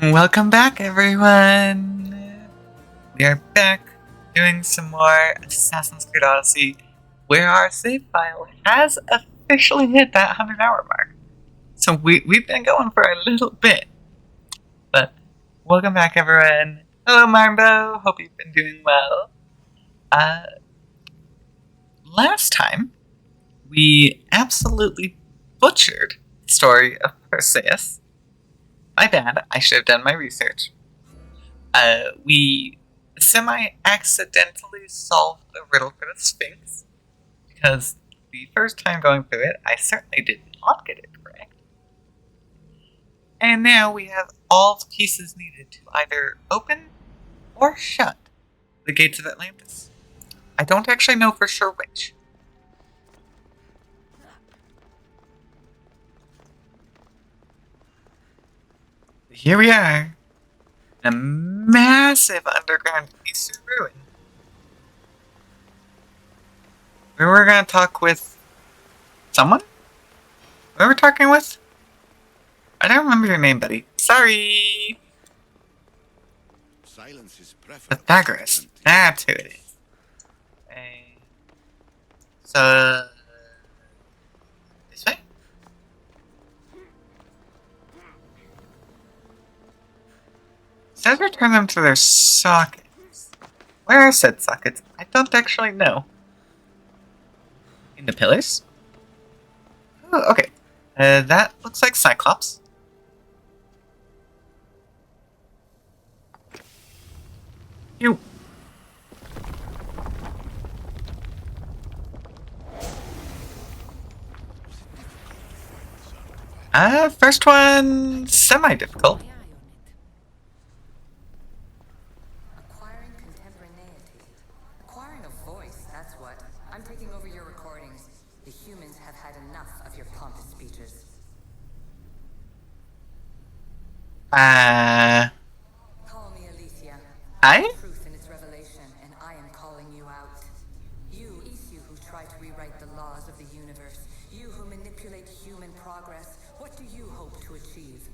Welcome back, everyone! We are back doing some more Assassin's Creed Odyssey, where our save file has officially hit that 100-hour mark. So we've been going for a little bit. But welcome back, everyone. Hello, Marbo. Hope you've been doing well. Last time, we absolutely butchered the story of Perseus. My bad, I should have done my research. We semi-accidentally solved the riddle for the Sphinx, because the first time going through it, I certainly did not get it correct. And now we have all the pieces needed to either open or shut the gates of Atlantis. I don't actually know for sure which. Here we are. A massive underground Isu ruin. Where we're gonna talk with someone? Who are we talking with? I don't remember your name, buddy. Sorry. Silence is Pythagoras. That's who it is. Okay. So this way? Says return them to their sockets. Where are said sockets? I don't actually know. In the pillars? Oh, okay. That looks like Cyclops. You. First one, semi-difficult. Acquiring contemporaneity. Acquiring a voice, that's what. I'm taking over your recordings. The humans have had enough of your pompous speeches. Call me Alicia. Hi? Truth in its revelation, and I am calling you out. You, Isu, who try to rewrite the laws of the universe. You who manipulate human progress. What do you hope to achieve?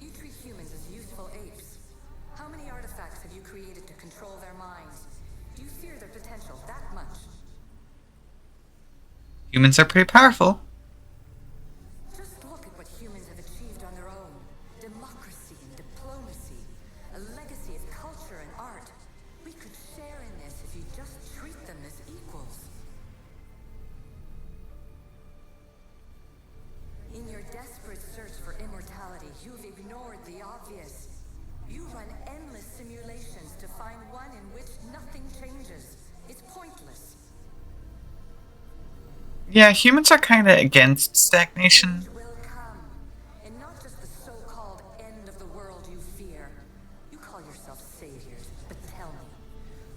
You treat humans as useful apes. How many artifacts have you created to control their minds? Do you fear their potential that much? Humans are pretty powerful. Just look at what humans have achieved on their own. Democracy and diplomacy. A legacy of culture and art. We could share in this if you just treat them as equals. In your desperate search for immortality, you've ignored the obvious. You run endless simulations to find one in which nothing changes. It's pointless. Yeah, humans are kind of against stagnation. Change will come, and not just the so-called end of the world you fear. You call yourself saviors, but tell me,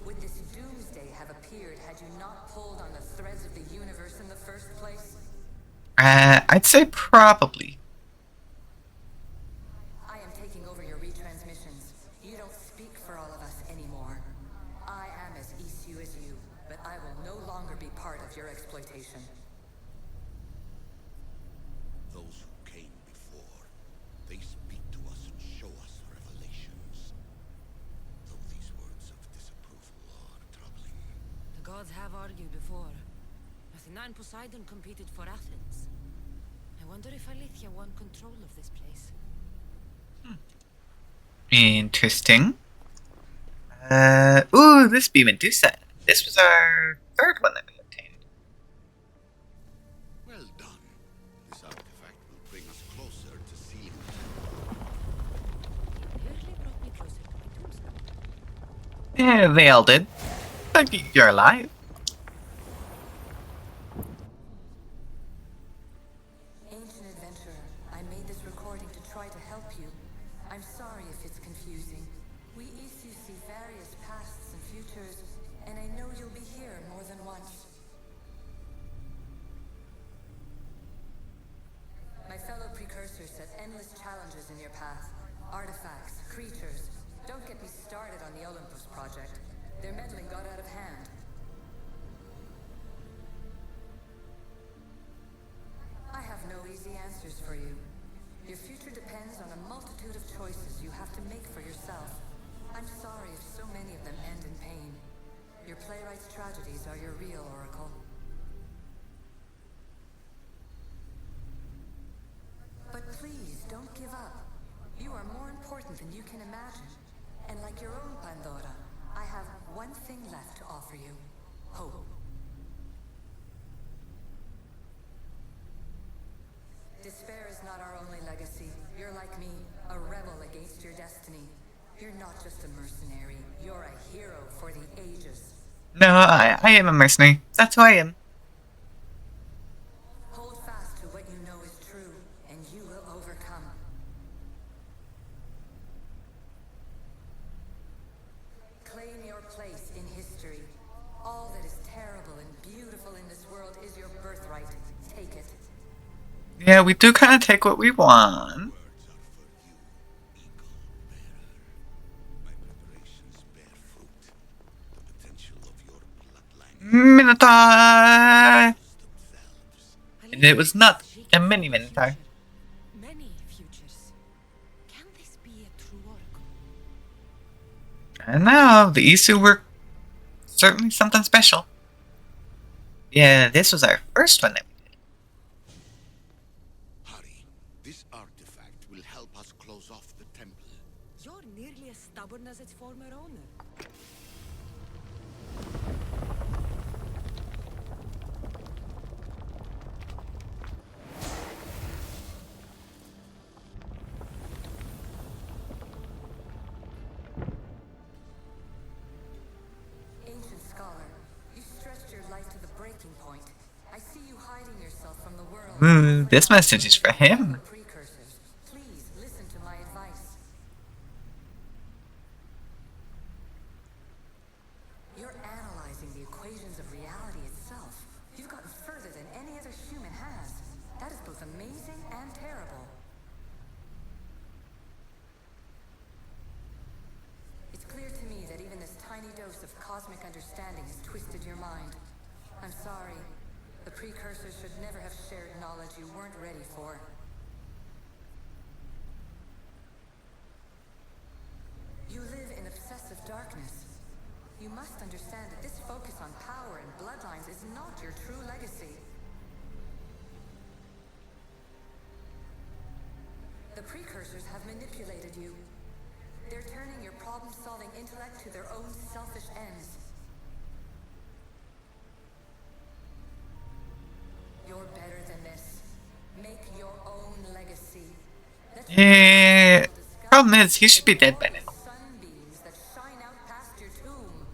would this doomsday have appeared had you not pulled on the threads of the universe in the first place? I'd say probably. I am taking over your retransmissions. You don't speak for all of us anymore. I am as Isu as you, but I will no longer be part of your exploitation. Those who came before, they speak to us and show us revelations. Though these words of disapproval are troubling. The gods have argued before. Athena and Poseidon competed for Athens. I wonder if Alethea won control of this place. Interesting. Ooh, this be Medusa. This was our third one that we obtained. Well done. This artifact will bring us closer to seeing. You nearly brought me closer to my tombstone. Yeah, they all did. But you're alive. Ancient adventurer, I made this recording to try to help you. I'm sorry if it's confusing. We Isu see various pasts and futures, and I know you'll be here more than once. My fellow precursors set endless challenges in your path. Artifacts, creatures. Don't get me started on the Olympus project. Their meddling got out of hand. I have no easy answer. answers for you. Your future depends on a multitude of choices you have to make for yourself. I'm sorry if so many of them end in pain. Your playwright's tragedies are your real oracle. But please, don't give up. You are more important than you can imagine. And like your own Pandora, I have one thing left to offer you. Hope. Despair is not our only legacy. You're like me, a rebel against your destiny. You're not just a mercenary, you're a hero for the ages. No, I am a mercenary. That's who I am. Hold fast to what you know is true, and you will overcome. Claim your place in history. All that is terrible and beautiful in this world is your birthright. Take it. Yeah, we do kind of take what we want. Words are for you, eagle bearer. My preparations bear fruit. The potential of your bloodline Minotaur! themselves. And it was not a mini Minotaur. Many futures. Can this be a true oracle? I know, the Isu were certainly something special. Yeah, this was our first one that we did. Hurry. This artifact will help us close off the temple. You're nearly as stubborn as its former owner. Ancient scholar, you stretched your life to the breaking point. I see you hiding yourself from the world. Ooh, this message is for him. Precursors, please listen to my advice. You're analyzing the equations of reality itself. You've gotten further than any other human has. That is both amazing and terrible. It's clear to me that even this tiny dose of cosmic understanding has twisted your mind. I'm sorry. The precursors should never have shared knowledge you weren't ready for. You live in obsessive darkness. You must understand that this focus on power and bloodlines is not your true legacy. The precursors have manipulated you. They're turning your problem-solving intellect to their own selfish ends. You're better than this. Make your own legacy. Let your Yeah. people discover Problem is, he should be dead by now. sunbeams that shine out past your tomb.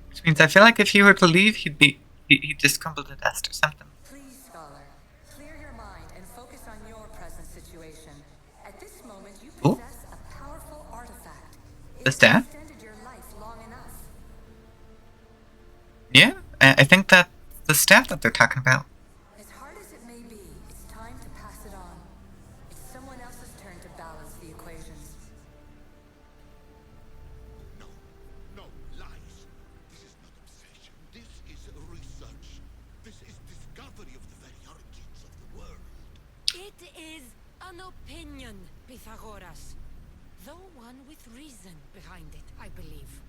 Which means I feel like if he were to leave, he'd just crumble to dust or something. Please, scholar, clear your mind and focus on your present situation. At this moment, you Ooh. possess a powerful artifact. The It staff? extended your life long enough. Yeah, I think that's the staff that they're talking about. As hard as it may be, it's time to pass it on. It's someone else's turn to balance the equations. No, no, lies. This is not obsession. This is research. This is discovery of the very origins of the world. It is an opinion, Pythagoras. Though one with reason behind it, I believe.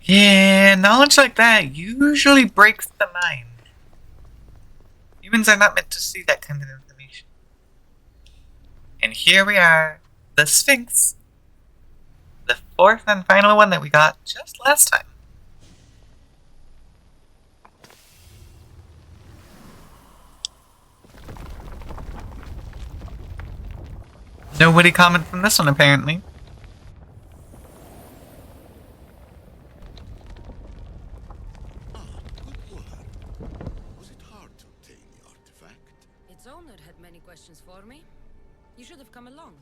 Yeah, knowledge like that usually breaks the mind. Humans are not meant to see that kind of information. And here we are, the Sphinx. The fourth and final one that we got just last time. Nobody commented from this one, apparently. Ah, good work. Was it hard to obtain the artifact? Its owner had many questions for me. You should have come along.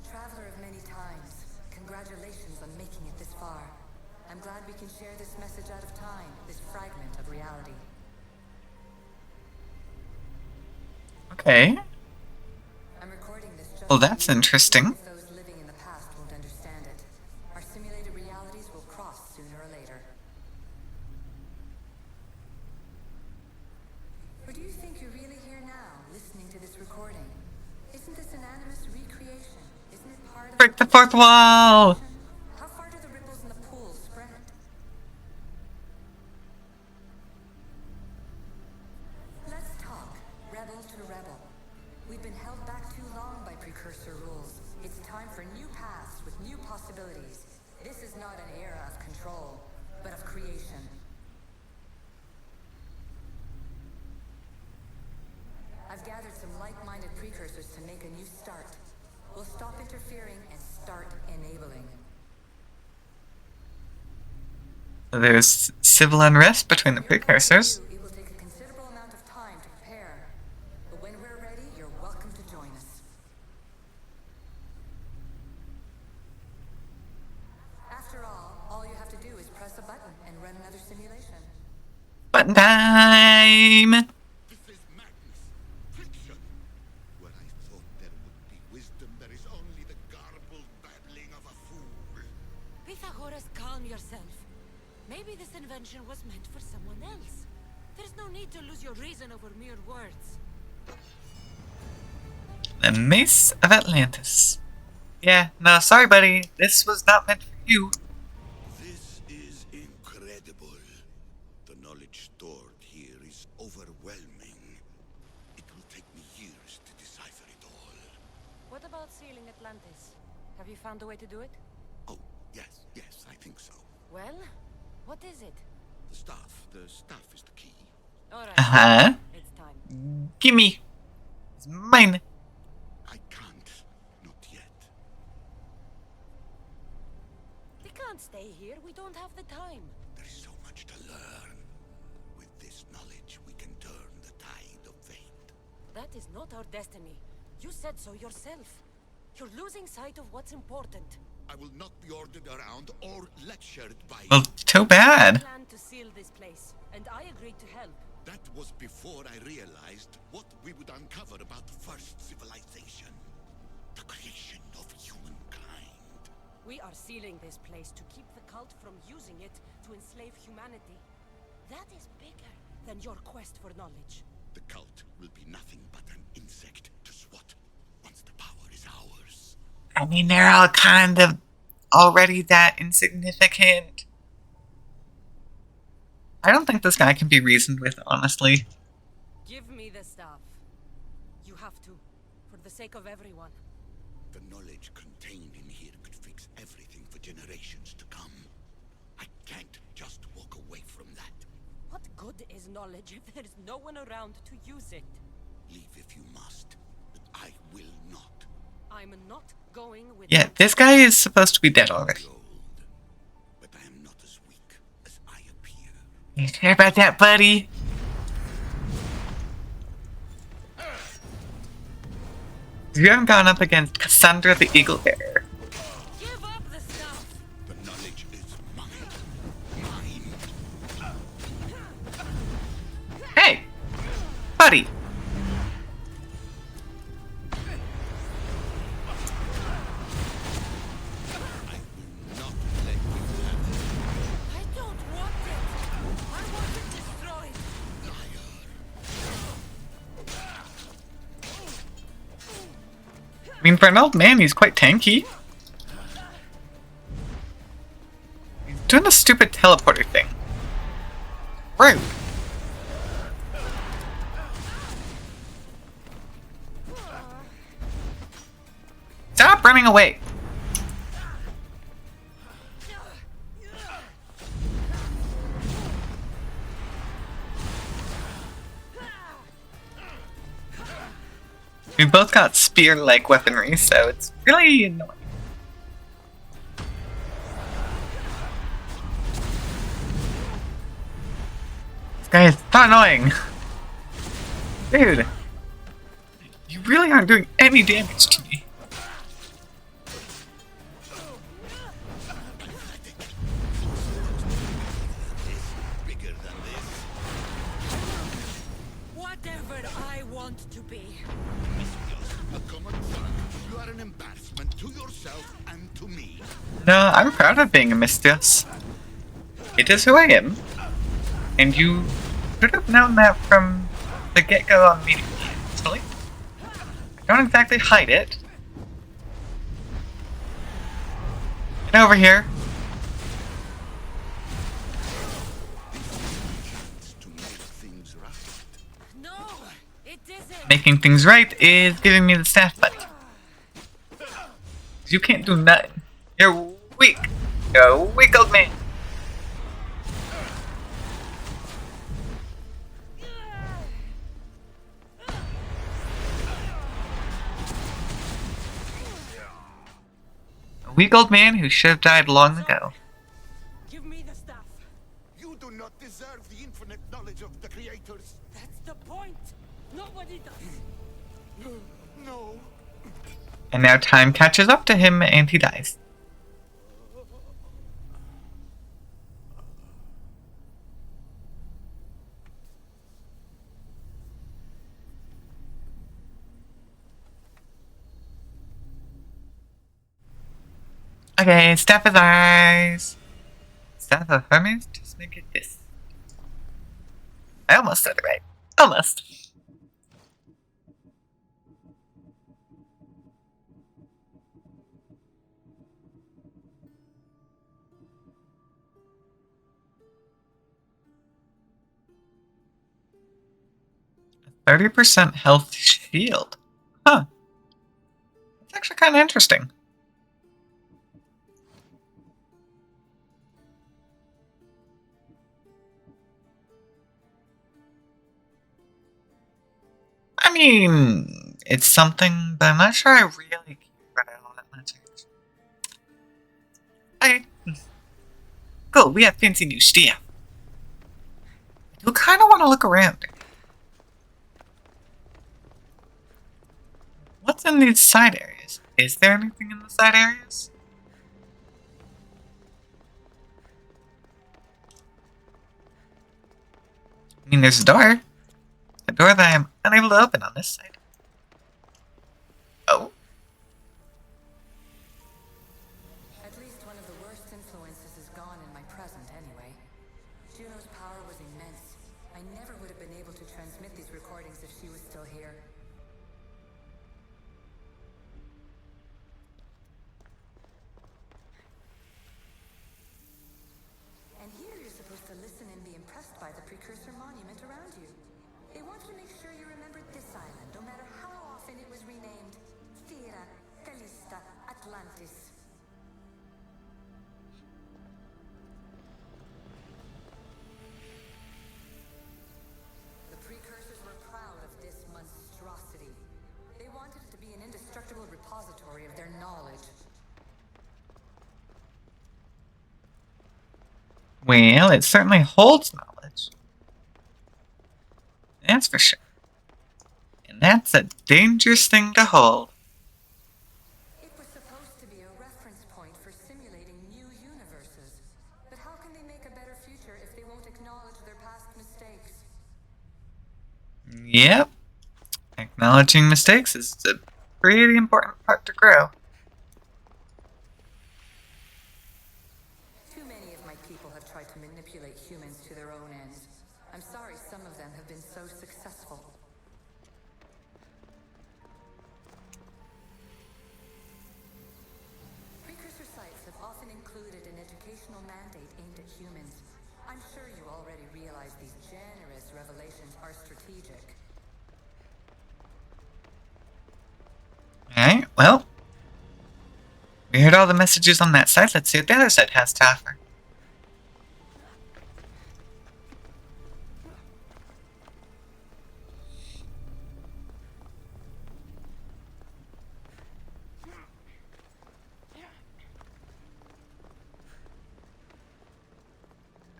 Traveler of many times, congratulations on making it this far. I'm glad we can share this message out of time, this fragment of reality. Okay. I'm recording this just Well, for that's you, interesting. if those living in the past won't understand it. Our simulated realities will cross sooner or later. Or do you think you're really here recording. Isn't this an animus recreation? Isn't it part of Break the fourth wall! How far do the ripples in the pool spread? Let's talk, rebel to rebel. We've been held back too long by precursor rules. It's time for new paths with new possibilities. This is not an era of control, but of creation. I've gathered some like-minded precursors to make a new start. We'll stop interfering and start enabling. There's civil unrest between the precursors. It will take a considerable amount of time to prepare. But when we're ready, you're welcome to join us. After all you have to do is press a button and run another simulation. Button time! This is madness. Fiction. Where I thought there would be wisdom, there is only the garbled babbling of a fool. Pythagoras, calm yourself. Maybe this invention was meant for someone else. There's no need to lose your reason over mere words. The Mace of Atlantis. Yeah, no, sorry buddy. This was not meant for you. This is incredible. The knowledge stored here is overwhelming. It will take me years to decipher it all. What about sealing Atlantis? Have you found a way to do it? Oh, yes, I think so. Well, what is it? The staff is the key. Alright, Uh-huh. it's time. Gimme. It's mine. I can't. Not yet. We can't stay here, we don't have the time. There is so much to learn. With this knowledge, we can turn the tide of fate. That is not our destiny. You said so yourself. You're losing sight of what's important. I will not be ordered around or lectured by Well, too bad. Plan to seal this place, and I agreed to help. That was before I realized what we would uncover about the first civilization. The creation of humankind. We are sealing this place to keep the cult from using it to enslave humanity. That is bigger than your quest for knowledge. The cult will be nothing but an insect to swat once the power is ours. I mean, they're all kind of already that insignificant. I don't think this guy can be reasoned with, honestly. Give me the stuff. You have to, for the sake of everyone. The knowledge contained in here could fix everything for generations to come. I can't just walk away from that. What good is knowledge if there is no one around to use it? Leave if you must, but I will not. I'm not going with Yeah, this guy is supposed to be dead already. Old, but I am not as weak as I appear. You care about that, buddy? You haven't gone up against Cassandra the Eagle Bearer. Give up the stuff! The knowledge is mine. Mine. Hey! Buddy! I will not let you have it. I don't want it! I want it destroyed! I mean, for an old man, he's quite tanky. He's doing a stupid teleporter thing. Rude. Stop running away. We both got spear-like weaponry, so it's really annoying. This guy is so annoying. Dude. You really aren't doing any damage to me. Bigger than this. Whatever I want to be. A common son. You are an embarrassment to yourself and to me. No, I'm proud of being a mistress. It is who I am. And you should have known that from the get-go on meeting me, actually. Don't exactly hide it. Get over here. To make things right. No, it isn't. Making things right is giving me the staff buddy. You can't do nothing. You're weak. You're a weak old man. A weak old man who should have died long ago. Give me the stuff. You do not deserve the infinite knowledge of the creators. That's the point. Nobody does. No. And now time catches up to him and he dies. Okay, staff is ours. Staff of Hermes, just make it this. I almost said it right. Almost. A 30% health shield. Huh. That's actually kind of interesting. I mean, it's something, but I'm not sure I really care about it all that much. Okay. Cool, we have fancy new stuff. I do kind of want to look around. What's in these side areas? Is there anything in the side areas? I mean, there's a door. A door that I am unable to open on this side. Oh. At least one of the worst influences is gone in my present anyway. Juno's power was immense. I never would have been able to transmit these recordings if she was still here. And here you're supposed to listen and be impressed by the precursor monument around you. They wanted to make sure you remembered this island, no matter how often it was renamed. Thera, Callista, Atlantis. The precursors were proud of this monstrosity. They wanted it to be an indestructible repository of their knowledge. Well, it certainly holds knowledge. That's for sure. And that's a dangerous thing to hold. It was supposed to be a reference point for simulating new universes. But how can they make a better future if they won't acknowledge their past mistakes? Yep. Acknowledging mistakes is a pretty important part to grow. Too many of my people have tried to manipulate humans to their own ends. I'm sorry some of them have been so successful. Precursor sites have often included an educational mandate aimed at humans. I'm sure you already realize these generous revelations are strategic. Alright, well. We heard all the messages on that side. Let's see what the other side has to offer.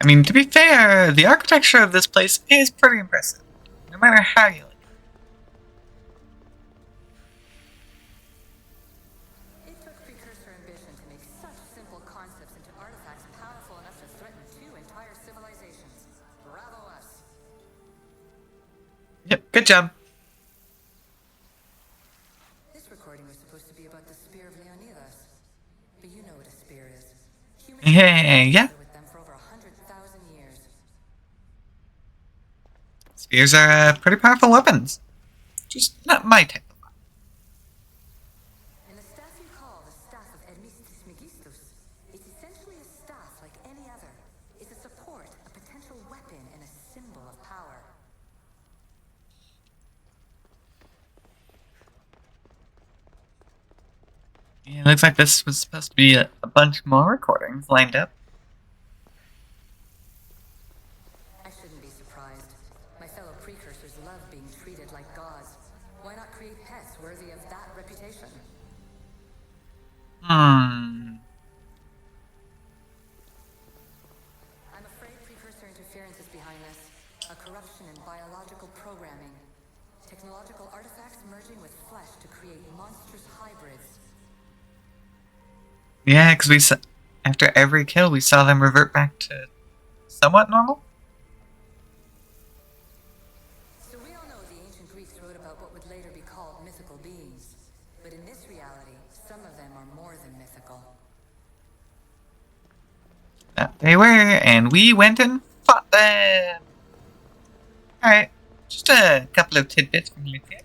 I mean, to be fair, the architecture of this place is pretty impressive, no matter how you look. It took precursor ambition to make such simple concepts into artifacts powerful enough to threaten 2 entire civilizations. Bravo us. Yep, good job. This recording was supposed to be about the spear of Leonidas. But you know what a spear is. Humans Yeah. with them for over 100,000 years. Spears are pretty powerful weapons. Just not my type of weapon. It looks like this was supposed to be a bunch more recordings lined up. I shouldn't be surprised. My fellow precursors love being treated like gods. Why not create pets worthy of that reputation? Hmm. I'm afraid precursor interference is behind this. A corruption in biological programming. Technological artifacts merging with flesh to create monstrous hybrids. Yeah, because after every kill, we saw them revert back to somewhat normal. So we all know the ancient Greeks wrote about what would later be called mythical beings. But in this reality, some of them are more than mythical. That they were, and we went and fought them. Alright, just a couple of tidbits from you here.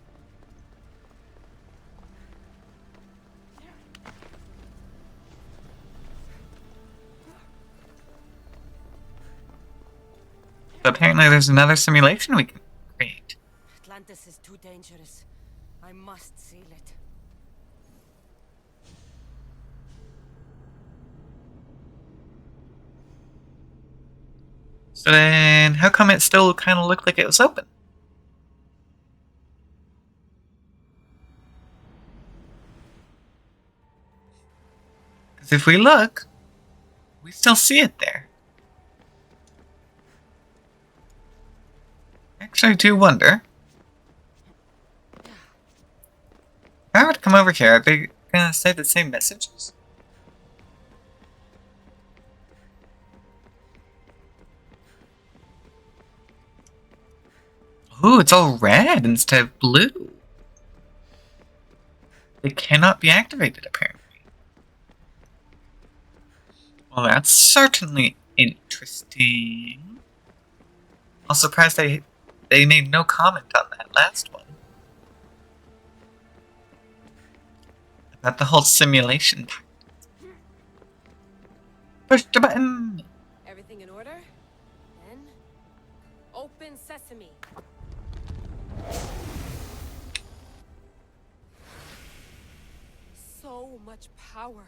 But apparently there's another simulation we can create. Atlantis is too dangerous. I must seal it. So then, how come it still kind of looked like it was open? Because if we look, we still see it there. Actually, I do wonder. If I were to come over here, are they gonna say the same messages? Ooh, it's all red instead of blue. They cannot be activated, apparently. Well, that's certainly interesting. I'm surprised they made no comment on that last one. About the whole simulation part. Push the button! Everything in order? Then, open sesame. So much power.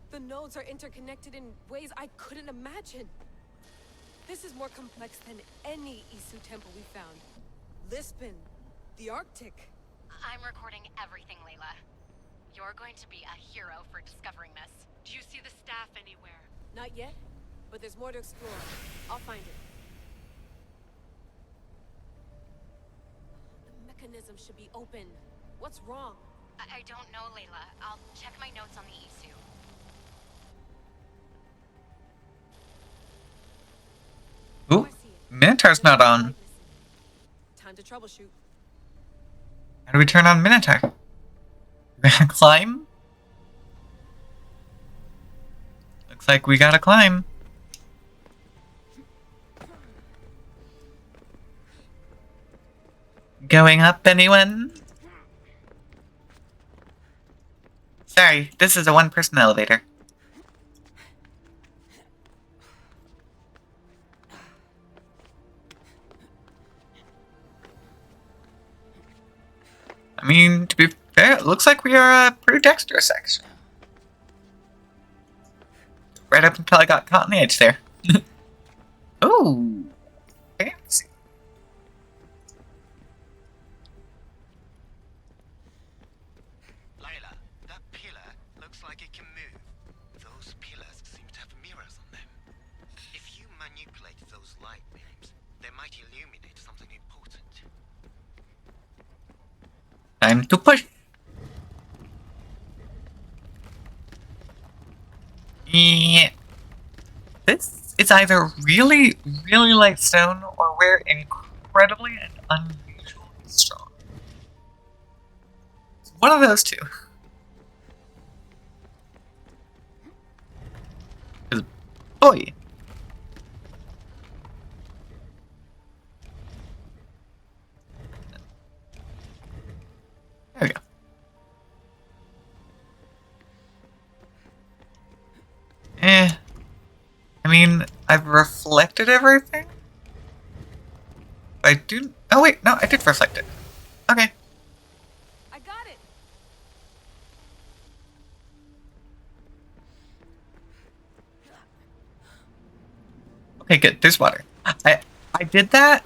The nodes are interconnected in ways I couldn't imagine. This is more complex than any Isu temple we found. Lisbon, the Arctic. I'm recording everything, Layla. You're going to be a hero for discovering this. Do you see the staff anywhere? Not yet, but there's more to explore. I'll find it. The mechanism should be open. What's wrong? I don't know, Layla. I'll check my notes on the Isu. Ooh, Minotaur's not on. Time to troubleshoot. How do we turn on Minotaur? We gotta climb? Looks like we gotta climb. Going up, anyone? Sorry, this is a one-person elevator. I mean, to be fair, it looks like we are a pretty dexterous section. Right up until I got caught on the edge there. Ooh, fancy. Layla, that pillar looks like it can move. Those pillars seem to have mirrors on them. If you manipulate those light beams, they might illuminate something important. Time to push. Yeah. This is either really, really light stone or we're incredibly and unusually strong. It's one of those two. 'Cause, boy. There we go. I mean, I've reflected everything. I do. Oh wait, no, I did reflect it. Okay. I got it. Okay, good. There's water. I did that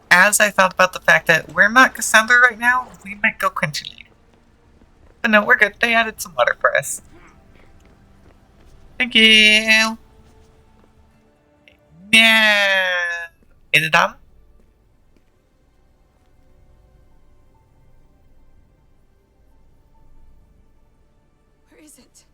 as I thought about the fact that we're not Cassandra right now. We might go quenchily. But no, we're good. They added some water for us. Thank you. Yeah. Is it done? Where is it?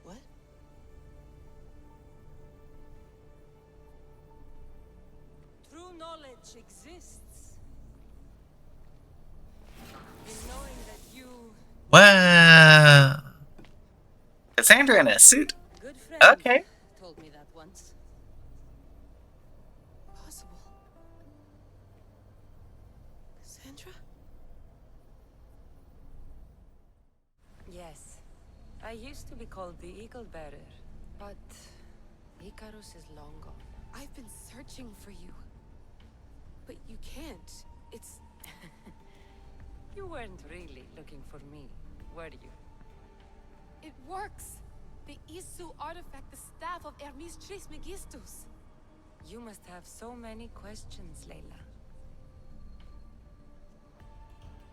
What? True knowledge exists. In knowing that you, Whoa. Cassandra in a suit. good friend, Okay. told me that once. Possible. Cassandra? Yes. I used to be called the Eagle Bearer, but Icarus is long gone. I've been searching for you. But you can't. It's... You weren't really looking for me, were you? It works! The Isu artifact, the staff of Hermes Trismegistus. You must have so many questions, Layla.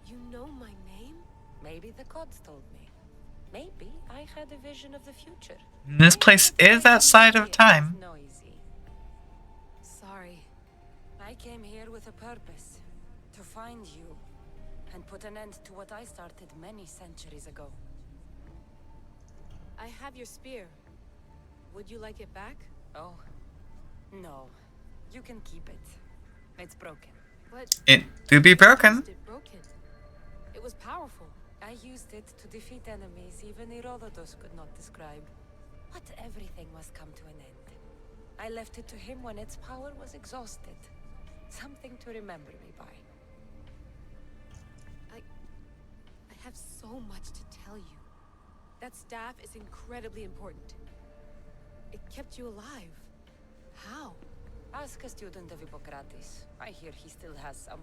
You know my name? Maybe the gods told me. Maybe I had a vision of the future. This place is outside of time. It's noisy. Sorry. I came here with a purpose. To find you. And put an end to what I started many centuries ago. I have your spear. Would you like it back? Oh. No. You can keep it. It's broken. But... It do be broken. It broken. It was powerful. I used it to defeat enemies even Herodotus could not describe. But everything must come to an end. I left it to him when its power was exhausted. Something to remember me by. I have so much to tell you. That staff is incredibly important. It kept you alive. How? Ask a student of Hippocrates. I hear he still has some.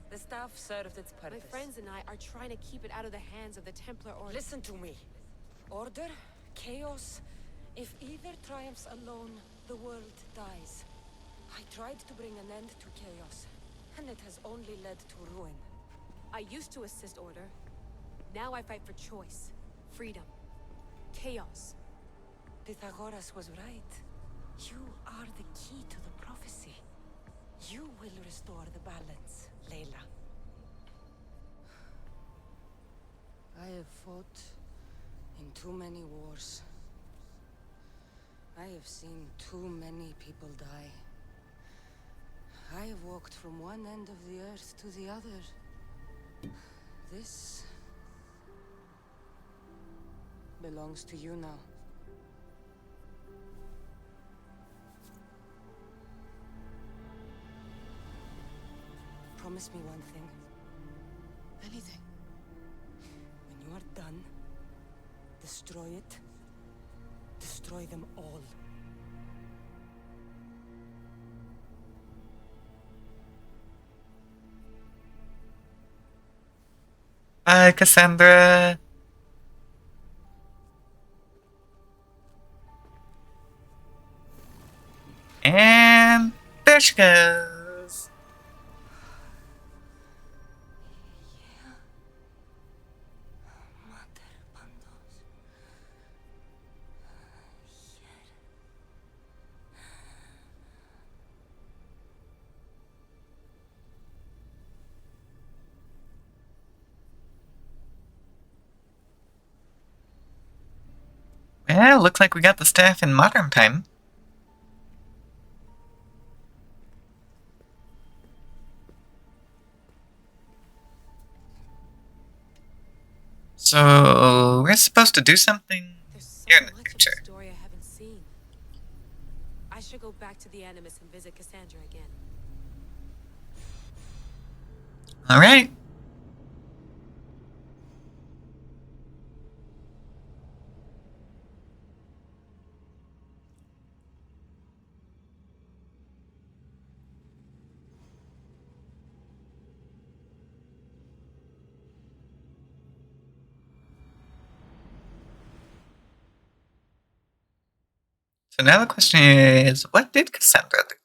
The staff served its purpose. My friends and I are trying to keep it out of the hands of the Templar Order. Listen to me. Order, chaos. If either triumphs alone, the world dies. I tried to bring an end to chaos, and it has only led to ruin. I used to assist Order. Now I fight for choice, freedom, chaos. Pythagoras was right. You are the key to the prophecy. You will restore the balance, Layla. I have fought in too many wars. I have seen too many people die. I have walked from one end of the earth to the other. This belongs to you now. Promise me one thing. Anything. When you are done, destroy it. Destroy them all. Bye, Cassandra. And there she goes. Well, looks like we got the staff in modern time. So, we're supposed to do something There's so here in the much of future. the story I haven't seen. I should go back to the Animus and visit Cassandra again. Alright. So now the question is, what did Cassandra do?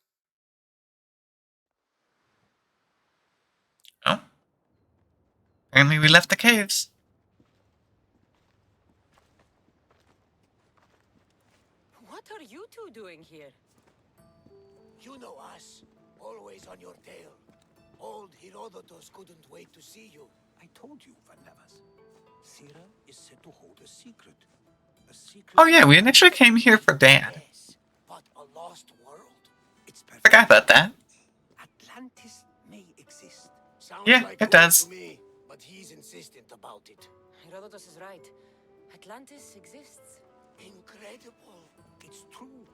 Oh. Apparently we left the caves. What are you two doing here? You know us. Always on your tail. Old Herodotus couldn't wait to see you. I told you, Varnavas. Sira is said to hold a secret. A secret. Oh yeah, we initially came here for Dad. Yes, but a lost world? It's perfect. Forgot about that. Atlantis may exist. Sounds Yeah, like it work does. to me, but he's insistent about it. Herodotus is right. Atlantis exists. Incredible. It's true.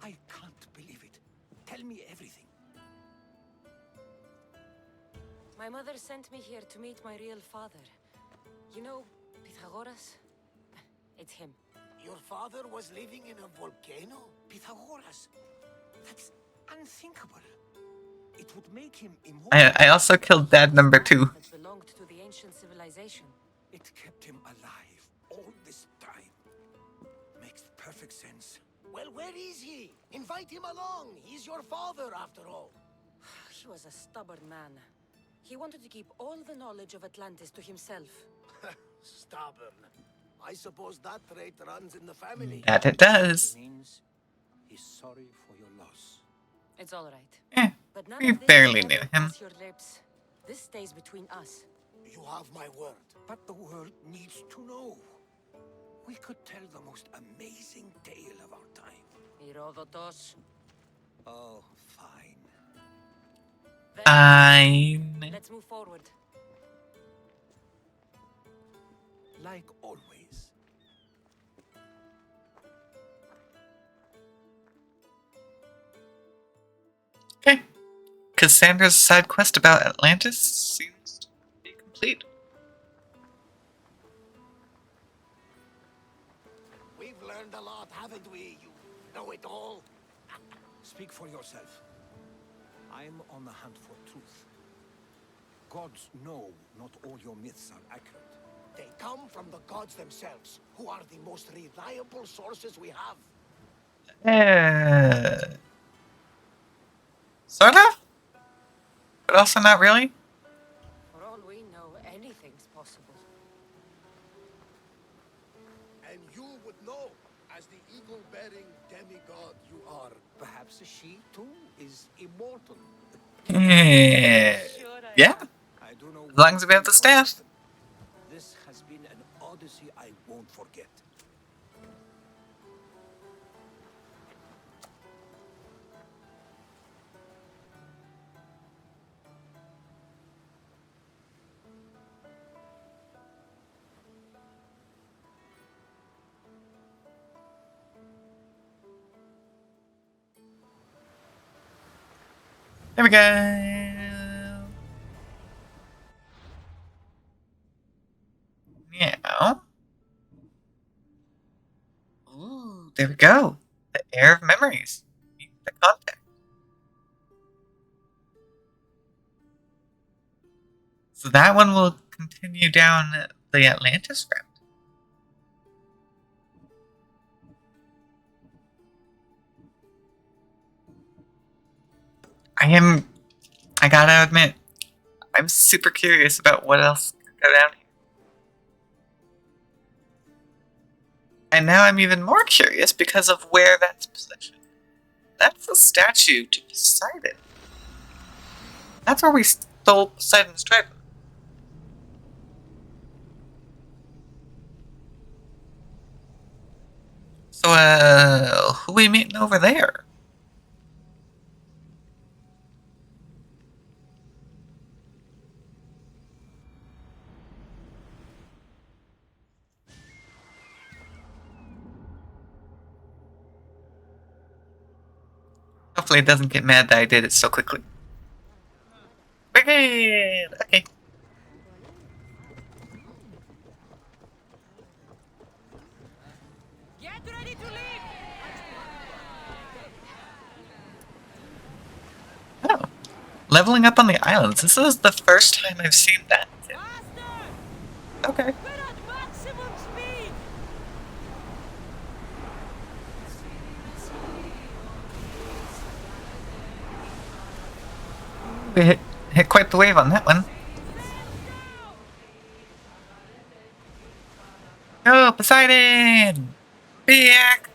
I can't believe it. Tell me everything. My mother sent me here to meet my real father. You know, Pythagoras? It's him. Your father was living in a volcano? Pythagoras. That's unthinkable. It would make him immortal. I also killed Dad number 2. That belonged to the ancient civilization. It kept him alive all this time. Makes perfect sense. Well, where is he? Invite him along. He's your father, after all. He was a stubborn man. He wanted to keep all the knowledge of Atlantis to himself. Stubborn. I suppose that trait runs in the family. That it does. It means he's sorry for your loss. It's all right. Eh, But none we of this barely will knew ever him. pass your lips. This stays between us. You have my word. But the world needs to know. We could tell the most amazing tale of our time. Herodotus. Oh, fine. Then Fine. let's move forward. Like always. Okay. Cassandra's side quest about Atlantis seems to be complete. We've learned a lot, haven't we? You know it all. Speak for yourself. I'm on the hunt for truth. Gods know not all your myths are accurate. They come from the gods themselves, who are the most reliable sources we have. Sort of? But also not really? For all we know, anything's possible. And you would know, as the eagle-bearing demigod you are. Perhaps she, too, is immortal. Yeah. I do know As long as we have the staff. This has been an odyssey I won't forget. There we go. Yeah. Ooh, there we go. The air of memories. The contact. So that one will continue down the Atlantis route. I gotta admit, I'm super curious about what else could go down here. And now I'm even more curious because of where that's positioned. That's the statue to Poseidon. That's where we stole Poseidon's trident. So, who we meeting over there? Hopefully it doesn't get mad that I did it so quickly. Wicked! Okay. Get ready to leave! Oh. Leveling up on the islands. This is the first time I've seen that. Okay. We're at maximum speed! We hit quite the wave on that one. Go, Poseidon! Back!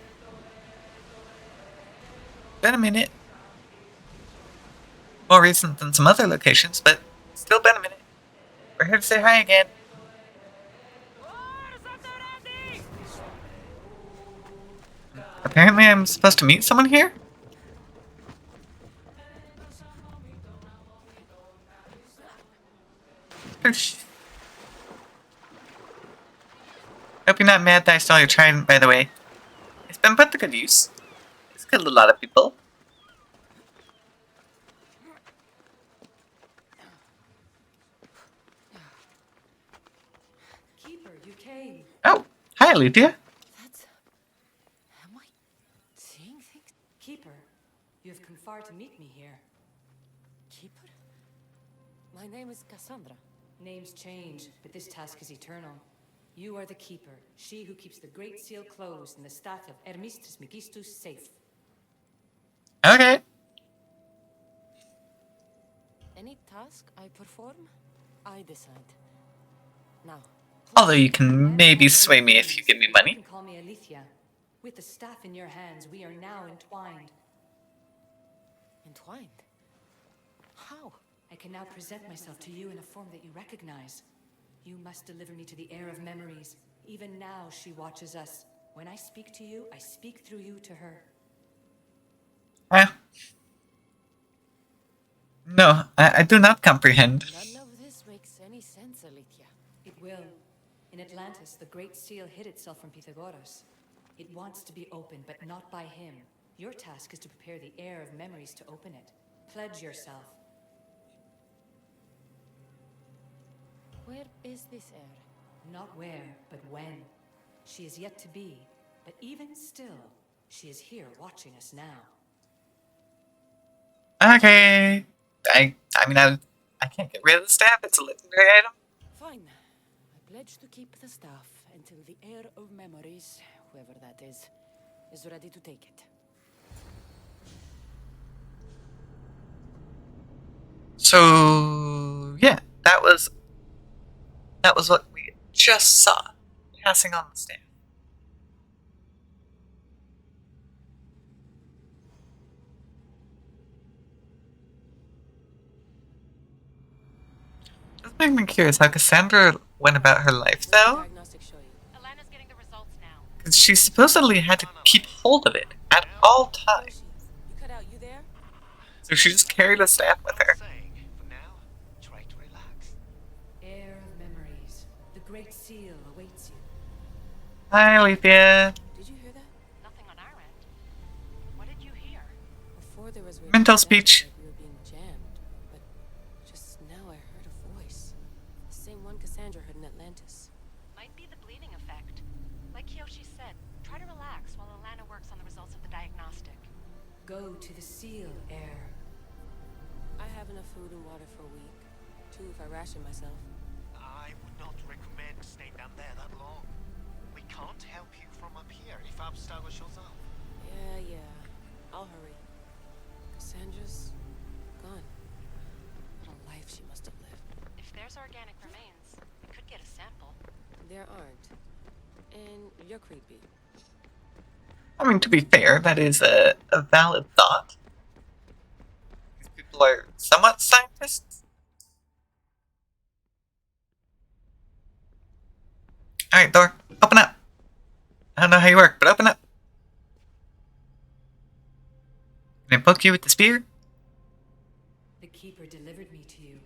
Been a minute. More recent than some other locations, but still been a minute. We're here to say hi again. Apparently I'm supposed to meet someone here? Hope you're not mad that I stole your trident, by the way. It's been put to good use. It's killed a lot of people. Keeper, you came. Oh, hi, Alethea. That's... Am I seeing things? Keeper, you have come far to meet me here. Keeper? My name is Cassandra. Names change, but this task is eternal. You are the Keeper, she who keeps the Great Seal closed and the staff of Hermes Trismegistus safe. Okay. Any task I perform, I decide. Now, Although you can maybe sway me if you give me you money. can call me Alethea. With the staff in your hands, we are now entwined. Entwined? How? I can now present myself to you in a form that you recognize. You must deliver me to the heir of memories. Even now, she watches us. When I speak to you, I speak through you to her. No, I do not comprehend. None of this makes any sense, Alethea. It will. In Atlantis, the Great Seal hid itself from Pythagoras. It wants to be opened, but not by him. Your task is to prepare the heir of memories to open it. Pledge yourself. Where is this heir? Not where, but when. She is yet to be, but even still, she is here watching us now. Okay. I mean, I can't get rid of the staff. It's a legendary item. Fine. I pledge to keep the staff until the heir of memories, whoever that is ready to take it. So yeah, that was what we just saw. Passing on the staff. Does make me curious how Cassandra went about her life, though. Alana's getting the results now. Because she supposedly had to keep hold of it at all times. You cut out, you there? So she just carried a staff with her. For now, try to relax. Heir of memories. The Great Seal awaits you. Hi, Alethea. Did you hear that? Nothing on our end. What did you hear? Before there was Mental speech. like we were being jammed, but just now I heard a voice. The same one Cassandra heard in Atlantis. Might be the bleeding effect. Like Kyoshi said, try to relax while Alana works on the results of the diagnostic. Go to the Seal, heir. I have enough food and water for a week. 2 if I ration myself. I would not recommend staying down there that long. We can't help you from up here if Abstergo shows up. Yeah. I'll hurry. Cassandra's gone. What a life she must have lived. If there's organic remains, we could get a sample. There aren't. And you're creepy. I mean, to be fair, that is a valid thought. These people are somewhat scientists. Alright, door, open up. I don't know how you work, but open up. Can I poke you with the spear? The Keeper delivered me to you.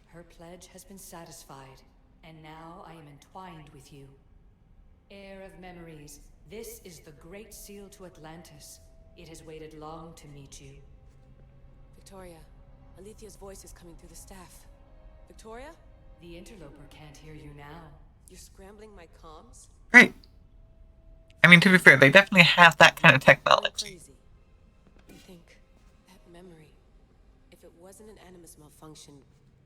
Her pledge has been satisfied, and now I am entwined with you. Heir of memories, this is the Great Seal to Atlantis. It has waited long to meet you. Victoria, Alethea's voice is coming through the staff. Victoria? The interloper can't hear you now. You're scrambling my comms? Great. I mean, to be fair, they definitely have that kind of I'm technology. crazy. Think. That memory. If it wasn't an Animus malfunction,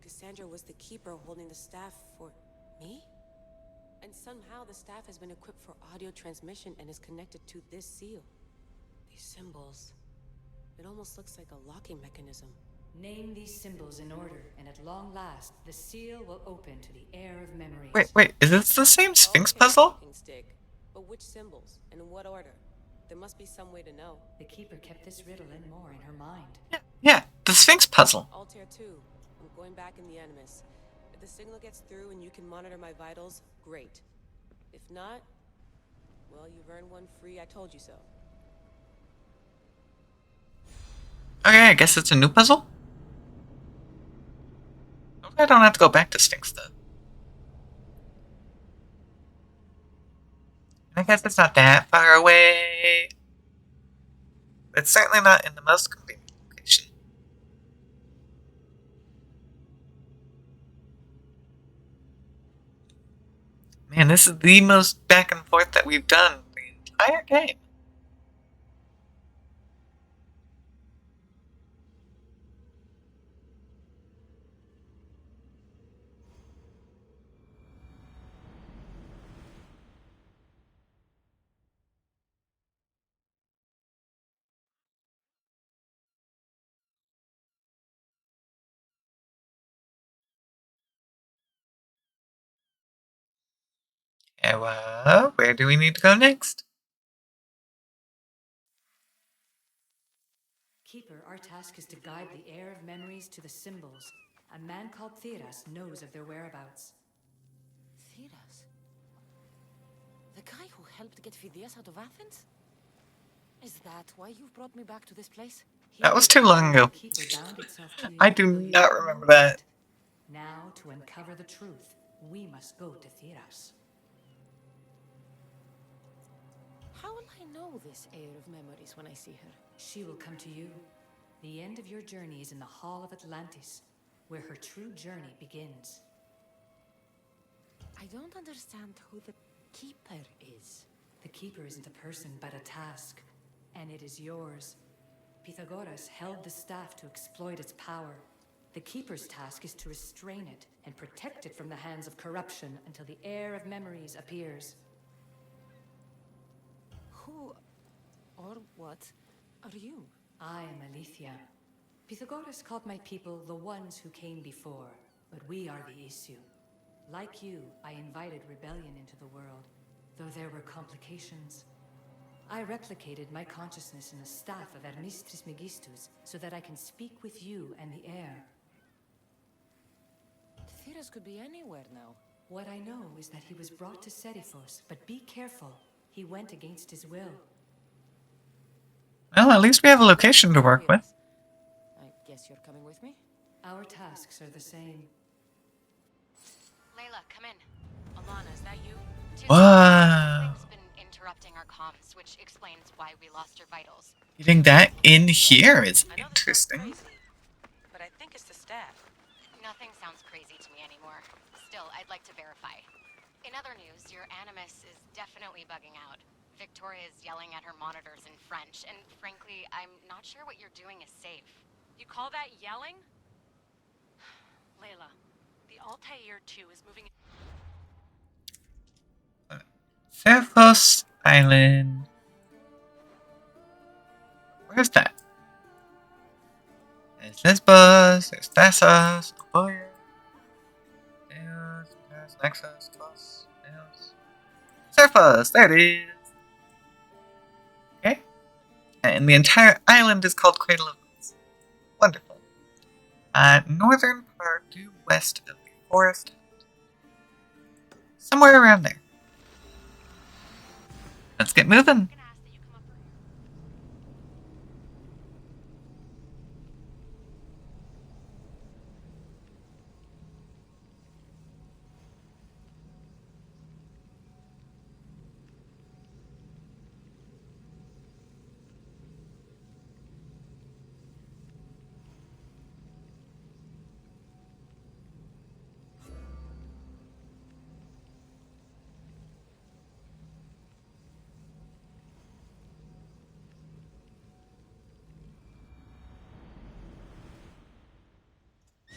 Cassandra was the Keeper holding the staff for me? And somehow the staff has been equipped for audio transmission and is connected to this seal. These symbols. It almost looks like a locking mechanism. Name these symbols in order, and at long last, the seal will open to the air of memories. Wait, is this the same Sphinx Okay, puzzle? talking stick. But which symbols? And in what order? There must be some way to know. The Keeper kept this riddle and more in her mind. Yeah, the Sphinx puzzle. Altair 2. I'm going back in the Animus. If the signal gets through and you can monitor my vitals, great. If not, well, you've earned one free I told you so. Okay, I guess it's a new puzzle? I don't have to go back to Sphinx, though. I guess it's not that far away. It's certainly not in the most convenient location. Man, this is the most back and forth that we've done the entire game. Yeah, well, where do we need to go next? Keeper, our task is to guide the air of memories to the symbols. A man called Theras knows of their whereabouts. Theras? The guy who helped get Phidias out of Athens? Is that why you've brought me back to this place? That was too long ago. I do not remember that. Now, to uncover the truth, we must go to Theras. How will I know this air of memories when I see her? She will come to you. The end of your journey is in the Hall of Atlantis, where her true journey begins. I don't understand who the Keeper is. The Keeper isn't a person, but a task. And it is yours. Pythagoras held the staff to exploit its power. The Keeper's task is to restrain it and protect it from the hands of corruption until the air of memories appears. Who or what are you? I am Alethea. Pythagoras called my people the ones who came before, but we are the issue. Like you, I invited rebellion into the world, though there were complications. I replicated my consciousness in the staff of Hermistris Megistus so that I can speak with you and the air. Theras could be anywhere now. What I know is that he was brought to Seriphos, but be careful. He went against his will. Well, at least we have a location to work with. I guess you're coming with me? Our tasks are the same. Layla, come in. Alana, is that you? Wow. Something's been interrupting our comms, which explains why we lost your vitals. Getting that in here is I know this sounds interesting. crazy, but I think it's the staff. Nothing sounds crazy to me anymore. Still, I'd like to verify. In other news, your Animus is definitely bugging out. Victoria's yelling at her monitors in French, and frankly, I'm not sure what you're doing is safe. You call that yelling? Layla, the Altair 2 is moving. Seriphos Island. Where's that? There's Lesbos, there's Thassos, Boyer, there's Nexus, Kos, Eos. Seriphos, there it is! Okay. And the entire island is called Cradle of Winds. Wonderful. Northern part due west of the forest. Somewhere around there. Let's get moving.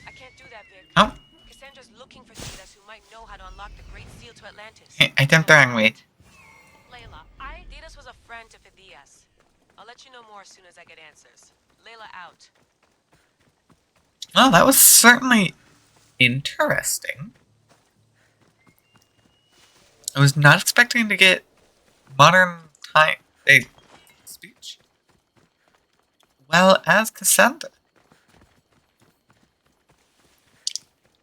I can't do that, Vic. Oh, Cassandra's looking for Theras who might know how to unlock the Great Seal to Atlantis. I jumped the wrong way. Layla, Theras was a friend to Phidias. I'll let you know more as soon as I get answers. Layla out. Well, that was certainly interesting. I was not expecting to get modern time speech. Well, as Cassandra.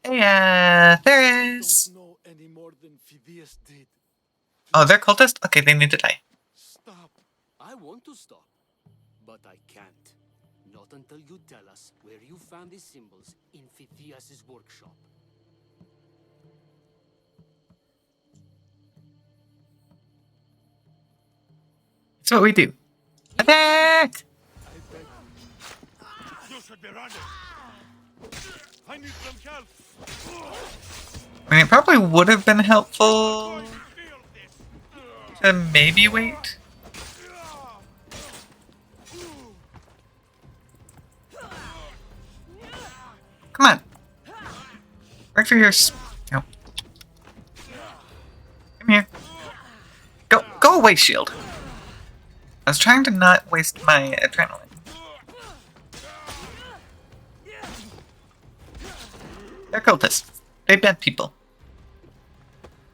Hey, there is. Don't know any more than Phidias did. Oh, they're cultists? Okay, they need to die. Stop. I want to stop, but I can't. Not until you tell us where you found these symbols in Phidias' workshop. That's what we do. Attack! I beg you. You should be running. I need some help. I mean, it probably would have been helpful to maybe wait. Come on. Right for your... No. Come here. Go away, shield. I was trying to not waste my adrenaline. They're cultists. They're bad people.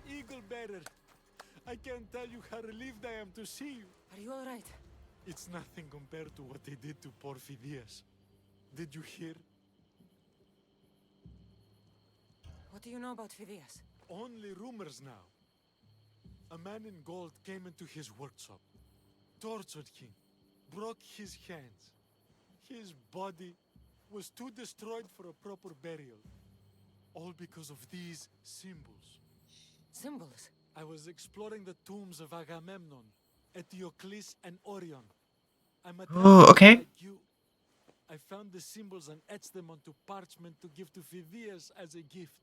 Eagle bearer, I can't tell you how relieved I am to see you. Are you all right? It's nothing compared to what they did to poor Phidias. Did you hear? What do you know about Phidias? Only rumors now. A man in gold came into his workshop, tortured him, broke his hands. His body was too destroyed for a proper burial. All because of these symbols. Symbols? I was exploring the tombs of Agamemnon, Eteocles, and Orion. I'm a Ooh, okay. like you. I found the symbols and etched them onto parchment to give to Phidias as a gift.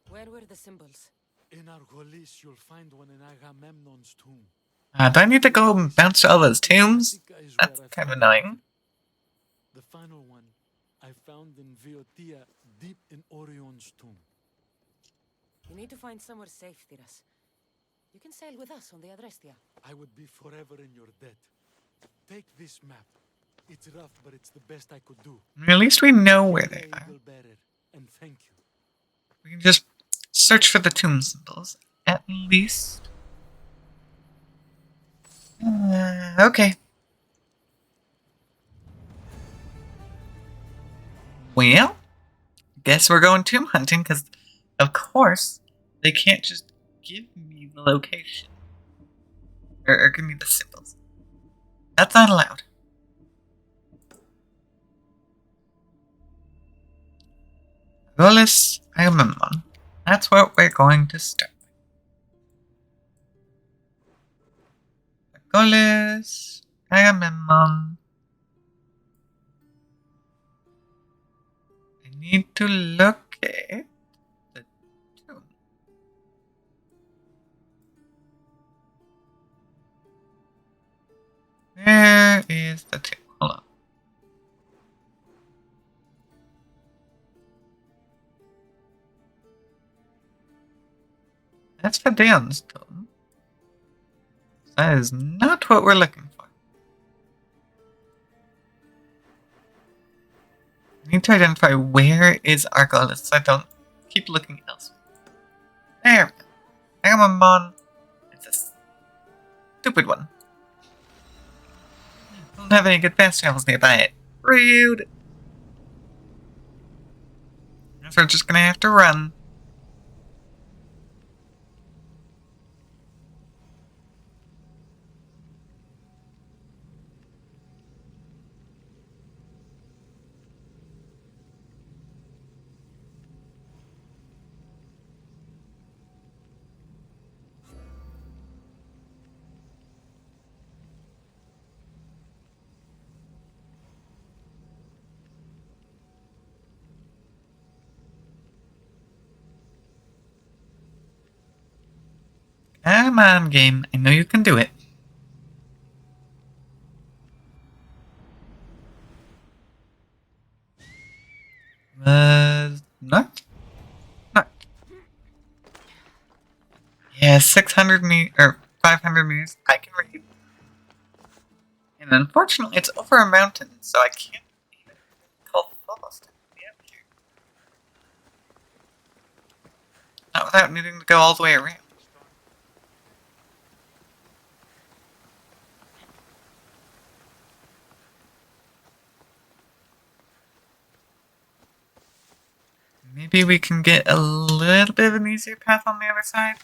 Where were the symbols? In Argolis, you'll find one in Agamemnon's tomb. Do I need to go and bounce to all those tombs? Sika is That's where I kind of found annoying. The final one I found in Viotia, deep in Orion's tomb. You need to find somewhere safe, Thiras. You can sail with us on the Adrestia. I would be forever in your debt. Take this map. It's rough, but it's the best I could do. At least we know where they are. Eagle bearer, and thank you. We can just search for the tomb symbols. At least. Okay. Well, guess we're going tomb hunting, because, of course, they can't just give me the location. Or give me the symbols. That's not allowed. Golis Agamemnon. That's what we're going to start with. Golis Agamemnon. I need to locate the tomb. Where is the tomb? Hold on. That's Fadeon's tomb. That is not what we're looking for. I need to identify where is Argolis so I don't keep looking elsewhere. There we go. Agamemnon. It's a stupid one. Don't have any good fast travels nearby it. Rude! Guess we're just gonna have to run. Come on, game. I know you can do it. Not? Not. Yeah, 600 meters, or 500 meters. I can read. And unfortunately, it's over a mountain, so I can't without needing to go all the way around. Maybe we can get a little bit of an easier path on the other side.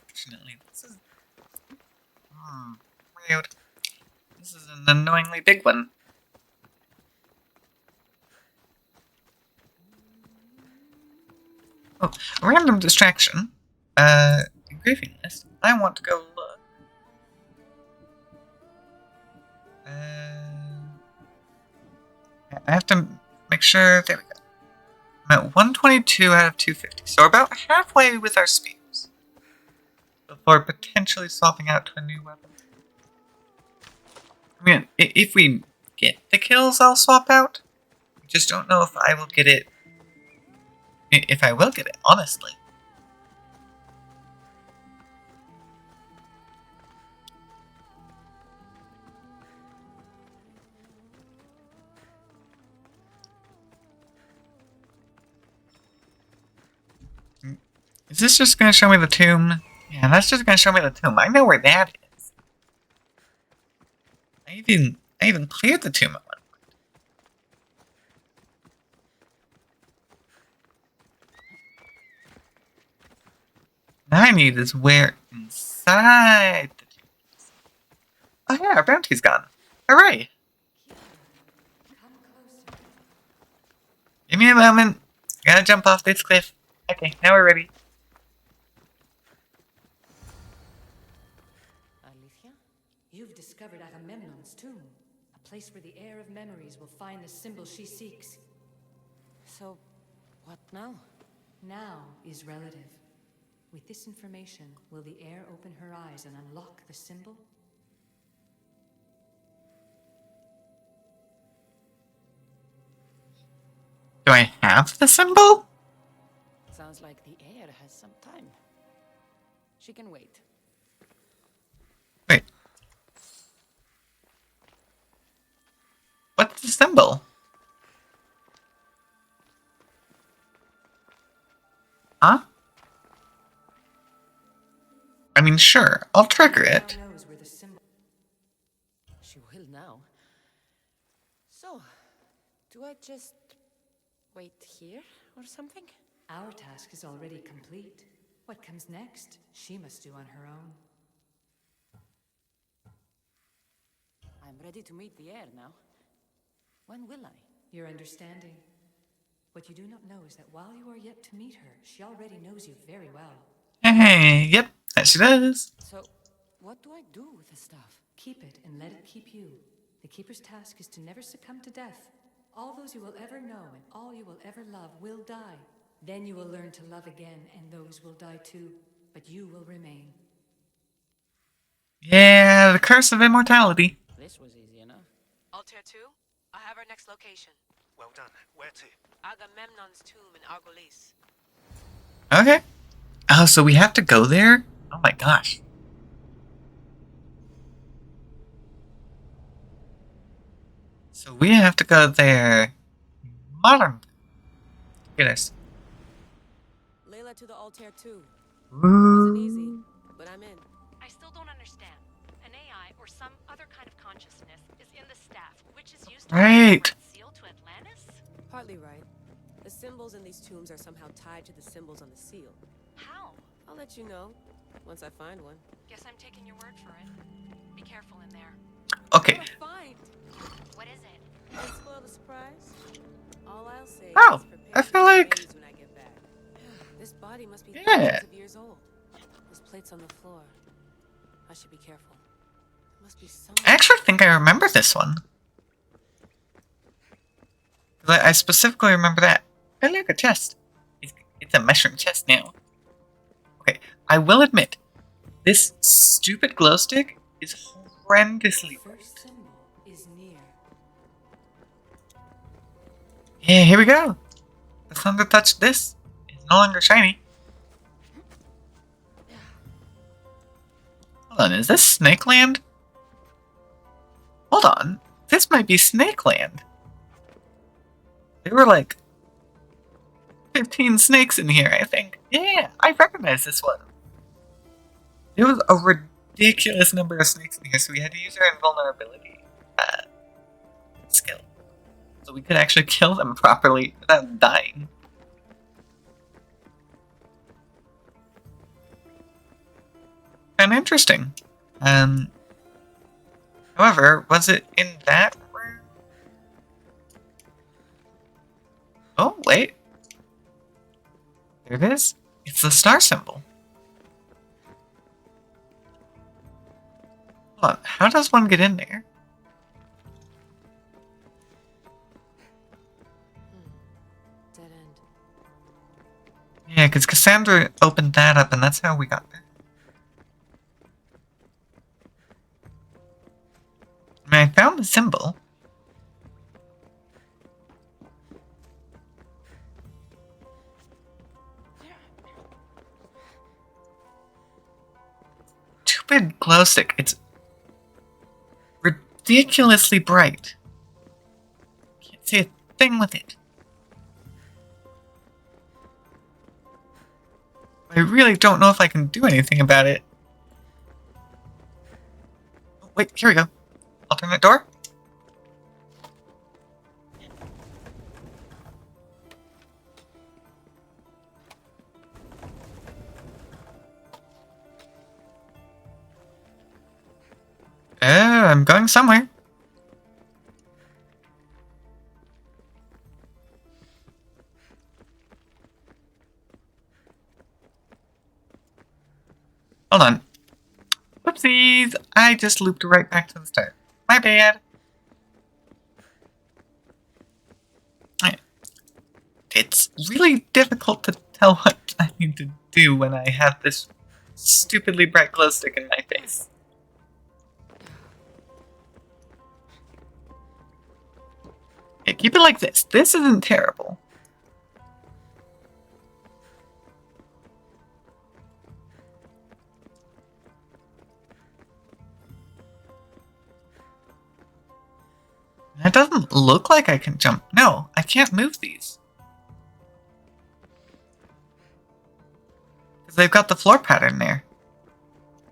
Fortunately, this is... weird. This is an annoyingly big one. Oh, a random distraction. Engraving list. I want to go look. I have to make sure. There we go. I'm at 122 out of 250, so we're about halfway with our spears before potentially swapping out to a new weapon. I mean, if we get the kills, I'll swap out. I just don't know if I will get it. If I will get it, honestly. Is this just going to show me the tomb? Yeah, that's just going to show me the tomb. I know where that is. I even cleared the tomb at one point. Now I need is where inside the tomb is. Oh yeah, our bounty's gone. Hooray! Give me a moment. I gotta jump off this cliff. Okay, now we're ready. You've discovered Agamemnon's tomb, a place where the heir of memories will find the symbol she seeks. So, what now? Now is relative. With this information, will the heir open her eyes and unlock the symbol? Do I have the symbol? Sounds like the heir has some time. She can wait. Wait. What's the symbol? Huh? I mean, sure, I'll trigger it. She will now. So, do I just wait here or something? Our task is already complete. What comes next, she must do on her own. I'm ready to meet the heir now. When will I? Your understanding. What you do not know is that while you are yet to meet her, she already knows you very well. Hey, yep, that she does. So, what do I do with the stuff? Keep it and let it keep you. The Keeper's task is to never succumb to death. All those you will ever know and all you will ever love will die. Then you will learn to love again, and those will die too. But you will remain. Yeah, the curse of immortality. This was easy enough. Altair 2, I have our next location. Well done. Where to? Agamemnon's tomb in Argolis. Okay. Oh, so we have to go there? Oh my gosh. So we have to go there. Modern. Get us. Layla to the Altair 2. Ooh. Wasn't easy, but I'm in. I still don't understand. An AI or some other kind of consciousness is in the staff, which is used to Right. seal to Atlantis? Partly right. The symbols in these tombs are somehow tied to the symbols on the seal. How? I'll let you know once I find one. Guess I'm taking your word for it. Be careful in there. Okay. You'll find. What is it? Don't spoil the surprise. All I'll say Oh, is prepare I feel for like- days when I get back. This body must be Yeah. thousands of years old. There's plates on the floor. I should be careful. There must be some. I actually think I remember this one. I specifically remember that. Oh, look, a chest. It's a mushroom chest now. Okay, I will admit, this stupid glow stick is horrendously The first symbol is near. Yeah, here we go. The sun that touched this is no longer shiny. Hold on, is this Snake Land? Hold on, this might be Snake Land. They were like 15 snakes in here, I think. Yeah, I recognize this one. There was a ridiculous number of snakes in here, so we had to use our invulnerability skill. So we could actually kill them properly without dying. And interesting. However, was it in that room? Oh, wait. There it is. It's the star symbol. Hold on, how does one get in there? Dead end. Yeah, because Cassandra opened that up and that's how we got there. I mean, I found the symbol. Stupid glow stick. It's ridiculously bright. Can't see a thing with it. I really don't know if I can do anything about it. Oh, wait, here we go. Alternate door? I'm going somewhere. Hold on. Whoopsies! I just looped right back to the start. My bad. It's really difficult to tell what I need to do when I have this stupidly bright glow stick in my face. Okay, keep it like this. This isn't terrible. That doesn't look like I can jump. No, I can't move these. Because they've got the floor pattern there.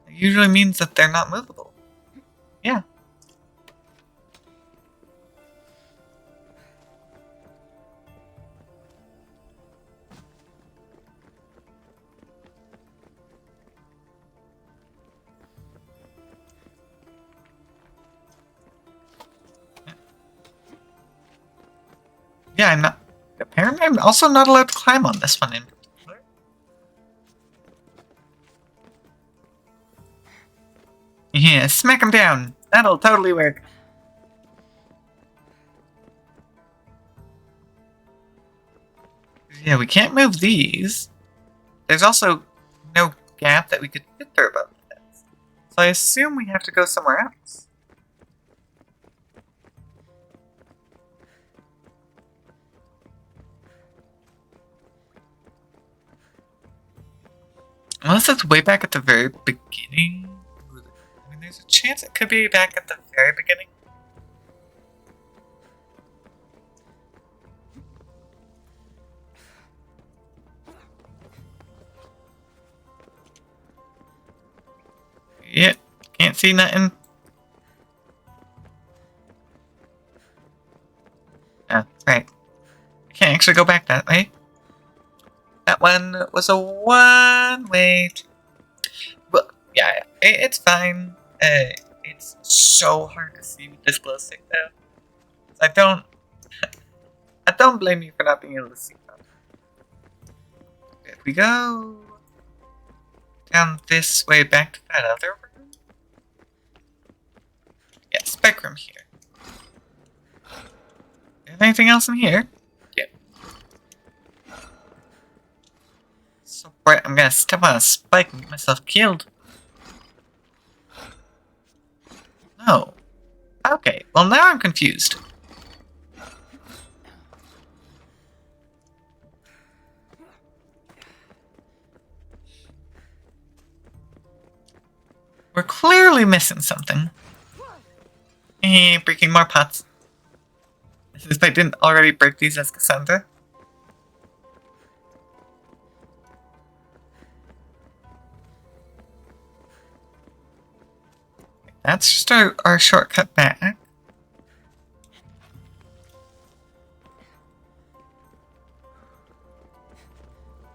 It usually means that they're not movable. Yeah. Yeah, I'm not... Apparently I'm also not allowed to climb on this one in particular. Yeah, smack him down. That'll totally work. Yeah, we can't move these. There's also no gap that we could fit through above the fence. So I assume we have to go somewhere else. Unless it's way back at the very beginning. I mean, there's a chance it could be back at the very beginning. Yep, can't see nothing. Oh, right. I can't actually go back that way. That one was a one-way. But yeah, it's fine. It's so hard to see with this glow stick, though. I don't blame you for not being able to see them. If we go down this way back to that other room. Yeah, spec room here. Is there anything else in here? So bright, I'm gonna step on a spike and get myself killed. No. Okay, well now I'm confused. We're clearly missing something. Breaking more pots. As if I didn't already break these as Cassandra. That's just our shortcut back.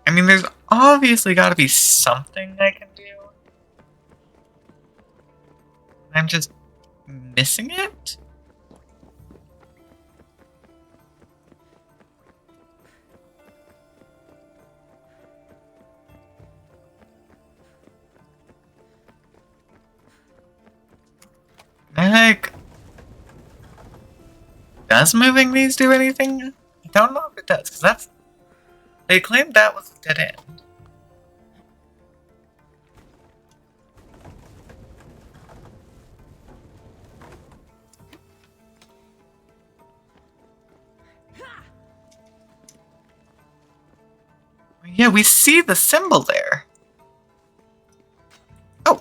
I mean, there's obviously got to be something I can do. I'm just missing it? Like, does moving these do anything? I don't know if it does, because they claimed that was a dead end. Yeah, we see the symbol there. Oh,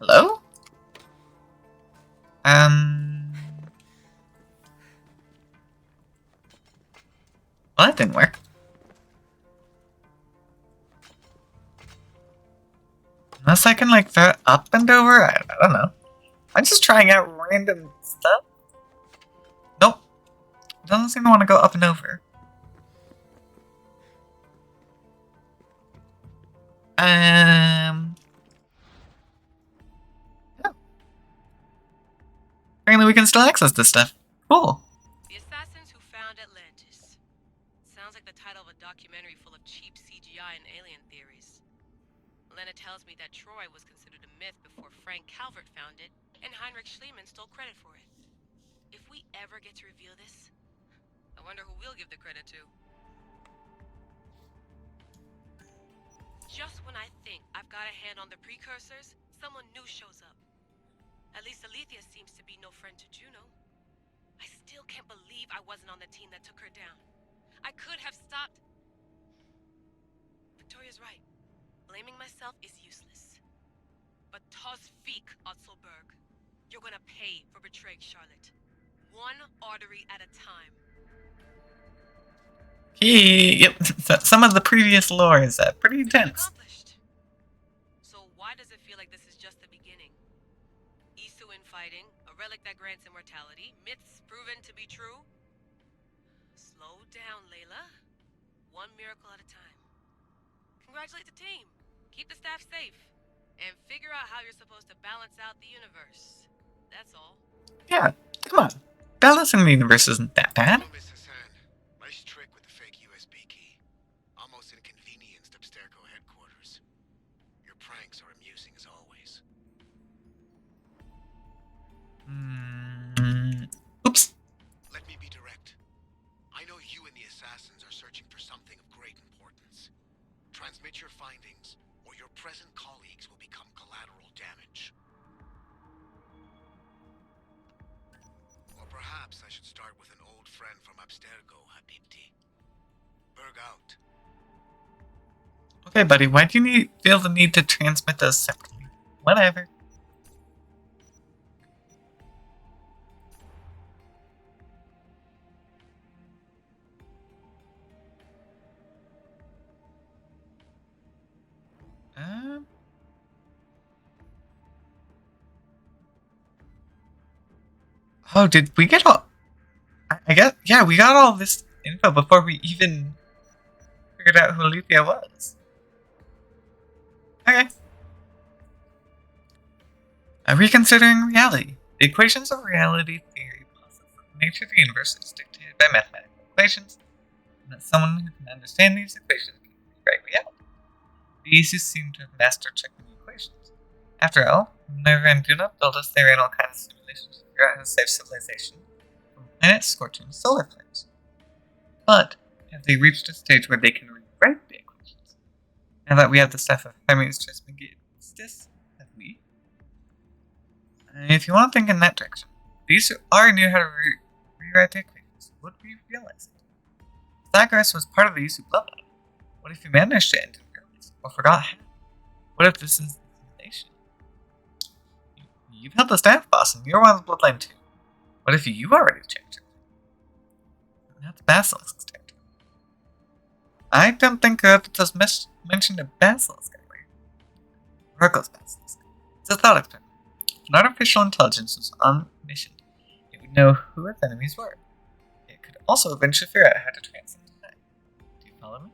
hello? Well, that didn't work. Unless I can, like, throw it up and over? I don't know. I'm just trying out random stuff. Nope. It doesn't seem to want to go up and over. Oh. Apparently we can still access this stuff. Cool. The assassins who found Atlantis. Sounds like the title of a documentary full of cheap CGI and alien theories. Lena tells me that Troy was considered a myth before Frank Calvert found it, and Heinrich Schliemann stole credit for it. If we ever get to reveal this, I wonder who we'll give the credit to. Just when I think I've got a hand on the precursors, someone new shows up. At least Alethea seems to be no friend to Juno. I still can't believe I wasn't on the team that took her down. I could have stopped. Victoria's right. Blaming myself is useless. But Tosvik, Otzelberg, you're gonna pay for betraying Charlotte. One artery at a time. Yep, some of the previous lore is pretty intense. Accomplished. So why does it feel like this is just the beginning? Isu infighting, a relic that grants immortality, myths proven to be true? Slow down, Layla. One miracle at a time. Congratulate the team. Keep the staff safe. And figure out how you're supposed to balance out the universe. That's all. Yeah, come on. Balancing the universe isn't that bad. Hello, Miss Hassan. Nice trick with the fake USB key. Almost inconvenienced Abstergo headquarters. Your pranks are amusing as always. Oops. Let me be direct. I know you and the assassins are searching for something of great importance. Transmit your findings, or your present colleagues will become collateral damage. Or perhaps I should start with an old friend from Abstergo, Habibti. Berg out. Okay, buddy, why do you feel the need to transmit those separately? Whatever. Oh, did we get all... I guess, yeah, we got all this info before we even figured out who Alethea was. Okay. Reconsidering reality. The equations of reality theory posit that the nature of the universe is dictated by mathematical equations, and that someone who can understand these equations can rewrite reality. The Isus seem to have mastered checking the equations. After all, Minerva and Juno built us they ran all kinds of simulations to figure out how to save civilization from planets scorching solar flares. But have they reached a stage where they can rewrite the equations? Now that we have the stuff of Hermes Trismegistus, have we? If you want to think in that direction, these who already knew how to rewrite the equations would we realize it? Pythagoras was part of the Isu bloodline. What if he managed to end in Hermes, or forgot how? What if this is the simulation? You've held the staff, boss, and you're one of the bloodline too. What if you already changed it? That's Basilisk's territory. I don't think Herodotus mentioned a basilisk anywhere. Virgo's basilisk. It's a thought experiment. If an artificial intelligence was on mission, it would know who its enemies were. It could also eventually figure out how to transcend time. Do you follow me?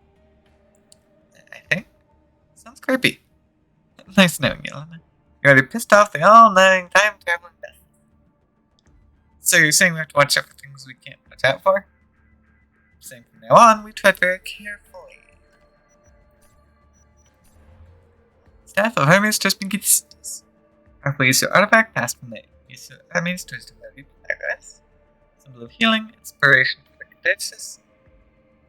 I think. Sounds creepy. Nice knowing you, Lena. You're already pissed off the all-knowing time-traveling best. So you're saying we have to watch out for things we can't watch out for? I'm saying from now on, we tread very carefully. Staff of Hermes Trismegistus. Carefully use your artifact passed from the use of Hermes to develop progress. Symbol of healing, inspiration for the Atlantis,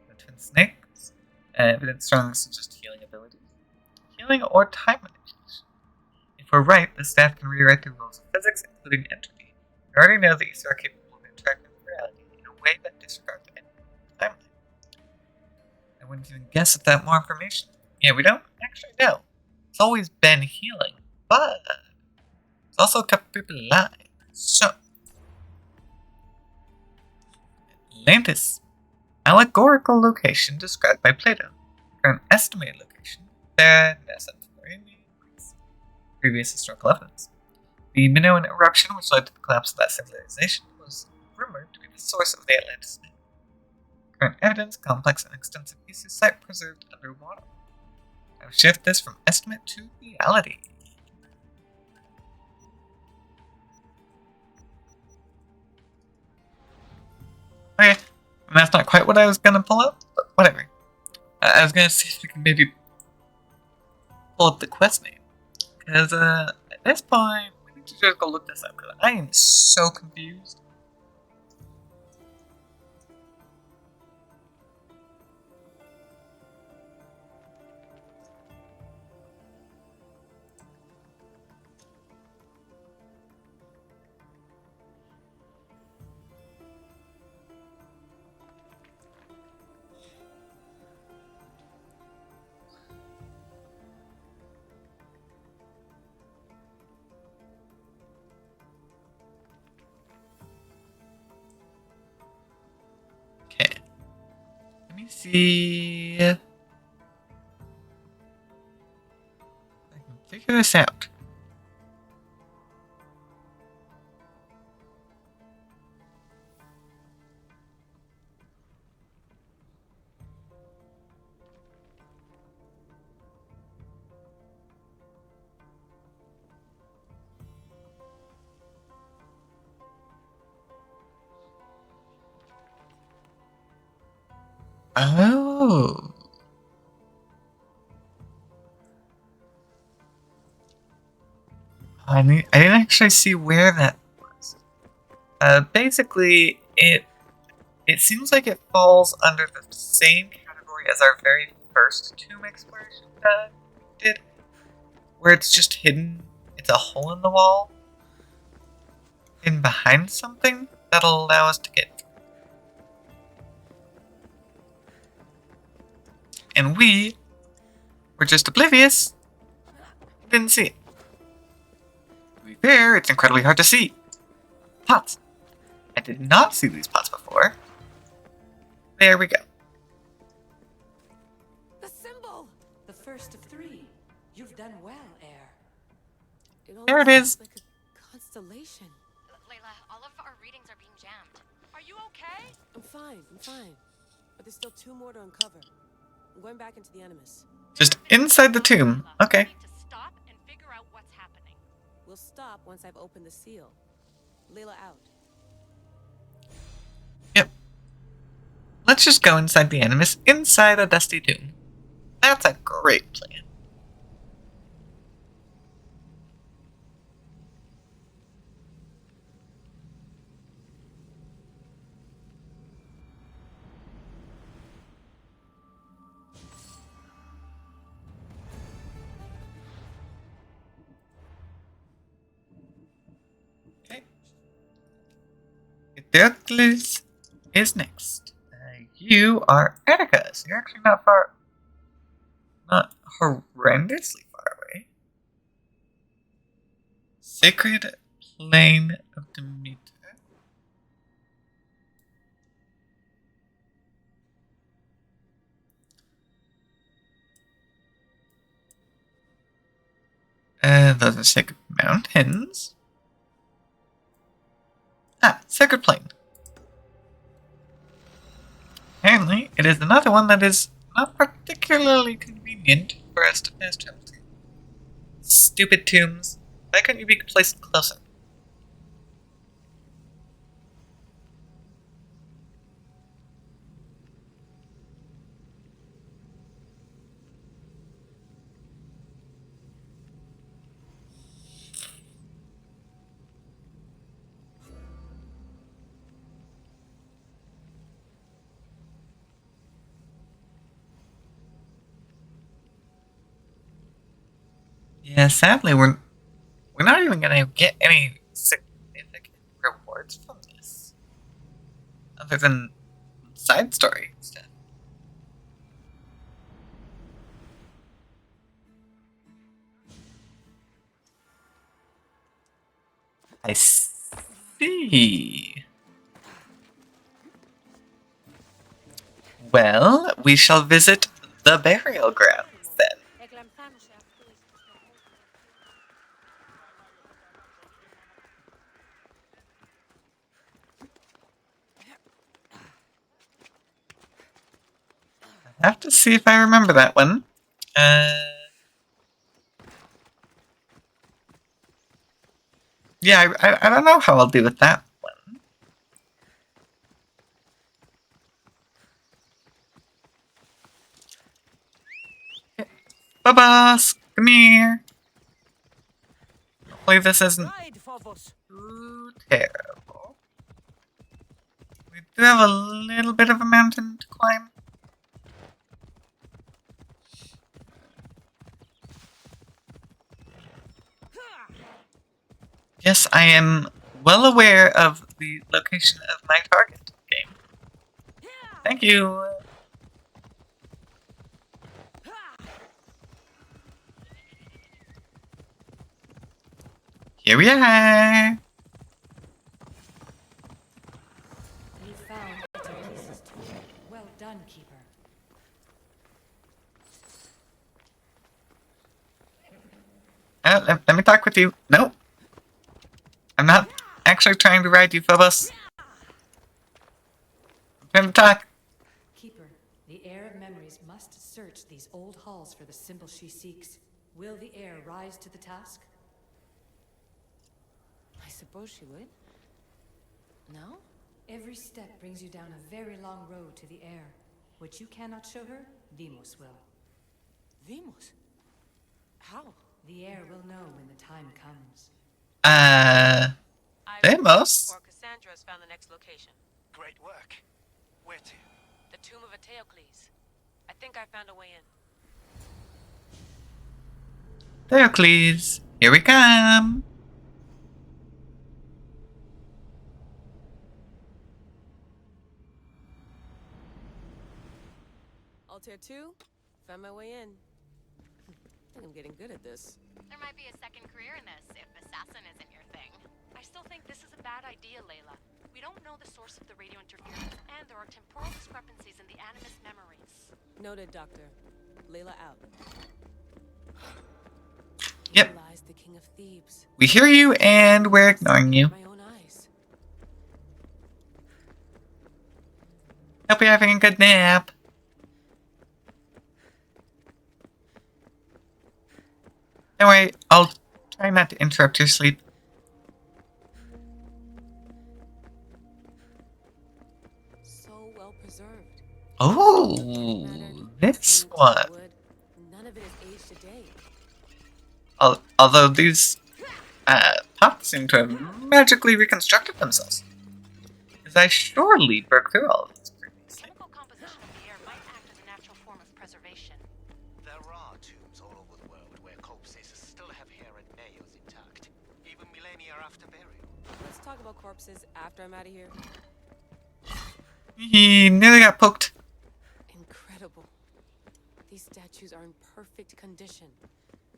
the twin snakes, evidence strong suggest healing abilities. Healing or time manipulation. If we're right, the staff can rewrite the rules of physics, including entropy. We already know that you are capable of interacting with reality in a way that disregards the timeline. I wouldn't even guess at that more information. Yeah, we don't actually know. It's always been healing, but it's also kept people alive. So, Atlantis. Allegorical location described by Plato. Current estimated location. There, previous historical evidence. The Minoan eruption, which led to the collapse of that civilization, was rumored to be the source of the Atlantis myth. Current evidence, complex and extensive pieces, site preserved underwater. Now shift this from estimate to reality. Okay, and that's not quite what I was gonna pull up, but whatever. I was gonna see if we can maybe pull up the quest name. Because, at this point, we need to just go look this up, because I am so confused. Okay. Let me see if I can figure this out. Oh. I didn't actually see where that was. Basically, it seems like it falls under the same category as our very first tomb exploration did, where it's just hidden. It's a hole in the wall, hidden behind something that'll allow us to get. And we were just oblivious. Didn't see it. To be fair, it's incredibly hard to see. Pots. I did not see these pots before. There we go. The symbol! The first of three. You've done well, Air. There it is. Like a constellation. Layla, all of our readings are being jammed. Are you okay? I'm fine. But there's still two more to uncover. I'm going back into the Animus. Just inside the tomb. Okay. We need to stop and figure out what's happening. We'll stop once I've opened the seal. Layla out. Yep. Let's just go inside the Animus, inside a dusty tomb. That's a great plan. Okay. Atlantis is next. You are Attica, so you're actually not horrendously far away. Sacred Plain of Demeter. Those are sacred mountains. Ah, sacred plane. Apparently, it is another one that is not particularly convenient for us to pass travel to. Stupid tombs. Why couldn't you be placed closer? Yeah, sadly, we're not even gonna get any significant rewards from this, other than side story stuff. I see. Well, we shall visit the burial grounds then. I have to see if I remember that one. Yeah, I don't know how I'll do with that one. Bubba, come here. Hopefully this isn't too terrible. We do have a little bit of a mountain to climb. Yes, I am well aware of the location of my target game. Thank you. Here we are. You found Atlantis too. Well done, Keeper. Let me talk with you. No. I'm not actually trying to ride you, Phobos. I'm trying to talk. Keeper, the heir of memories must search these old halls for the symbol she seeks. Will the heir rise to the task? I suppose she would. No? Every step brings you down a very long road to the heir. What you cannot show her, Demos will. Vimos? How? The heir will know when the time comes. Demos? Or Cassandra's found the next location. Great work. Where to? The tomb of Eteocles. I think I found a way in. Theocles, here we come. Altair 2, found my way in. I think I'm getting good at this. There might be a second career in this if assassin isn't your thing. I still think this is a bad idea, Layla. We don't know the source of the radio interference, and there are temporal discrepancies in the Animus memories. Noted, Doctor. Layla out. Yep. Here lies the King of Thebes. We hear you and we're ignoring you. My own eyes. Hope you're having a good nap. Don't worry, I'll try not to interrupt your sleep. So well preserved. Oh, this one. None of it is aged a day. Although these pots seem to have magically reconstructed themselves. Because I surely broke through all of this previously. Chemical composition of the air might act as a natural form of preservation. There are tombs all over the world where corpses still have hair and nails intact, even millennia after burial. Let's talk about corpses after I'm out of here. He nearly got poked. Incredible. These statues are in perfect condition.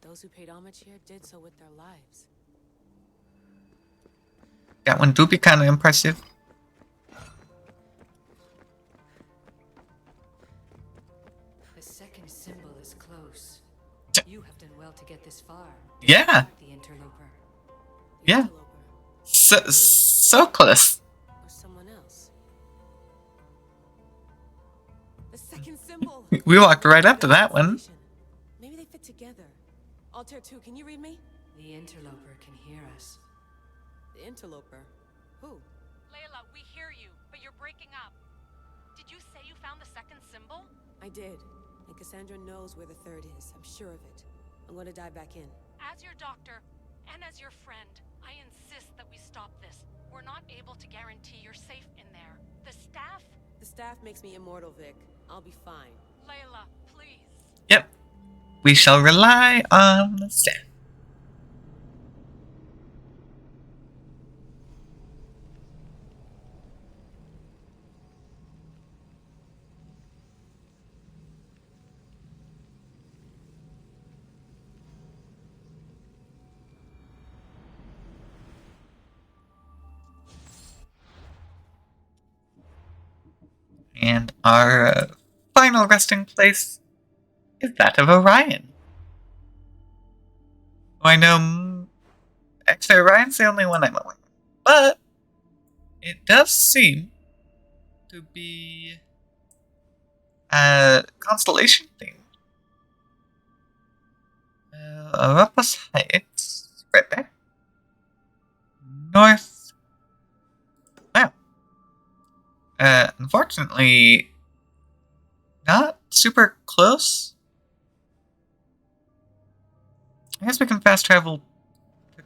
Those who paid homage here did so with their lives. That one do be kind of impressive. The second symbol is close. You have done well to get this far. Yeah. The interloper. Yeah. So close. Or someone else. The second symbol. We walked right up to that one. Maybe they fit together. Altair 2, can you read me? The interloper can hear us. The interloper. Who? Layla, we hear you, but you're breaking up. Did you say you found the second symbol? I did. And Cassandra knows where the third is. I'm sure of it. I'm going to dive back in. As your doctor, and as your friend, I insist that we stop this. We're not able to guarantee you're safe in there. The staff? The staff makes me immortal, Vic. I'll be fine. Layla, please. Yep. We shall rely on the staff. And our final resting place is that of Orion. I know. Actually, Orion's the only one I'm aware of. But it does seem to be a constellation thing. Oropos Heights, right there. North. Wow. Unfortunately, not super close. I guess we can fast travel to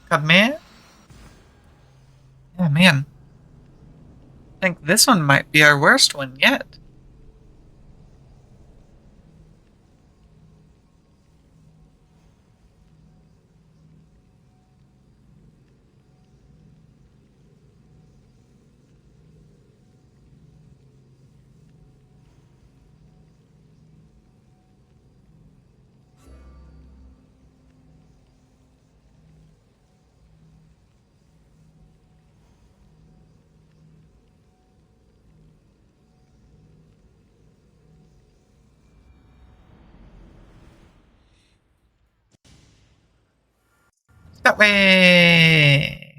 Khmer. Yeah, man. I think this one might be our worst one yet. That way!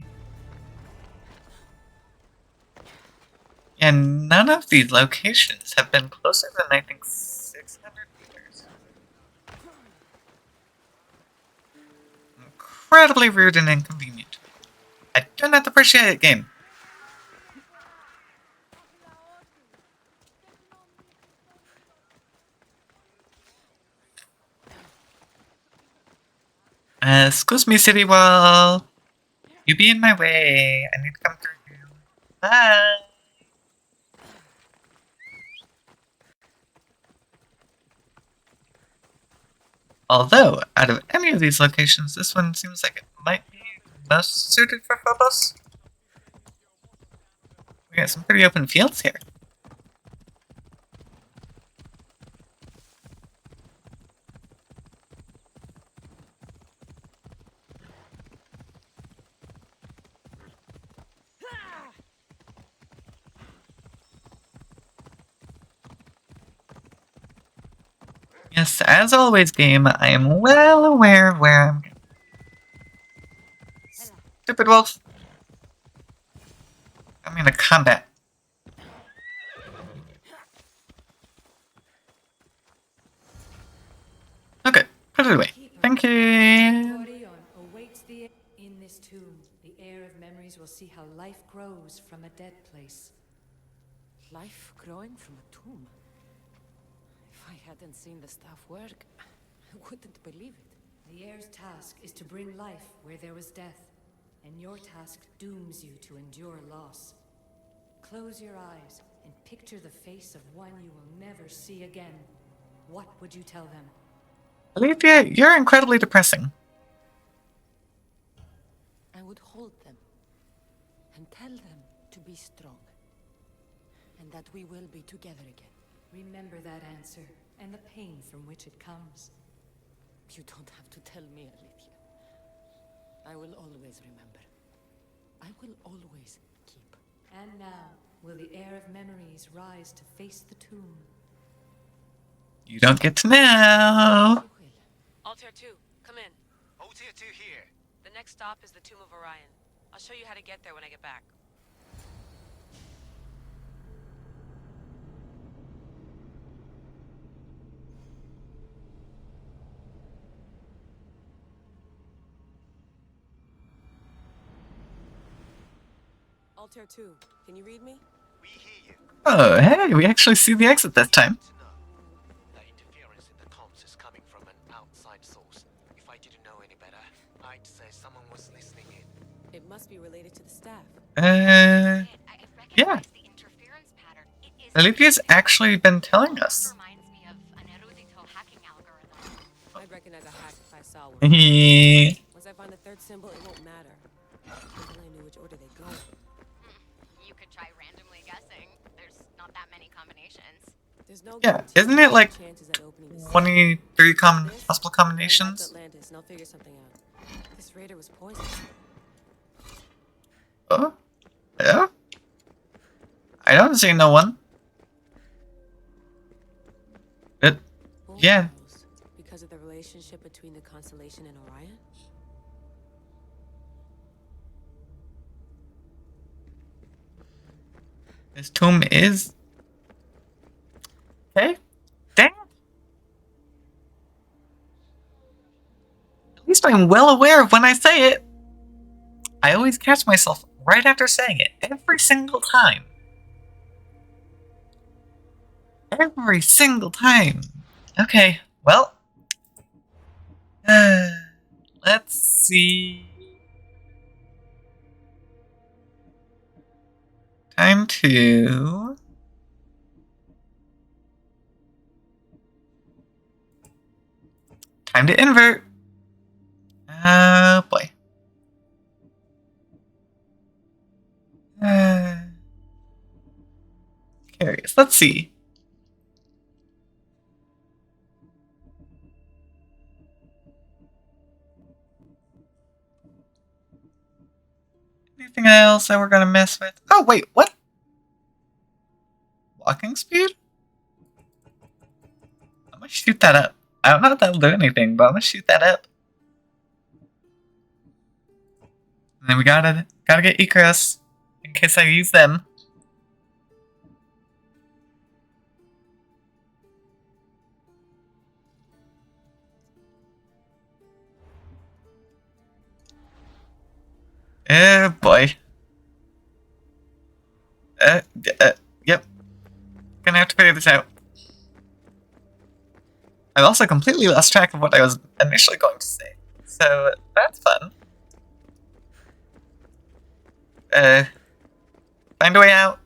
And none of these locations have been closer than, I think, 600 meters. Incredibly rude and inconvenient. I do not appreciate it, game. Excuse me, City Wall. You be in my way. I need to come through you. Bye. Although, out of any of these locations, this one seems like it might be most suited for Phobos. We got some pretty open fields here. Yes, as always, game, I am well aware of where I'm going. Stupid wolf. I'm in a combat. Okay, put it away. Thank you. In this tomb, the heir of memories will see how life grows from a dead place. Life growing from a tomb? If I hadn't seen the staff work, I wouldn't believe it. The heir's task is to bring life where there was death, and your task dooms you to endure loss. Close your eyes and picture the face of one you will never see again. What would you tell them? Olivia, you're incredibly depressing. I would hold them and tell them to be strong, and that we will be together again. Remember that answer, and the pain from which it comes. You don't have to tell me, Alethea. I will always remember. I will always keep. And now, will the heir of memories rise to face the tomb? You don't get to know. You will. Altair 2, come in. Altair 2 here. The next stop is the Tomb of Orion. I'll show you how to get there when I get back. Altair 2, can you read me? We hear you. Oh, hey, we actually see the exit this time. To know. The interference in the comms is coming from an outside source. If I didn't know any better, I'd say someone was listening in. It must be related to the staff. Yeah. recognize the interference pattern. It is Olivia's actually been telling almost us. reminds me of an erudito hacking algorithm. I'd recognize a hack if I saw one. Yeah. Once I find the third symbol, it won't matter. If only I knew which order they go in. You could try randomly guessing. There's not that many combinations. There's no Yeah, guarantee isn't it like chances at opening this 23 possible Going back to combinations? Atlantis, and I'll figure something out. This raider was poisoned. Oh? Yeah? I don't see no one. Who Yeah. knows? Because of the relationship between the constellation and Orion? This tomb is... Okay. Dang. At least I'm well aware of when I say it. I always catch myself right after saying it. Every single time. Every single time. Okay, well. Let's see. Time to... Time to invert. Oh boy. Curious. Let's see. Anything else that we're gonna mess with? Oh wait, what? Walking speed? I'm gonna shoot that up. I don't know if that'll do anything, but I'm gonna shoot that up. And then we gotta get Icarus in case I use them. Oh boy. Yep. Gonna have to figure this out. I've also completely lost track of what I was initially going to say. So, that's fun. Find a way out.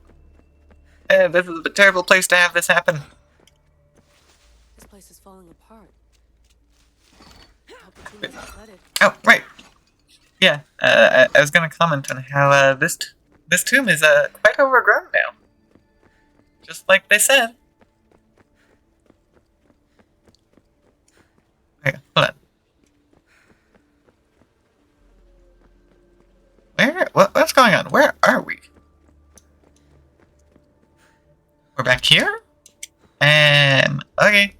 This is a terrible place to have this happen. This place is falling apart. Hope the tomb isn't flooded. Oh, right. Yeah, I was gonna comment on how, this tomb is, quite overgrown now. Just like they said. Okay, hold on. What's going on? Where are we? We're back here? Okay.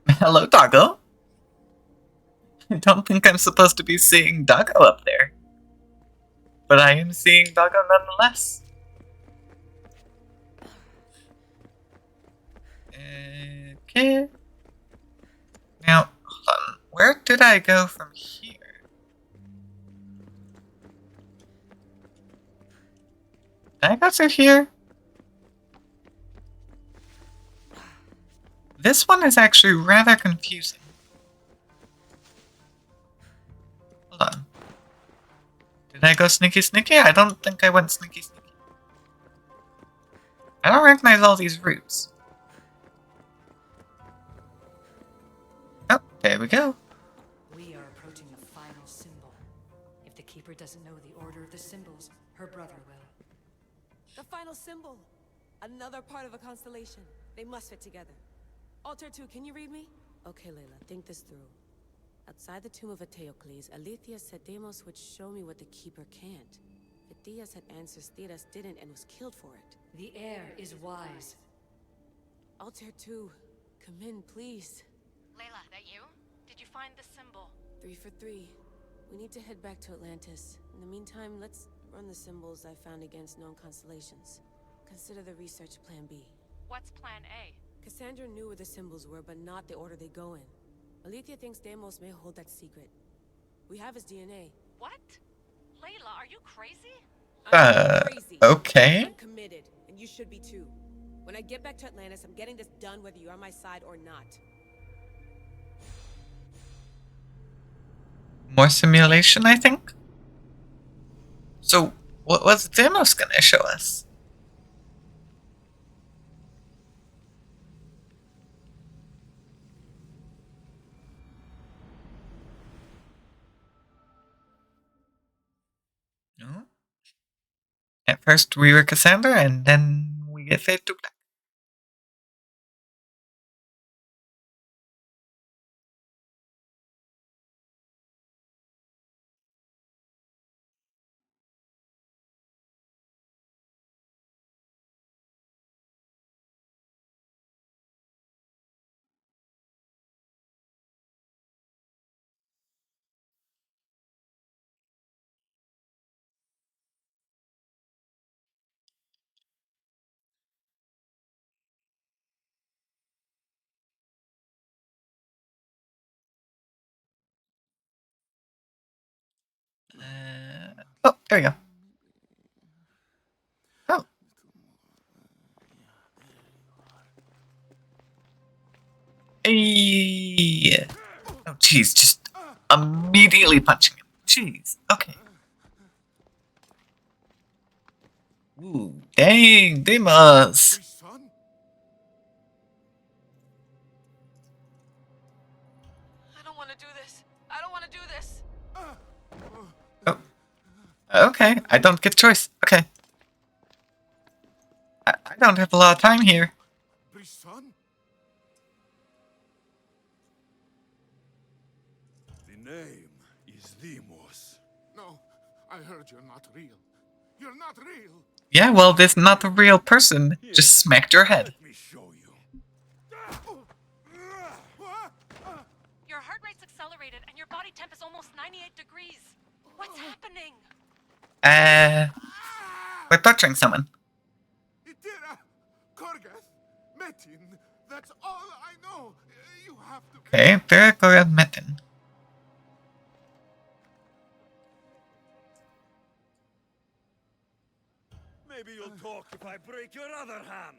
Hello, Doggo? I don't think I'm supposed to be seeing Doggo up there. But I am seeing Doggo nonetheless. Okay. Now, hold on. Where did I go from here? Did I go through here? This one is actually rather confusing. Hold on. Did I go sneaky sneaky? I don't think I went sneaky sneaky. I don't recognize all these routes. Oh, there we go. We are approaching the final symbol. If the Keeper doesn't know the order of the symbols, her brother will. The final symbol! Another part of a constellation. They must fit together. Altair 2, can you read me? Okay, Layla, think this through. Outside the tomb of Eteocles, Alethea said Deimos would show me what the Keeper can't. Phidias had answers Theras didn't and was killed for it. The heir is wise. Altair 2, come in, please. Layla, that you? Did you find the symbol? 3 for 3. We need to head back to Atlantis. In the meantime, let's run the symbols I found against known constellations. Consider the research plan B. What's plan A? Cassandra knew where the symbols were, but not the order they go in. Alethea thinks Deimos may hold that secret. We have his DNA. What? Layla, are you crazy? I'm not crazy. Okay. I'm committed, and you should be too. When I get back to Atlantis, I'm getting this done whether you're on my side or not. More simulation, I think? So, what was Demos gonna show us? No? At first we were Cassandra, and then we get fade to black. Oh, there we go. Oh. Hey. Oh, jeez, just immediately punching him. Jeez, okay. Ooh, dang, Demas. Son? I don't want to do this. I don't want to do this. Oh. Okay, I don't get a choice. Okay. I don't have a lot of time here. Son? The name is Demos. No, I heard you're not real. You're not real. Yeah, well, this not a real person. Just smacked your head. Let me show you. Your heart rate's accelerated and your body temp is almost 98 degrees. What's happening? We're torturing someone. Itira, Korgath, Metin, that's all I know. You have to... Okay, very good Metin. Maybe you'll talk if I break your other hand.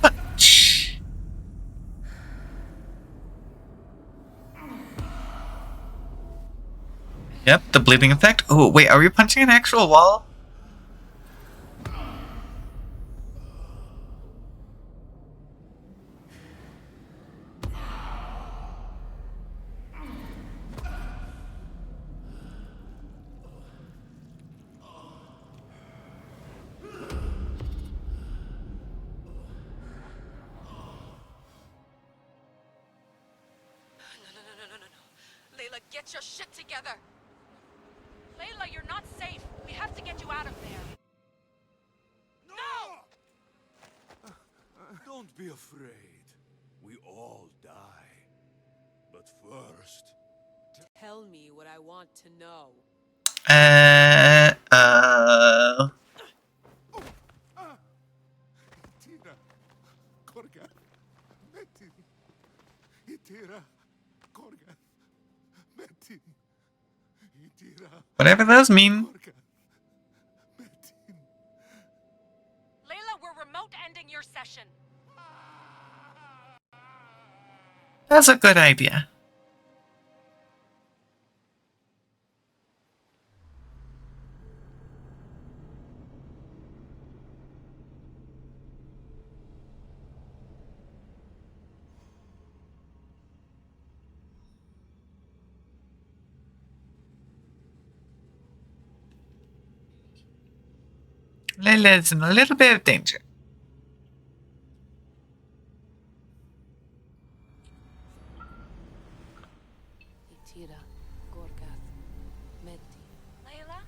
Punch. Yep, the bleeding effect. Oh, wait, are we punching an actual wall? No. Layla, get your shit together. Layla, you're not safe. We have to get you out of there. No! Don't be afraid. We all die. But first... Tell me what I want to know. Itira, Korgath, Metin. Itira, Korgath, Metin. Itira, Whatever those mean. Korgath, Metin. Layla, we're remote ending your session. That's a good idea. Layla's in a little bit of danger. Itira, Gorgath, Metin. Layla?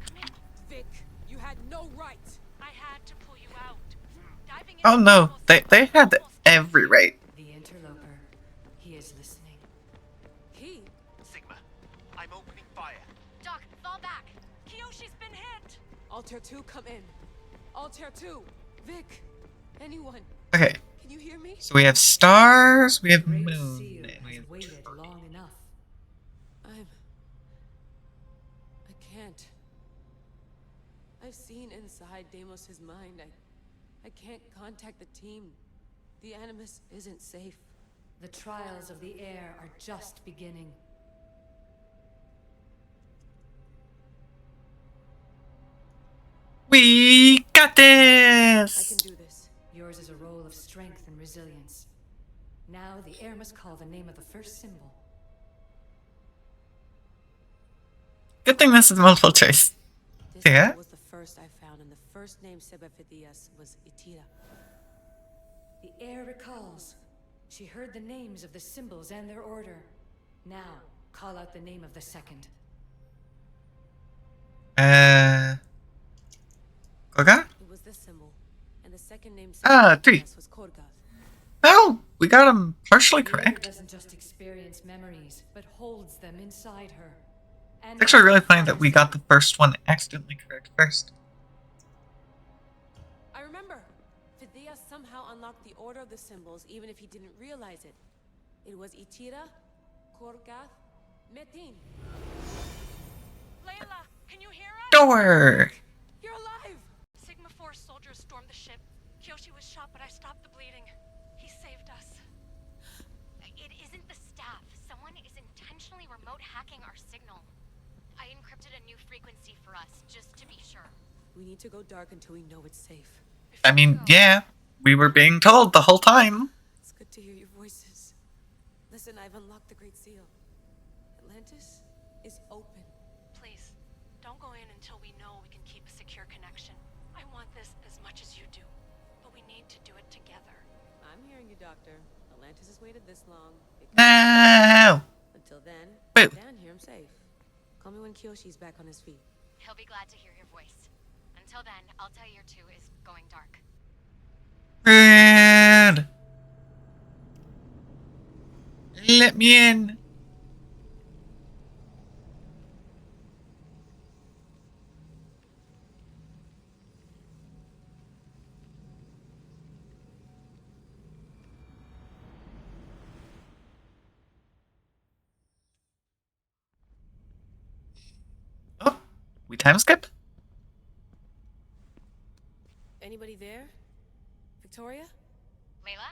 Come in. Vic, Oh no, they had every right. The interloper. He is listening. He? Sigma, I'm opening fire. Doc, fall back. Kiyoshi's been hit! Altair 2, come in. Altair 2, Vic, anyone. Okay, Can you hear me? so we have stars, we have Great moon, Seal and we has have waited long enough. I can't. I've seen inside Deimos' mind. I can't contact the team. The Animus isn't safe. The trials of the air are just beginning. We got this! I can do this. Yours is a role of strength and resilience. Now the air must call the name of the first symbol. Good thing this is multiple choice. This Yeah? was the first I found, and the first name Sebefithias was Itira. The air recalls. She heard the names of the symbols and their order. Now, call out the name of the second. Koga? It was this symbol, and the second name Three. was Korgath. Oh, we got him partially The air correct. doesn't just experience memories, but holds them inside her. And It's actually really funny that we got the first one accidentally correct first. I remember. Phidias somehow unlocked the order of the symbols, even if he didn't realize it. It was Itira, Korgath, Metin. Layla, can you hear us? Door! You're alive! Sigma 4 soldiers stormed the ship. Kiyoshi was shot, but I stopped the bleeding. He saved us. It isn't the staff. Someone is intentionally remote hacking our signal. I encrypted a new frequency for us, just to be sure. We need to go dark until we know it's safe. I mean, yeah, we were being told the whole time. It's good to hear your voices. Listen, I've unlocked the Great Seal. Atlantis is open. Please, don't go in until we know we can keep a secure connection. I want this as much as you do, but we need to do it together. I'm hearing you, Doctor. Atlantis has waited this long. No! Until then, Boo. down here I'm safe. Call me when Kiyoshi's back on his feet. He'll be glad to hear your voice. Until then, Altair 2 is going dark. Rude! Let me in! Oh, we time skip? Anybody there? Victoria? Layla?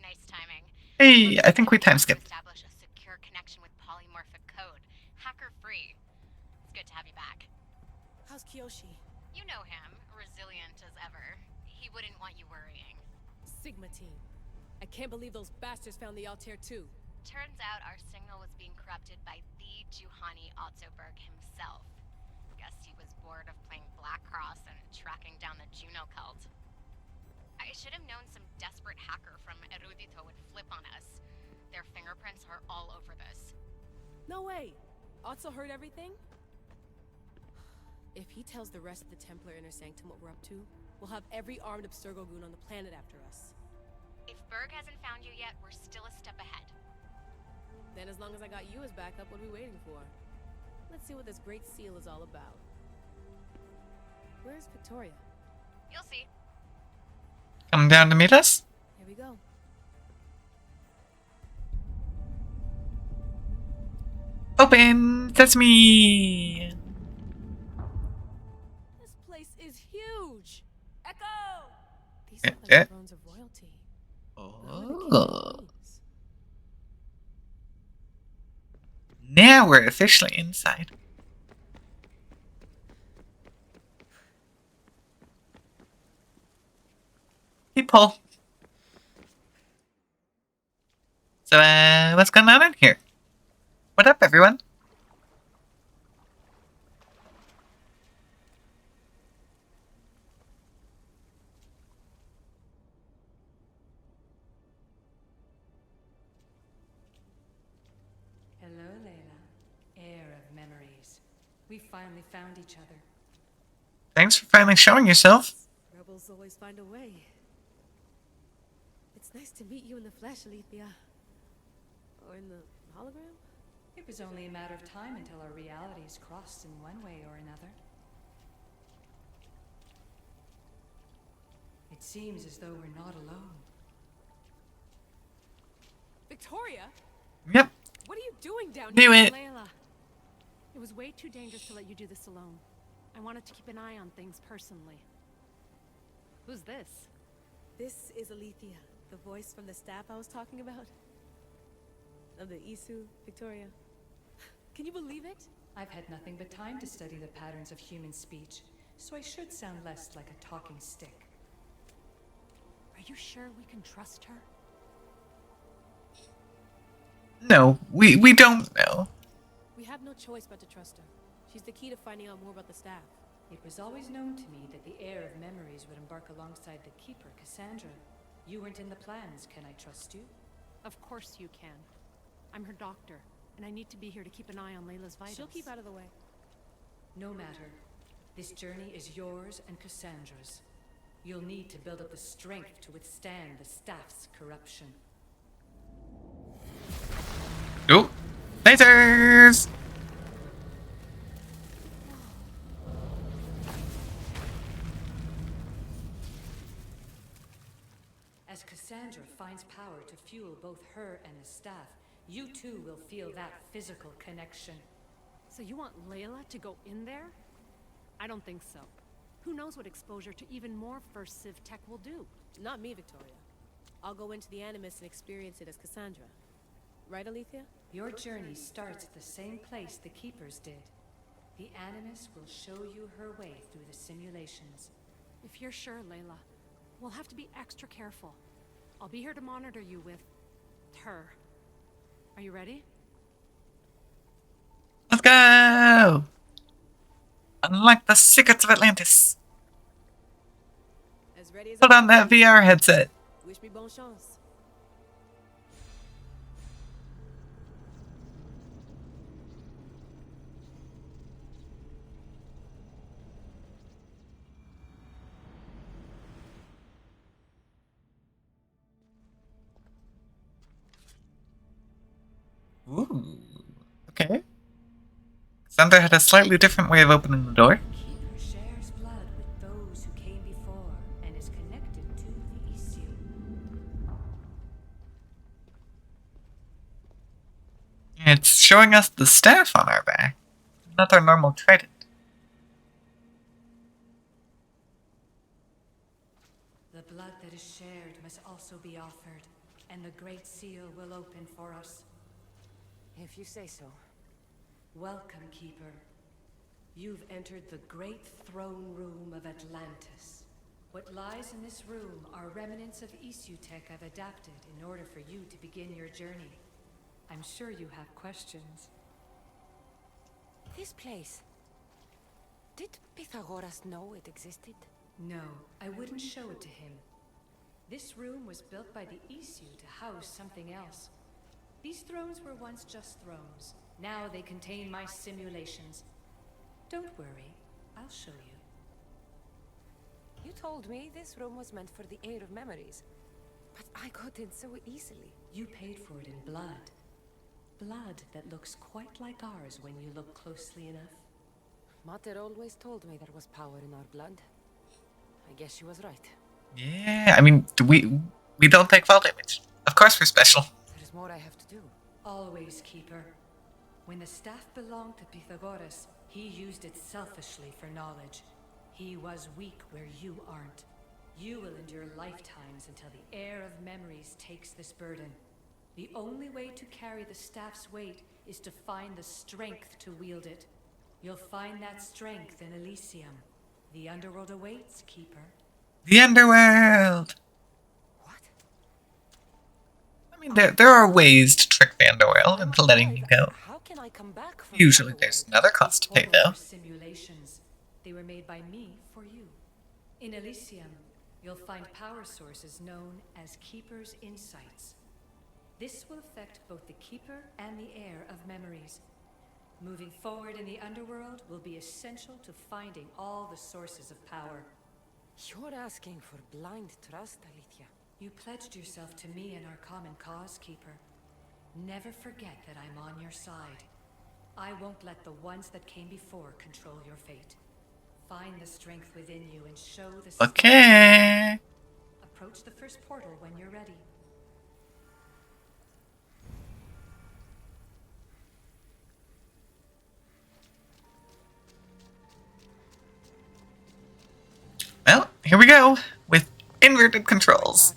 Nice timing. Hey, I think we time skipped. Establish a secure connection with polymorphic code, hacker-free. It's good to have you back. How's Kiyoshi? You know him, resilient as ever. He wouldn't want you worrying. Sigma team. I can't believe those bastards found the Altair 2. Turns out our signal was being corrupted by the Juhani Otzoberg himself. Guess he was bored of playing Black Cross and tracking down the Juno cult. I should have known some desperate hacker from Erudito would flip on us. Their fingerprints are all over this. No way! Otso heard everything? If he tells the rest of the Templar Inner Sanctum what we're up to, we'll have every armed Abstergo goon on the planet after us. If Berg hasn't found you yet, we're still a step ahead. Then as long as I got you as backup, what are we waiting for? Let's see what this Great Seal is all about. Where's Victoria? You'll see. Come down to meet us? Here we go. Open Sesame! This place is huge! Echo! These Yeah, are like yeah. thrones of royalty. Oh. Now we're officially inside. People. So, what's going on in here? What up, everyone? Hello, Layla. Heir of memories. We finally found each other. Thanks for finally showing yourself. Rebels always find a way. nice to meet you in the flesh, Alethea. Or in the hologram? It was only a matter of time until our realities crossed in one way or another. It seems as though we're not alone. Victoria? Yep. What are you doing down Knew here? it. Layla, it was way too dangerous to let you do this alone. I wanted to keep an eye on things personally. Who's this? This is Alethea, the voice from the staff I was talking about. Of the Isu, Victoria. Can you believe it? I've had nothing but time to study the patterns of human speech, so I should sound less like a talking stick. Are you sure we can trust her? No, we don't know. We have no choice but to trust her. She's the key to finding out more about the staff. It was always known to me that the heir of memories would embark alongside the keeper, Cassandra. You weren't in the plans. Can I trust you? Of course you can. I'm her doctor, and I need to be here to keep an eye on Layla's vitals. She'll keep out of the way. No matter. This journey is yours and Cassandra's. You'll need to build up the strength to withstand the staff's corruption. Oh, lasers! As Cassandra finds power to fuel both her and the staff, you too will feel that physical connection. So you want Layla to go in there? I don't think so. Who knows what exposure to even more First Civ tech will do? Not me, Victoria. I'll go into the Animus and experience it as Cassandra. Right, Alethea? Your journey starts at the same place the Keepers did. The Animus will show you her way through the simulations. If you're sure, Layla, we'll have to be extra careful. I'll be here to monitor you with her. Are you ready? Let's go! Unlock the secrets of Atlantis. As ready as Put on that VR headset. Wish me bon chance. Ooh, okay. Sandra had a slightly different way of opening the door. Keeper shares blood with those who came before and is connected to the Isu. It's showing us the staff on our back, not our normal trident. The blood that is shared must also be offered, and the Great Seal will open for us. If you say so. Welcome, Keeper. You've entered the great throne room of Atlantis. What lies in this room are remnants of Isu tech I've adapted in order for you to begin your journey. I'm sure you have questions. This place. Did Pythagoras know it existed? No, I wouldn't show it to him. This room was built by the Isu to house something else. These thrones were once just thrones. Now they contain my simulations. Don't worry, I'll show you. You told me this room was meant for the aid of memories. But I got in so easily. You paid for it in blood. Blood that looks quite like ours when you look closely enough. Mater always told me there was power in our blood. I guess she was right. Yeah, I mean, we don't take fall damage. Of course we're special. There's more I have to do. Always, Keeper. When the staff belonged to Pythagoras, he used it selfishly for knowledge. He was weak where you aren't. You will endure lifetimes until the heir of memories takes this burden. The only way to carry the staff's weight is to find the strength to wield it. You'll find that strength in Elysium. The underworld awaits, Keeper. The underworld! What? I mean, there are ways to trick the underworld into letting you go. How can I come back from Usually the there's underworld? another cost to pay, though. Simulations. They were made by me for you. In Elysium, you'll find power sources known as Keeper's Insights. This will affect both the Keeper and the heir of memories. Moving forward in the underworld will be essential to finding all the sources of power. You're asking for blind trust, Alethea. You pledged yourself to me and our common cause, Keeper. Never forget that I'm on your side. I won't let the ones that came before control your fate. Find the strength within you and show the Okay. Approach the first portal when you're ready. Well, here we go with inverted controls.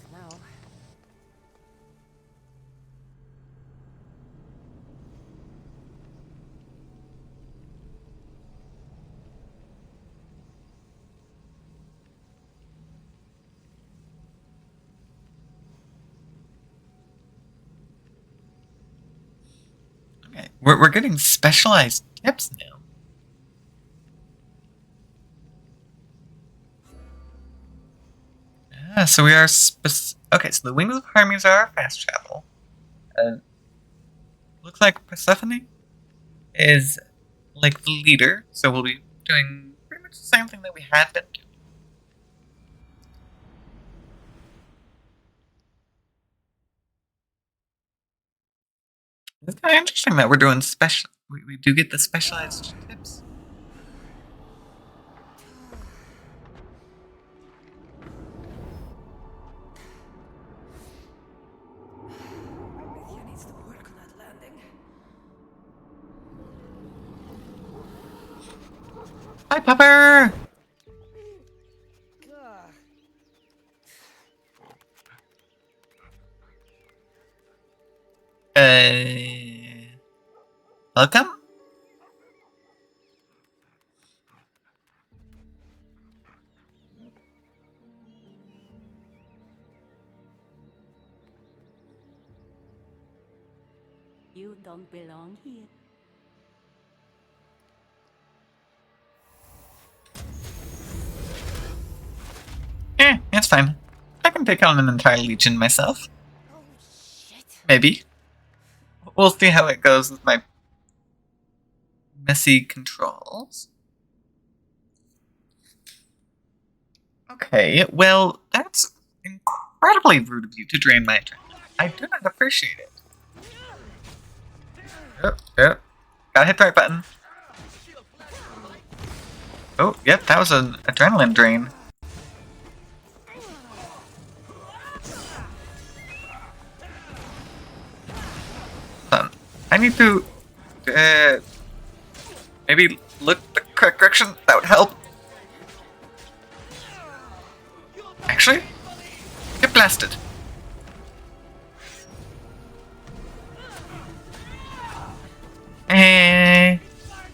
Okay, we're getting specialized tips now. Ah, so we are okay, so the Wings of Hermes are our fast travel. Looks like Persephone is like the leader, so we'll be doing pretty much the same thing that we had been doing. It's kind of interesting that we're doing special. We do get the specialized tips. Mythia needs to work on that landing. Hi, Pupper! Welcome? You don't belong here. It's fine. I can take on an entire legion myself. Oh, shit. Maybe. We'll see how it goes with my messy controls. Okay, well, that's incredibly rude of you to drain my adrenaline. I do not appreciate it. Yep. Gotta hit the right button. Oh, yep, that was an adrenaline drain. I need to maybe look the correct direction. That would help. Actually, get blasted.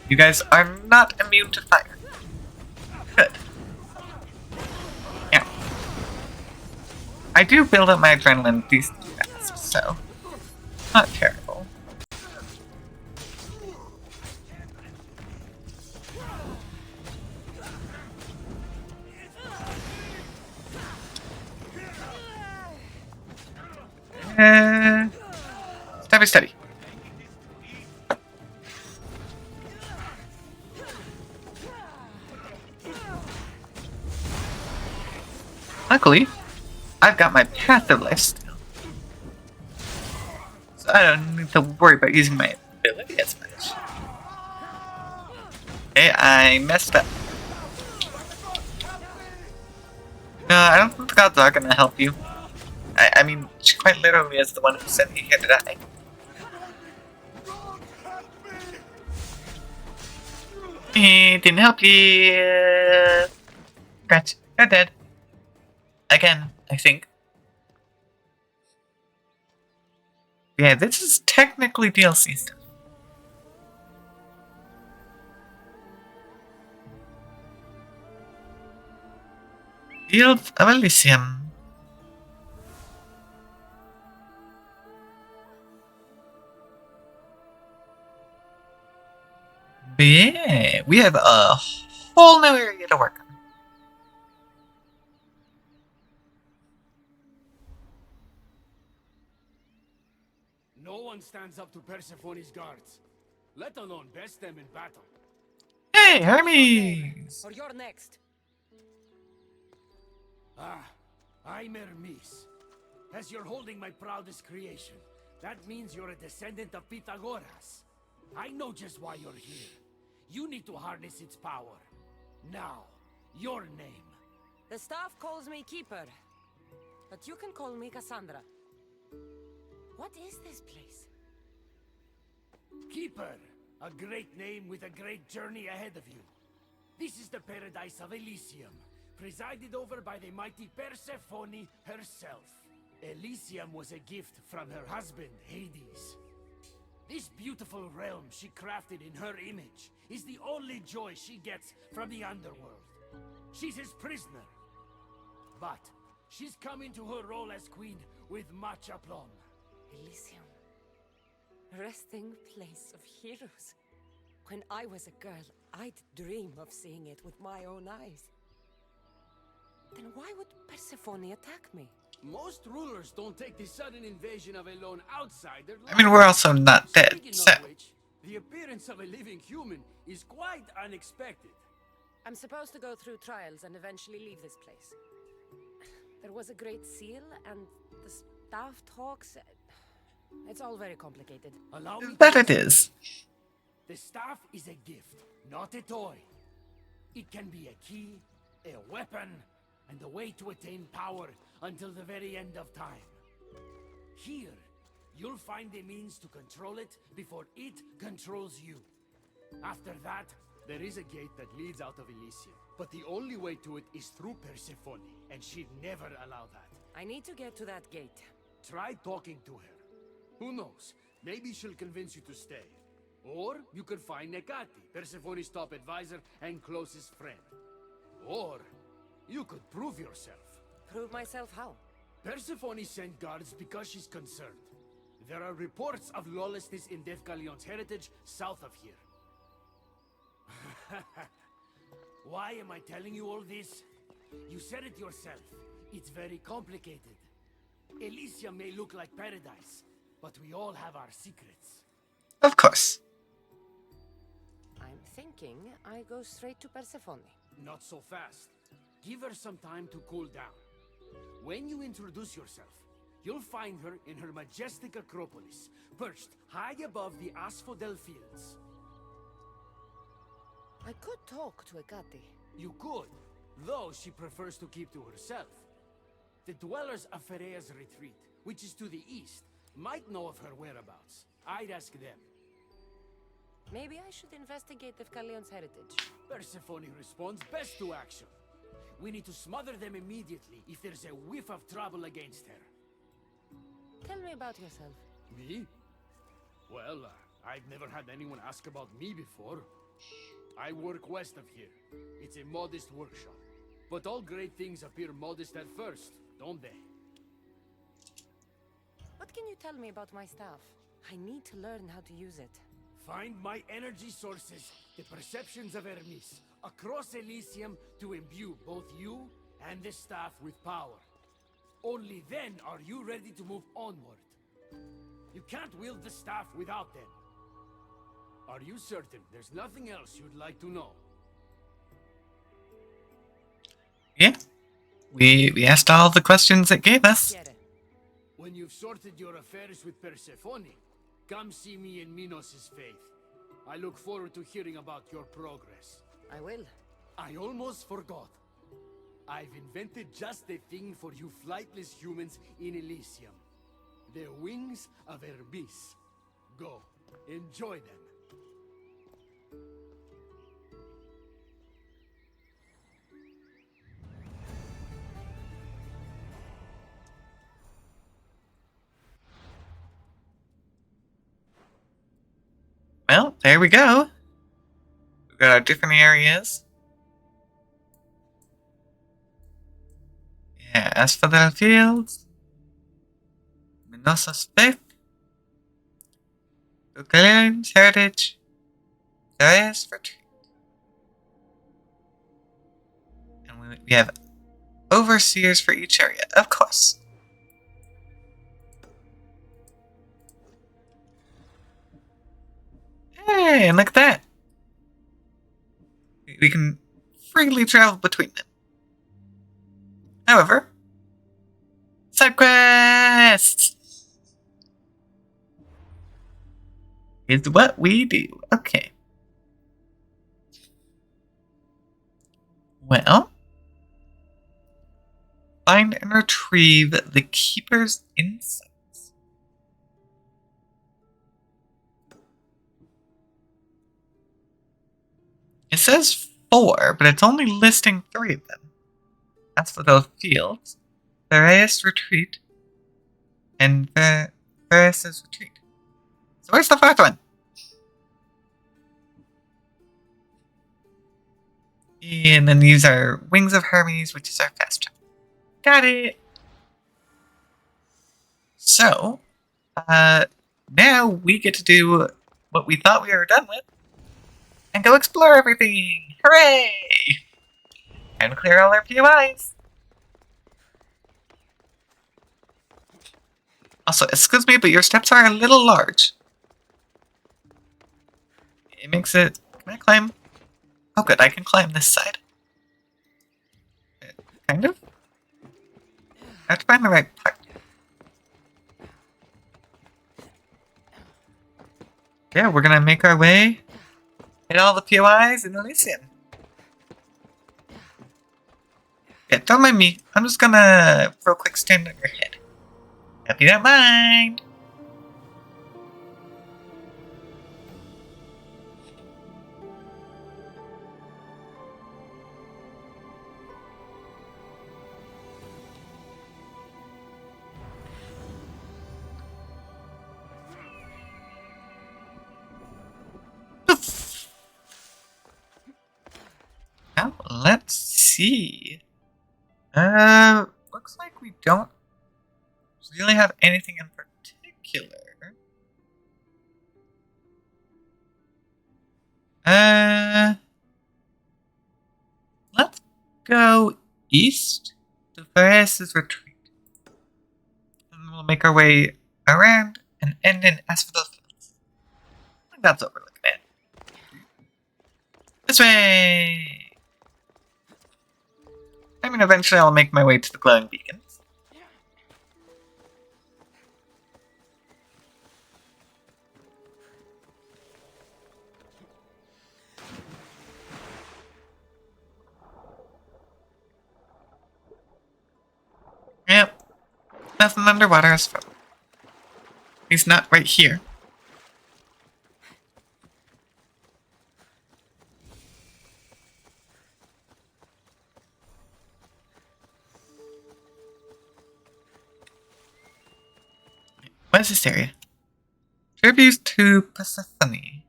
You guys are not immune to fire. Good. Yeah. I do build up my adrenaline decently fast, so not terrible. Steady. Luckily, I've got my passive life still, so I don't need to worry about using my ability as much. Okay, I messed up. No, I don't think the gods are gonna help you. I mean, she quite literally is the one who sent you here to die. Didn't help you. Congrats, you're dead. Again, I think. Yeah, this is technically DLC stuff. Field of Elysium. But yeah, we have a whole new area to work on. No one stands up to Persephone's guards, let alone best them in battle. Hey, Hermes! Or you're next. Ah, I'm Hermes, As you're holding my proudest creation, that means you're a descendant of Pythagoras. I know just why you're here. You need to harness its power. Now, your name. The staff calls me Keeper, but you can call me Cassandra. What is this place? Keeper, a great name with a great journey ahead of you. This is the paradise of Elysium, presided over by the mighty Persephone herself. Elysium was a gift from her husband, Hades. This beautiful realm she crafted in her image is the only joy she gets from the underworld. She's his prisoner. But she's come into her role as queen with much aplomb. Elysium. Resting place of heroes. When I was a girl, I'd dream of seeing it with my own eyes. Then why would Persephone attack me? Most rulers don't take the sudden invasion of a lone outsider. I mean, we're also not dead, Speaking so... of which, the appearance of a living human is quite unexpected. I'm supposed to go through trials and eventually leave this place. There was a great seal, and the staff talks... It's all very complicated. Allow me But to it is. The staff is a gift, not a toy. It can be a key, a weapon, and a way to attain power until the very end of time. Here, you'll find a means to control it before it controls you. After that, there is a gate that leads out of Elysium. But the only way to it is through Persephone, and she'd never allow that. I need to get to that gate. Try talking to her. Who knows? Maybe she'll convince you to stay. Or you could find Nekati, Persephone's top advisor and closest friend. Or you could prove yourself. Prove myself how? Persephone sent guards because she's concerned. There are reports of lawlessness in Devkalion's heritage south of here. Why am I telling you all this? You said it yourself. It's very complicated. Elysium may look like paradise, but we all have our secrets. Of course. I'm thinking I go straight to Persephone. Not so fast. Give her some time to cool down. When you introduce yourself, you'll find her in her majestic acropolis, perched high above the asphodel fields. I could talk to Ekati. You could, though she prefers to keep to herself. The dwellers of Pherea's retreat, which is to the east, might know of her whereabouts. I'd ask them. Maybe I should investigate Devkalion's heritage. Persephone responds best to action. We need to smother them immediately if there's a whiff of trouble against her. Tell me about yourself. Me? Well, I've never had anyone ask about me before. I work west of here. It's a modest workshop. But all great things appear modest at first, don't they? What can you tell me about my staff? I need to learn how to use it. Find my energy sources, the perceptions of Hermes, across Elysium to imbue both you and the staff with power. Only then are you ready to move onward. You can't wield the staff without them. Are you certain there's nothing else you'd like to know? Yeah. We asked all the questions it gave us. When you've sorted your affairs with Persephone, come see me in Minos' faith. I look forward to hearing about your progress. I will. I almost forgot. I've invented just the thing for you flightless humans in Elysium. The wings of Hermes. Go, enjoy them. Well, there we go. We've got our different areas. Yeah, Asphodel Fields. Minosa's Faith. Bucalion's Heritage. Darius Retreat. And we have overseers for each area, of course. Hey, and look at that. We can freely travel between them. However, side quest! is what we do. Okay. Well, find and retrieve the Keeper's insights. It says 4, but it's only listing 3 of them. That's for those fields. Various retreat and Varys' retreat. So where's the 4th one? And then these are Wings of Hermes, which is our fast travel. Got it! So, now we get to do what we thought we were done with and go explore everything! Hooray! And clear all our POIs! Also, excuse me, but your steps are a little large. It makes it... Can I climb? Oh good, I can climb this side. Kind of? I have to find the right part. Yeah, we're gonna make our way. Hit all the POIs and Elysium. Yeah, don't mind me. I'm just gonna real quick stand on your head. Hope you don't mind. Now, let's see. Looks like we don't really have anything in particular. Let's go east to Varys' retreat. And we'll make our way around and end in Asphodel Fields. I think that's what we're looking at. This way! I mean, eventually I'll make my way to the glowing beacons. Yep. Nothing underwater as well. He's not right here. What is this area? Tributes to Persephone.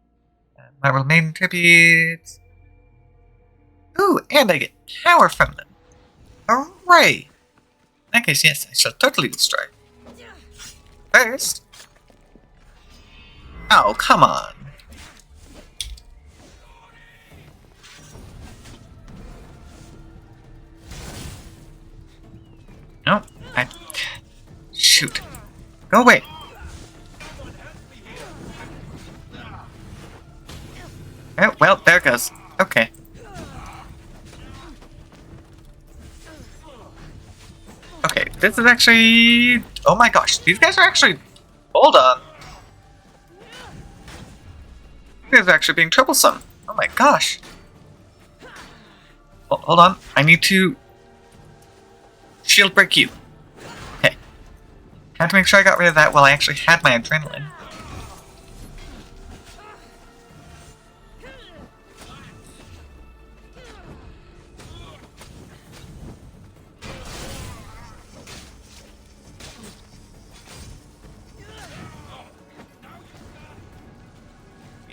My remaining tributes. Ooh, and I get power from them. Hooray! In that case, yes, I shall totally destroy. First. Oh, come on. No, shoot. Go away. Oh, well, there it goes. Okay. Okay, this is actually... Oh my gosh, these guys are actually... Hold on. These guys are actually being troublesome. Oh my gosh. Oh, hold on, I need to... shield break you. Okay. Had to make sure I got rid of that while I actually had my adrenaline.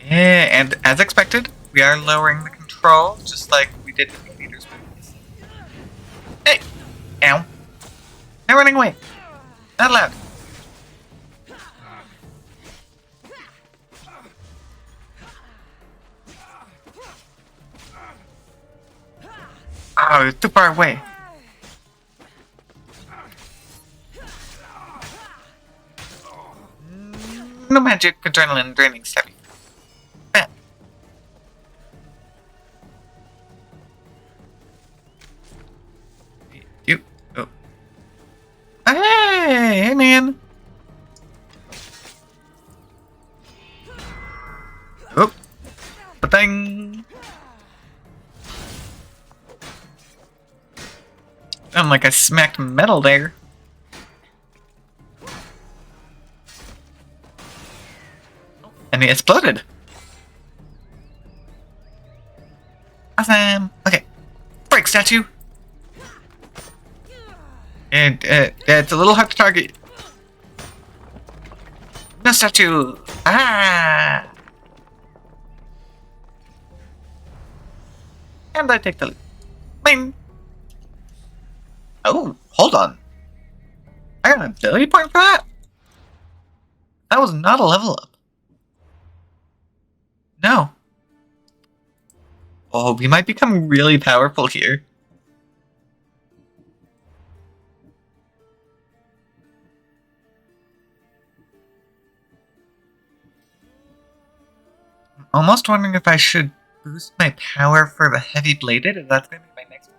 Yeah, and as expected, we are lowering the control, just like we did with the leaders. Hey! Ow. They're running away. Not allowed. Oh, too far away. No magic, adrenaline draining heavy. Bam. You. Oh. Hey, man. Ba-ding! Sound like I smacked metal there. And it exploded. Awesome. Okay. Break, statue. And it's a little hard to target. No, statue. Ah. And I take the loot. Bing. Oh, hold on. I got an ability point for that? That was not a level up. No. Oh, we might become really powerful here. I'm almost wondering if I should boost my power for the heavy bladed, and that's going to be my next one.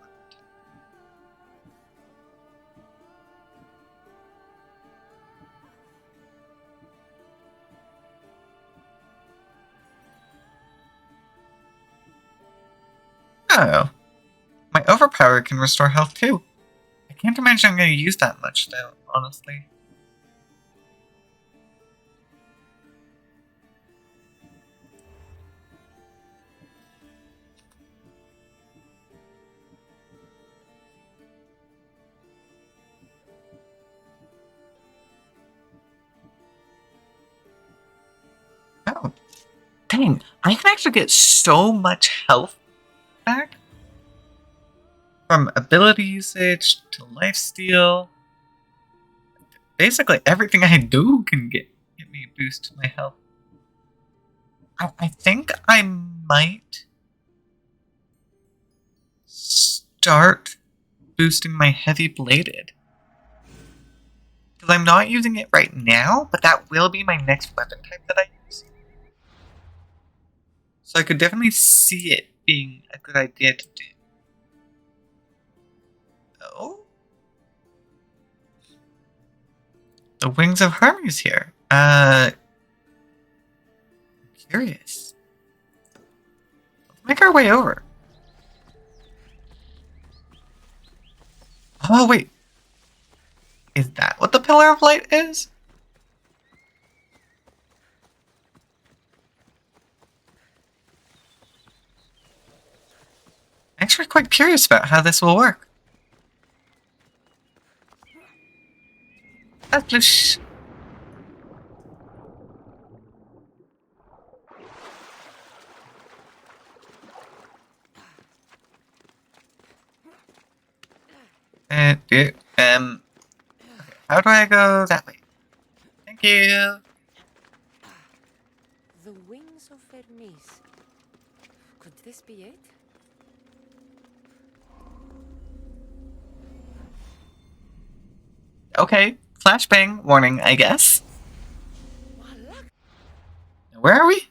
Oh. My overpower can restore health too. I can't imagine I'm going to use that much though, honestly. Oh. Dang, I can actually get so much health back. From ability usage to lifesteal. Basically everything I do can get me a boost to my health. I think I might start boosting my heavy bladed. Because I'm not using it right now, but that will be my next weapon type that I use. So I could definitely see it being a good idea to do. Oh? The Wings of Hermes here. Curious. Let's make our way over. Oh, wait. Is that what the Pillar of Light is? I'm actually quite curious about how this will work. Atlas. How do I go that way? Thank you. The Wings of Hermes. Could this be it? Okay, flashbang warning, I guess. Where are we?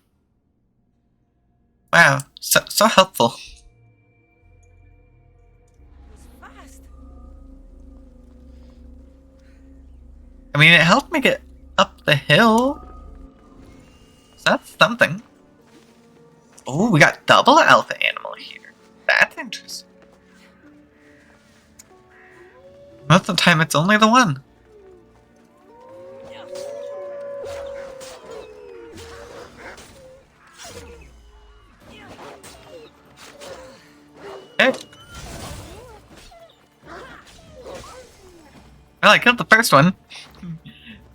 Wow, so helpful. I mean, it helped me get up the hill. So that's something. Oh, we got double alpha animal here. That's interesting. Most of the time, it's only the one. Hey. Well, I killed the first one.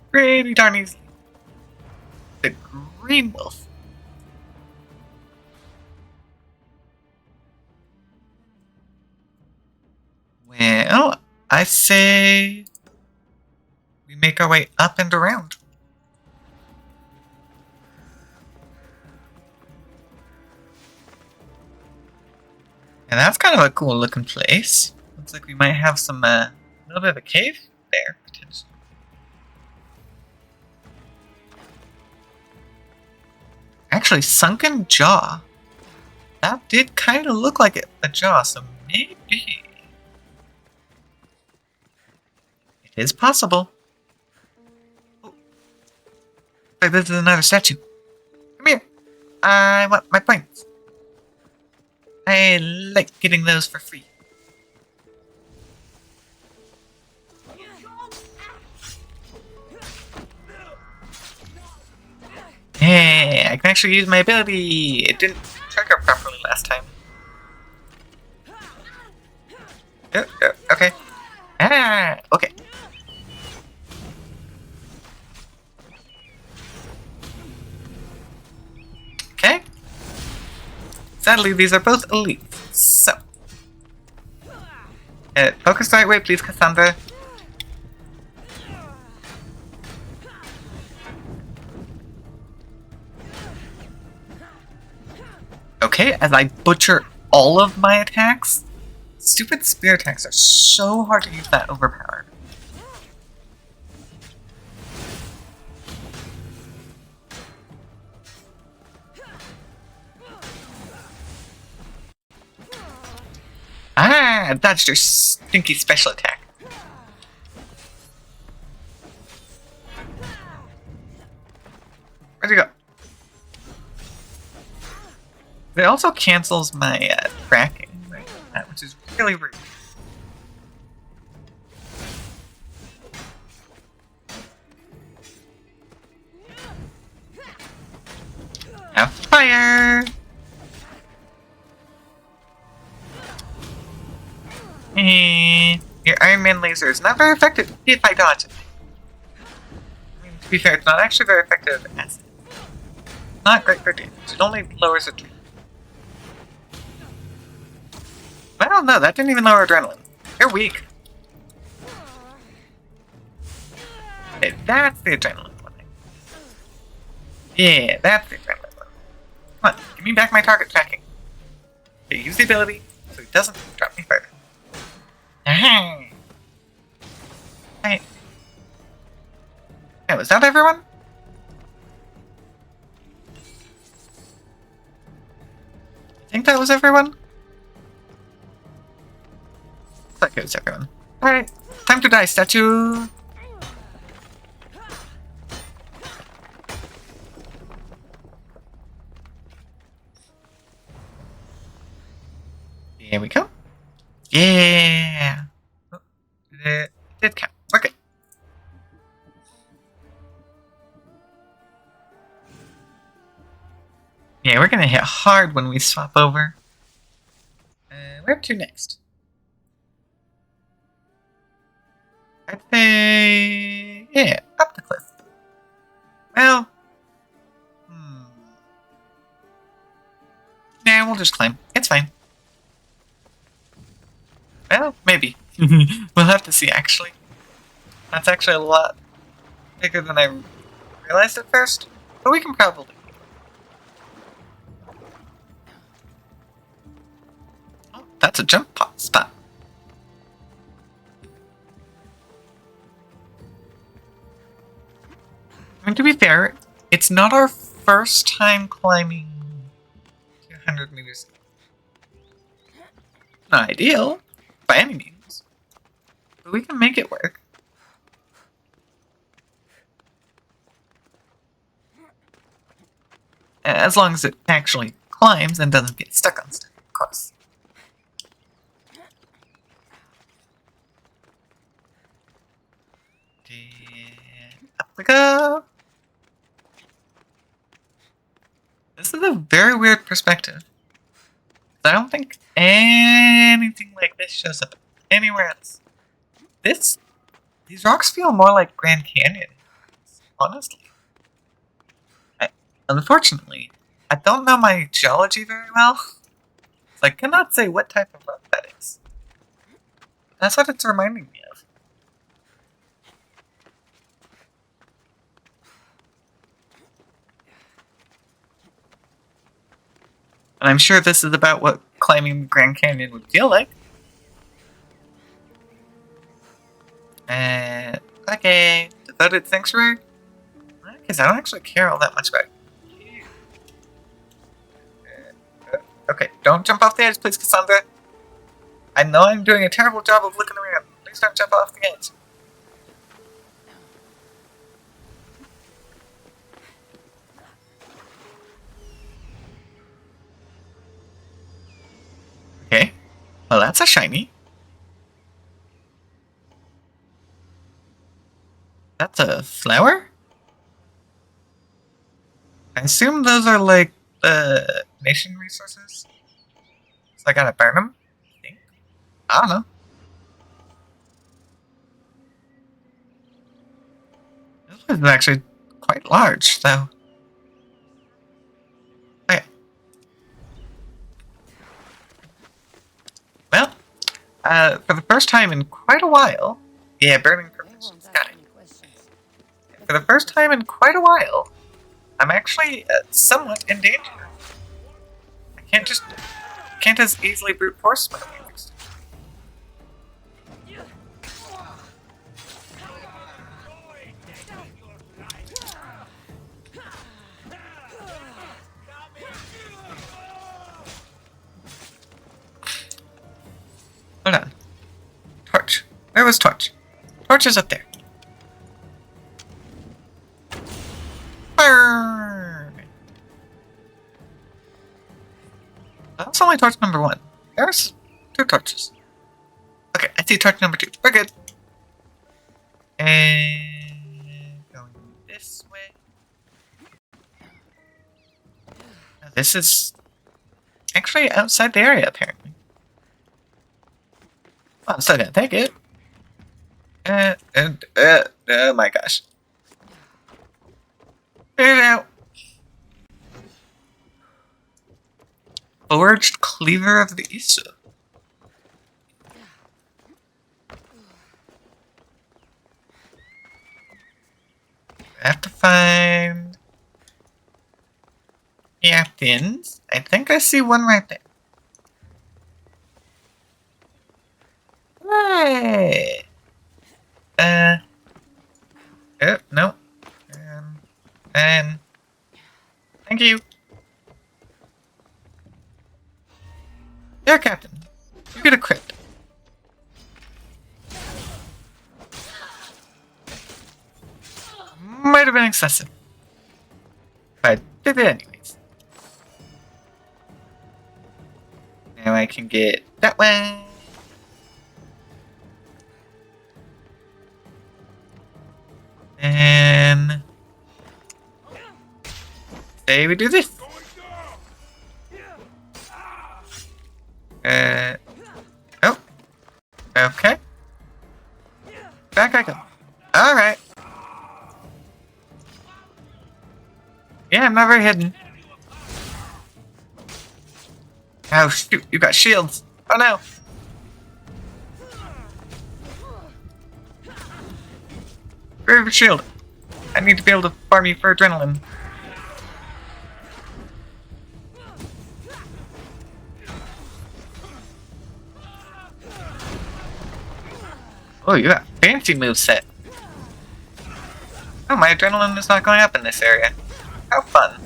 Pretty darn easy. The green wolf. Well, I say we make our way up and around. And that's kind of a cool looking place. Looks like we might have some, a little bit of a cave there, potentially. Actually, sunken jaw. That did kind of look like a jaw, so maybe it is possible. Oh. Wait, this is another statue. Come here. I want my points. I like getting those for free. Yeah, I can actually use my ability. It didn't trigger properly last time. Okay. Ah, okay. Okay. Sadly, these are both elite. So. Focus the right way, please, Cassandra. Okay, as I butcher all of my attacks. Stupid spear attacks are so hard to use that overpowered. Ah, I dodged your stinky special attack. Where'd you go? It also cancels my tracking, which is really rude. Have fire! Your Iron Man laser is not very effective if I dodge it. I mean, to be fair, it's not actually very effective as not great for damage. It only lowers the tree. I don't know, that didn't even lower adrenaline. You're weak. Okay, that's the adrenaline one. Yeah, that's the adrenaline one. Come on, give me back my target tracking. Okay, use the ability so it doesn't drop me further. Hey, was that everyone? I think that was everyone? Looks like it was everyone. Alright, time to die, statue! Here we go. Yeah! Oh, it did count. Okay. Yeah, we're gonna hit hard when we swap over. Where to next? I'd say... yeah, up the cliff. Well... Nah, we'll just climb. It's fine. Well, maybe. We'll have to see, actually. That's actually a lot bigger than I realized at first. But we can probably... oh, that's a jump spot. I mean, to be fair, it's not our first time climbing 200 meters. Not ideal, by any means. But we can make it work. As long as it actually climbs and doesn't get stuck on stuff, of course. And up we go! This is a very weird perspective. I don't think anything like this shows up anywhere else. These rocks feel more like Grand Canyon, honestly. Unfortunately, I don't know my geology very well, so I cannot say what type of rock that is. That's what it's reminding me of. And I'm sure this is about what climbing the Grand Canyon would feel like. Okay, devoted sanctuary? Because I don't actually care all that much about it. Okay, don't jump off the edge, please, Cassandra. I know I'm doing a terrible job of looking around. Please don't jump off the edge. Well, that's a shiny. That's a flower? I assume those are like the nation resources. So I gotta burn them? I don't know. This place is actually quite large, though. Okay. Well, for the first time in quite a while... Yeah, burning permissions. Got it. For the first time in quite a while, I'm actually somewhat in danger. I can't as easily brute force my way through. Hold on. Torch. Where was Torch? Torch is up there. Burn! That's only torch number 1. There's 2 torches. Okay, I see torch number 2. We're good. And going this way. Now, this is actually outside the area, apparently. Well, I'm still gonna take it. Oh my gosh. Figure it out. Forged Cleaver of the Isu. I have to find captains. I think I see one right there. Hey. Oh, no. Thank you. There, Captain. You get a crit. Might have been excessive. But I did it anyways. Now I can get that one. And say we do this. Oh. Okay. Back I go. Alright. Yeah, I'm not very hidden. Oh shoot, you got shields. Oh no. Grab shield. I need to be able to farm you for adrenaline. Oh, you got fancy moveset. Oh, my adrenaline is not going up in this area. How fun.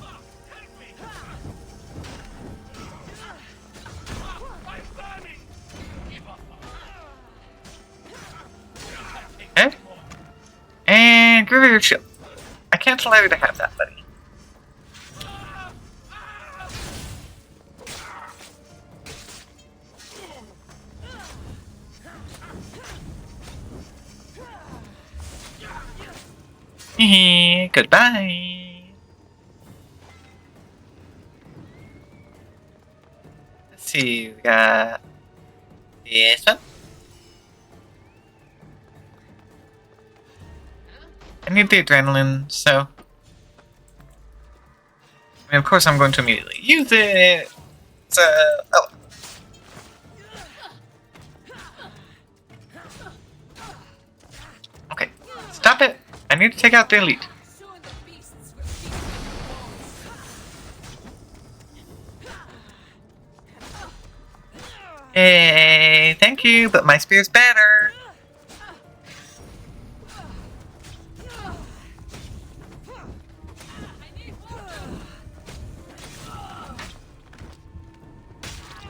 Okay. And give her your shield. I can't allow you to have that, buddy. Goodbye. Let's see, we got this one. I need the adrenaline, so... I mean, of course I'm going to immediately use it. So... Oh. Okay, stop it. I need to take out the elite. Hey, thank you, but my spear's better.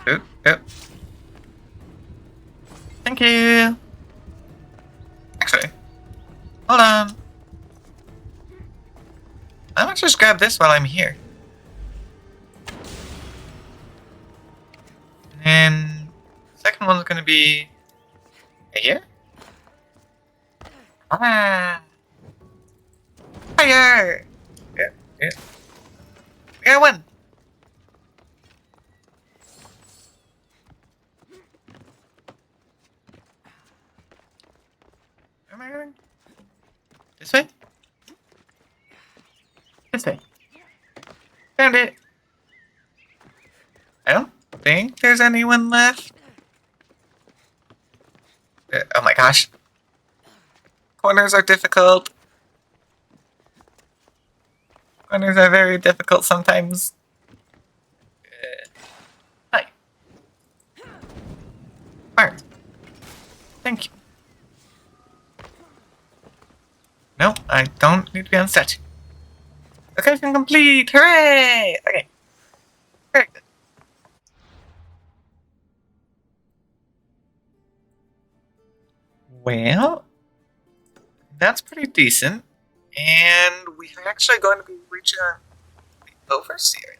Oop, oop. Thank you. Actually, hold on. I might just grab this while I'm here. And second second one's gonna be right here. Ah! Fire! Yeah, yeah. We got one! Where am I going? This way? This way. Found it! I don't think there's anyone left. Oh my gosh. Corners are difficult. Corners are very difficult sometimes. Hi. Fire. Thank you. No, I don't need to be on statue. Location complete! Hooray! Okay. Very good. Well, that's pretty decent. And we're actually going to be reaching the Overseer.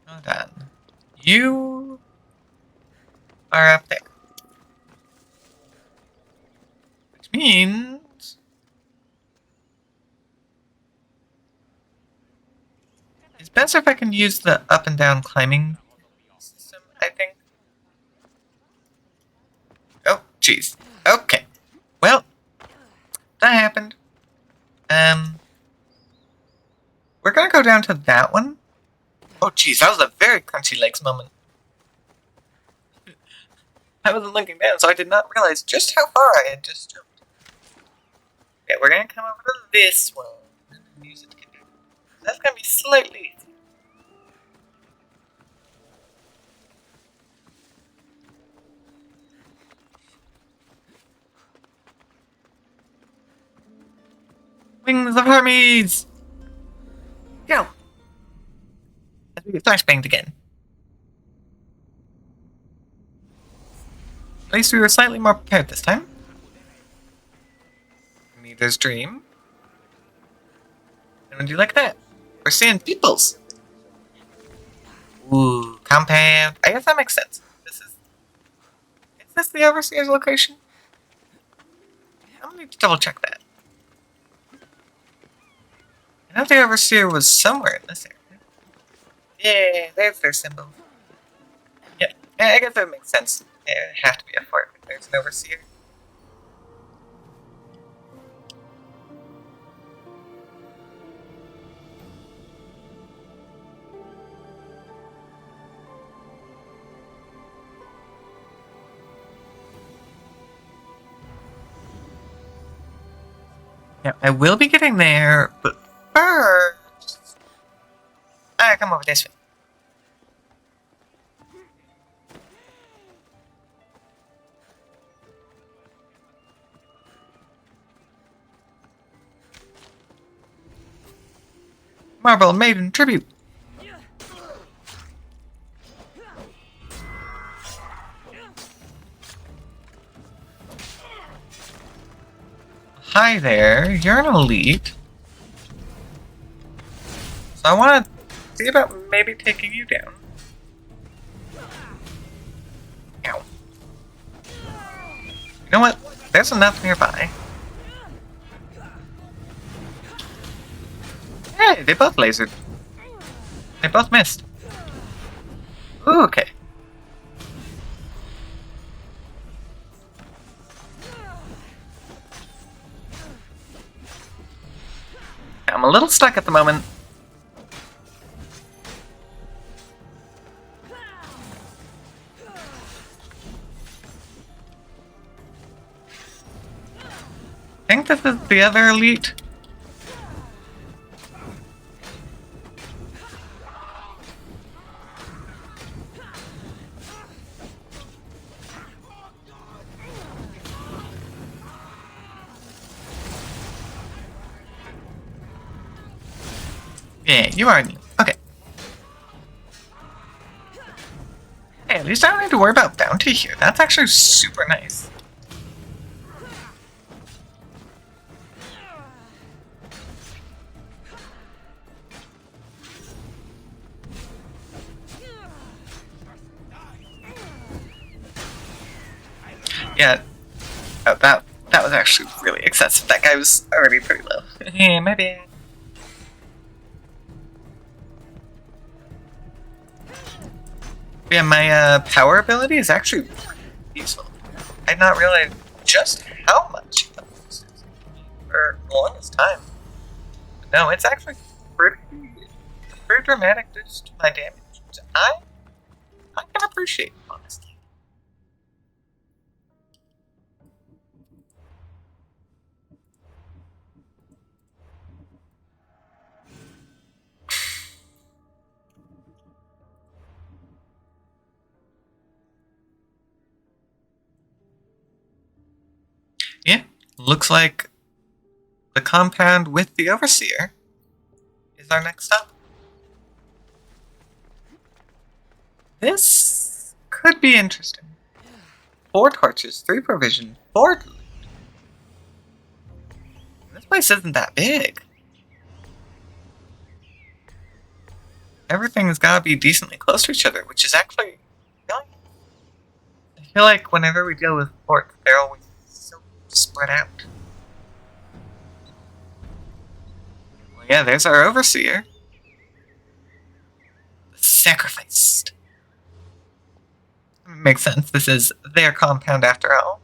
Hold on. You are up there. Which means it's best if I can use the up and down climbing system, I think. Oh, jeez. Okay. Well, that happened. We're gonna go down to that one. Oh, jeez, that was a very crunchy legs moment. I wasn't looking down, so I did not realize just how far I had just jumped. Okay, we're gonna come over to this one and use it to get down. That's gonna be slightly easier. Wings of Hermes! Go! As we get flashbanged again. At least we were slightly more prepared this time. Neither's dream. And do you like that? We're seeing peoples! Ooh, compound. I guess that makes sense. Is this the Overseer's location? I'm gonna need to double check that. I know the Overseer was somewhere in this area. Yeah, there's their symbol. Yeah, I guess that makes sense. Yeah, it'd have to be a fort if there's an Overseer. Yeah, I will be getting there, but first... come over this way. Marble Maiden Tribute. Hi there, you're an elite. So I want to see about maybe taking you down. Ow. You know what? There's enough nearby. Hey, they both lasered. They both missed. Ooh, okay. I'm a little stuck at the moment. I think this is the other elite. Yeah, you are new. Okay. least I don't need to worry about bounty here. That's actually super nice. Yeah, that was actually really excessive. That guy was already pretty low. Yeah, my bad. Yeah, my power ability is actually useful. I did not realize just how much it was for the longest time. But no, it's actually pretty dramatic boost to my damage, which I can appreciate, honestly. Yeah, looks like the compound with the Overseer is our next stop. This could be interesting. 4 torches, 3 provision, 4 loot. This place isn't that big. Everything's gotta be decently close to each other, which is actually really... I feel like whenever we deal with forts, they're always so spread out. Well, yeah, there's our Overseer. Sacrificed. Makes sense, this is their compound after all.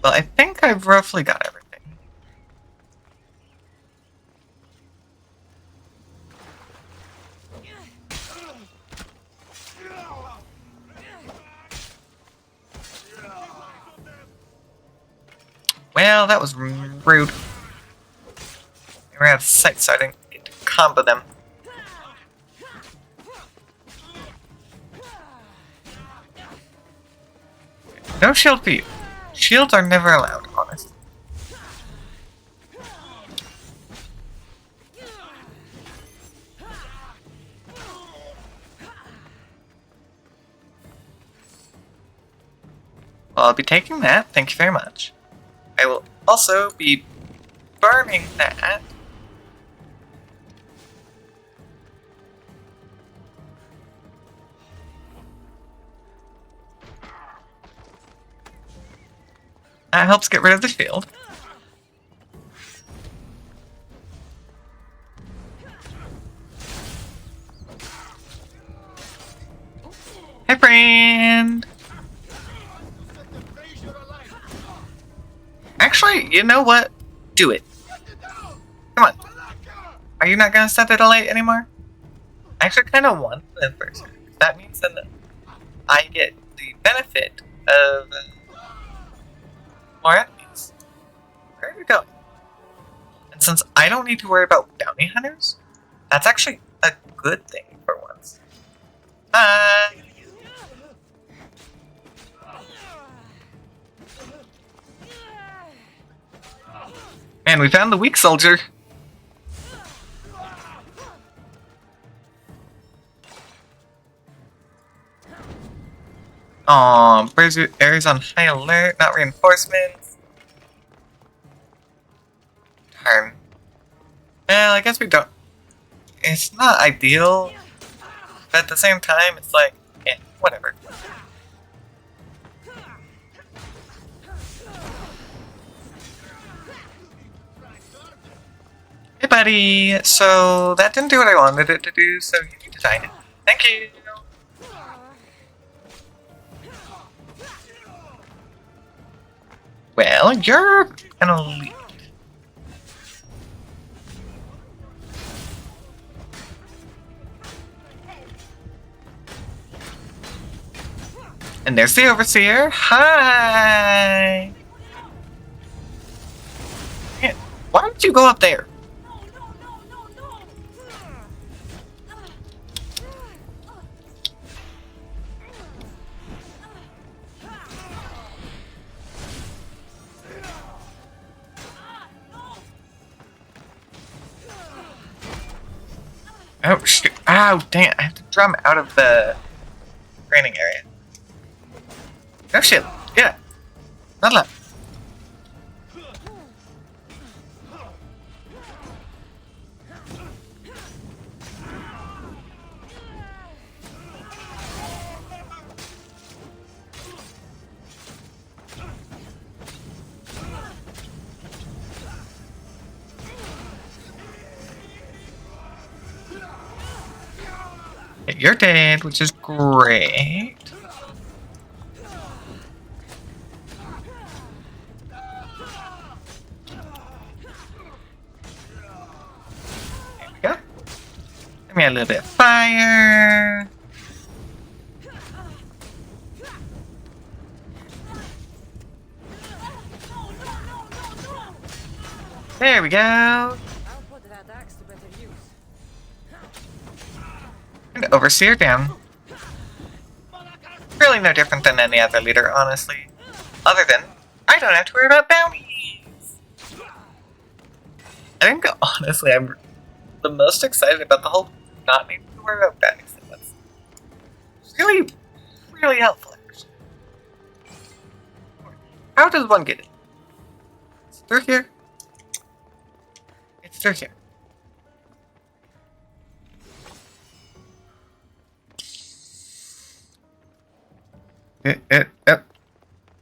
Well, I think I've roughly got everything. Well, that was rude. They were out of sight, so I didn't get to combo them. No shield for you. Shields are never allowed, honestly. Well, I'll be taking that, thank you very much. I will also be burning that. That helps get rid of the shield. Hey, friend! Actually, you know what? Do it. Come on. Are you not gonna set it alight anymore? I actually kind of want the first. That means then I get the benefit of more enemies. Where are you going? And since I don't need to worry about bounty hunters, that's actually a good thing for once. Bye! Man, we found the weak soldier. Aw, area's on high alert, not reinforcements. Darn. Well, I guess we don't. It's not ideal, but at the same time, it's like, eh, whatever. Hey, buddy. So that didn't do what I wanted it to do, so you need to sign it. Thank you. Well, you're gonna leave. And there's the Overseer. Hi! Man, why don't you go up there? Oh, shoot. Ow, dang it. I have to drum out of the training area. Oh, shit. Yeah. Not left. You're dead, which is great. There we go. Give me a little bit of fire. There we go. I'll put that axe to better use. And Overseer down. Really no different than any other leader, honestly. Other than, I don't have to worry about bounties. I think, honestly, I'm the most excited about the whole not needing to worry about bounties. That's really, really helpful, actually. How does one get it? It's through here. It's through here.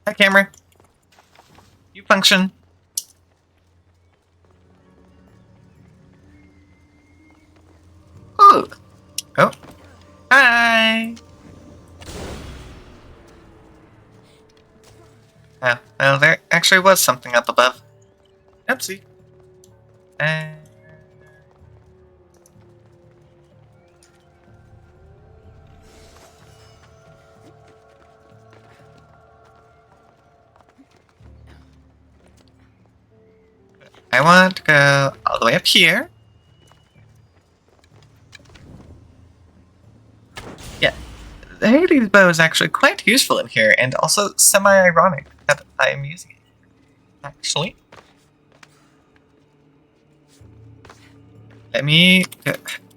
Hi, camera. You function. Ooh. Oh. Hi. Oh, well, there actually was something up above. Oopsie. I want to go all the way up here. Yeah, the Hades bow is actually quite useful in here, and also semi-ironic that I'm using it. Actually. Let me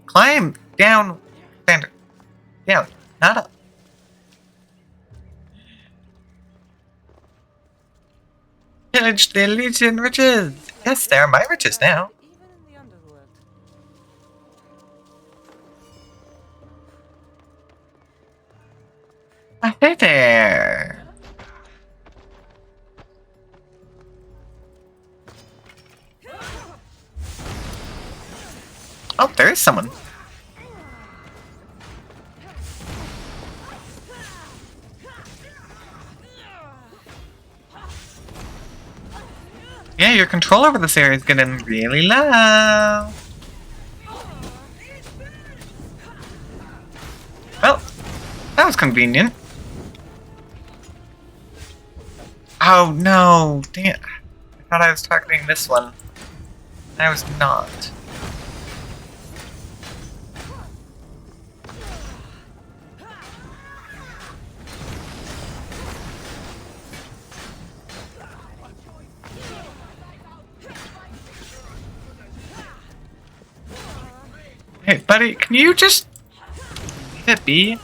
climb down, Vander. Down, not up. Pillage the Legion riches! Yes, they are my riches now. Hey there! Oh, there is someone. Yeah, your control over this area is getting really low. Well, that was convenient. Oh no, damn. I thought I was targeting this one. I was not. Hey, buddy, can you just leave it be?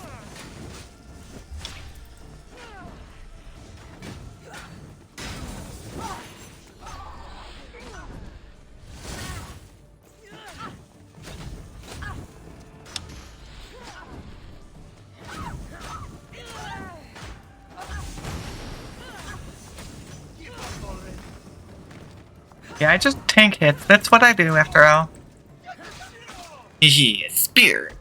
Yeah, I just tank hits. That's what I do after all. Hehe, spear.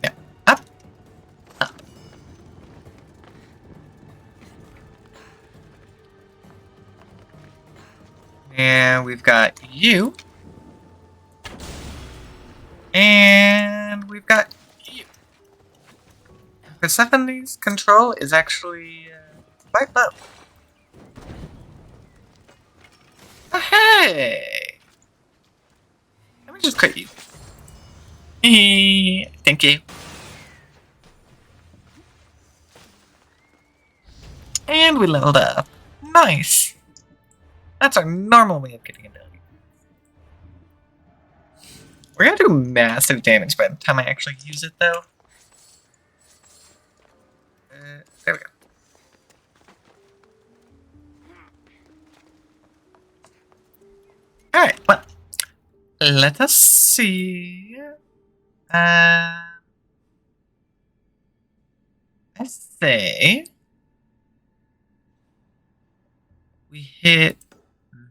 Yeah, up. Up. And we've got you. And we've got you. Persephone's control is actually quite low. Oh, hey! Let me just quit you. Thank you. And we leveled up. Nice. That's our normal way of getting ability. We're gonna do massive damage by the time I actually use it, though. There we go. Alright, well, let us see. I say we hit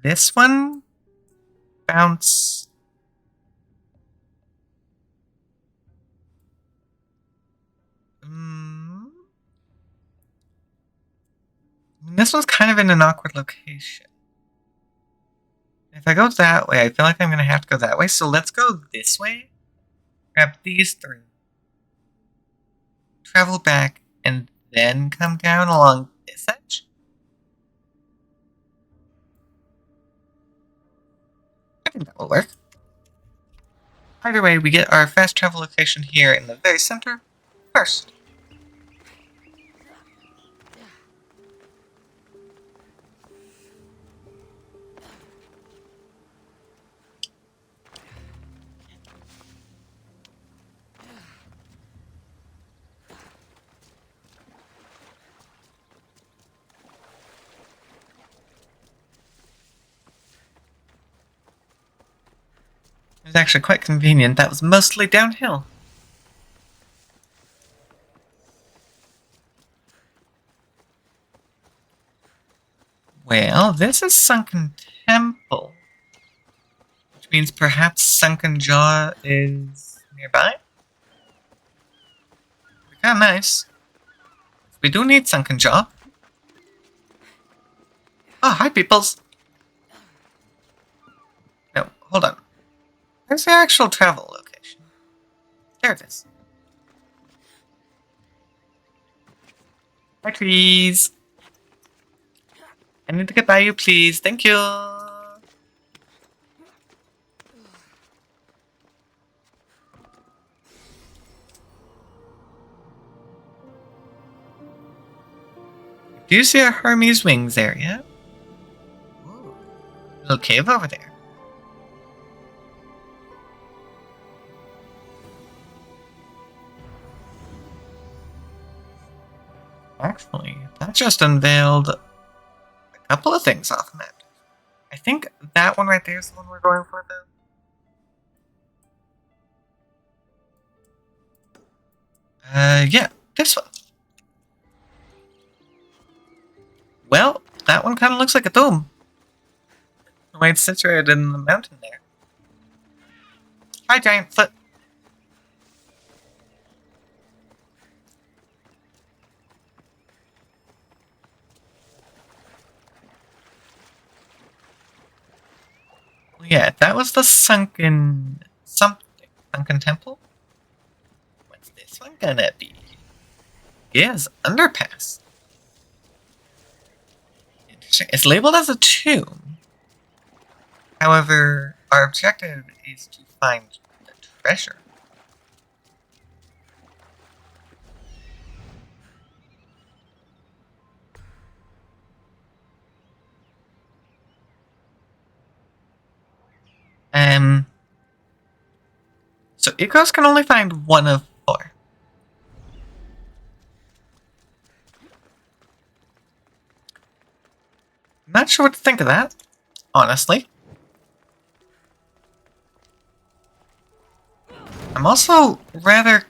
this one, bounce. This one's kind of in an awkward location. If I go that way, I feel like I'm going to have to go that way. So let's go this way. Grab these three. Travel back and then come down along this edge. I think that will work. Either way, we get our fast travel location here in the very center first. It was actually quite convenient. That was mostly downhill. Well, this is Sunken Temple. Which means perhaps Sunken Jaw is nearby? Kinda nice. We do need Sunken Jaw. Oh, hi, peoples. No, hold on. Where's the actual travel location? There it is. Hi, trees. I need to get by you, please. Thank you. Do you see a Hermes Wings area? Ooh. Little cave over there. Actually, that just unveiled a couple of things off map. I think that one right there is the one we're going for, though. Yeah, this one. Well, that one kind of looks like a dome. The way it's situated in the mountain there. Hi, giant foot. Yeah, that was the sunken something. Sunken temple? What's this one gonna be? Yes, underpass. Interesting. It's labeled as a tomb. However, our objective is to find the treasure. So Ikos can only find one of 4. Not sure what to think of that, honestly. I'm also rather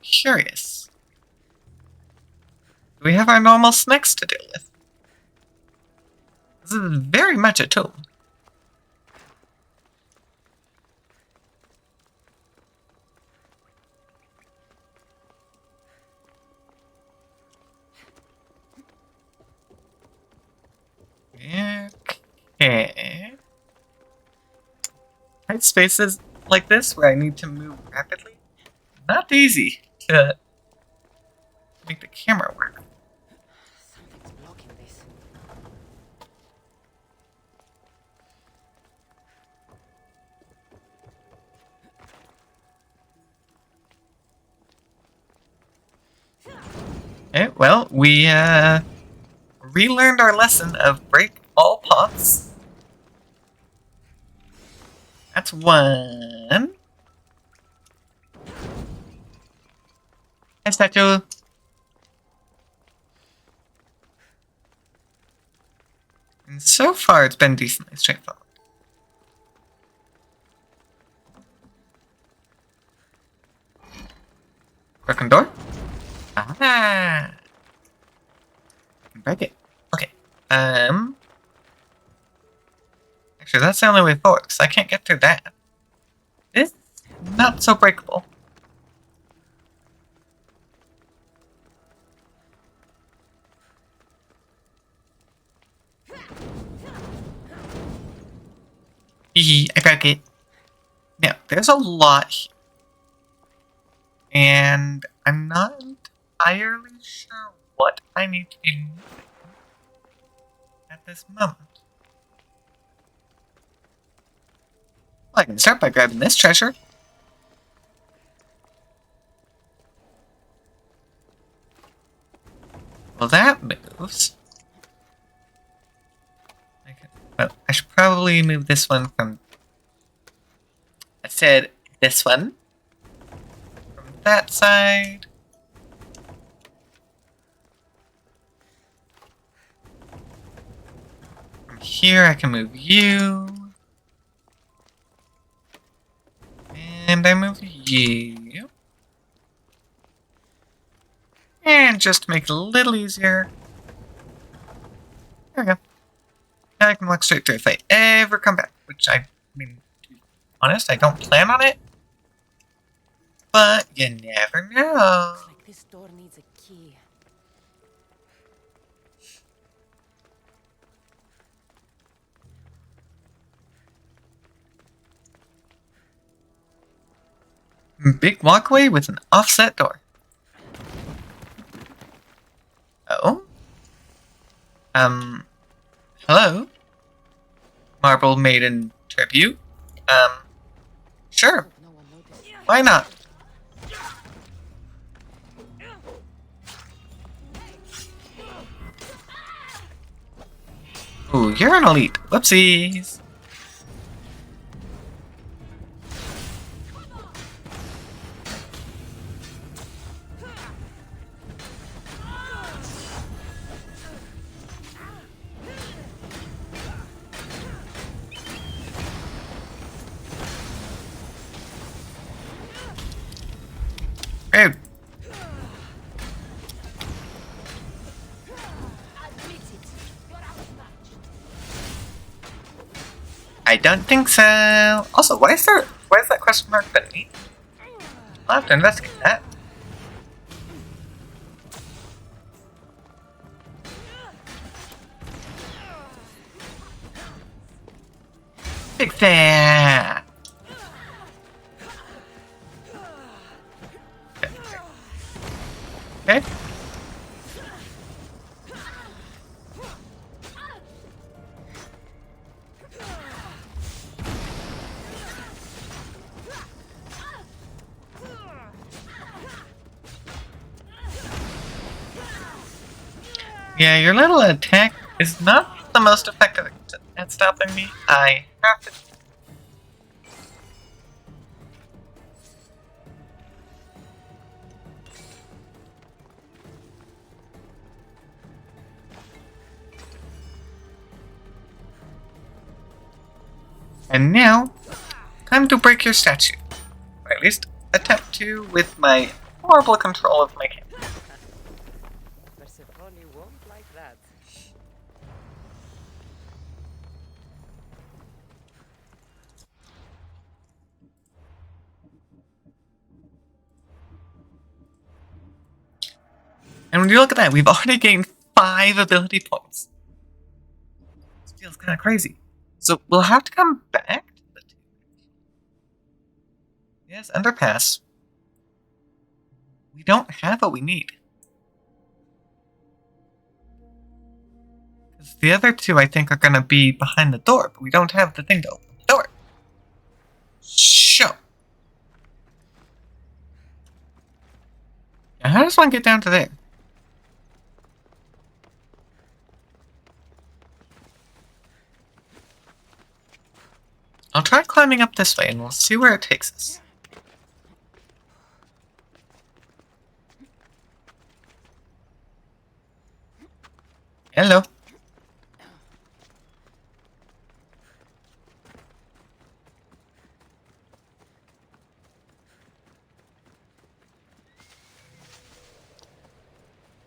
curious. Do we have our normal snakes to deal with? This is very much a tomb. Okay. Tight spaces like this where I need to move rapidly, not easy to make the camera work. Something's blocking this. Okay, well, we relearned our lesson of break all pots that's one. Hi, statue. And so far, it's been decently straightforward. Broken door? Ah! Break it. Okay. Actually, that's the only way forward, because I can't get through that. It's not so breakable. I broke it. Now, there's a lot here. And I'm not entirely sure what I need to do at this moment. Well, I can start by grabbing this treasure. Well, that moves. Well, I should probably move this one from... I said this one. From that side. From here, I can move you. And I move you. And just to make it a little easier. There we go. Now I can walk straight through if I ever come back. Which I mean, to be honest, I don't plan on it. But you never know. Looks like this door needs a key. Big walkway with an offset door. Oh? Hello? Marble Maiden Tribute? Sure. Why not? Ooh, you're an elite. Whoopsies. Rude. I don't think so. Also, why is that question mark beneath? I'll have to investigate that. Fix that. Okay. Yeah, your little attack is not the most effective at stopping me. I have to... And now, time to break your statue. Or at least, attempt to with my horrible control of my camera. Persephone won't like that. And when you look at that, we've already gained 5 ability points. This feels kind of crazy. So we'll have to come back to the 2. Yes, underpass. We don't have what we need. Because the other 2, I think, are going to be behind the door, but we don't have the thing to open the door. Show. Now, how does one get down to there? I'll try climbing up this way and we'll see where it takes us. Hello.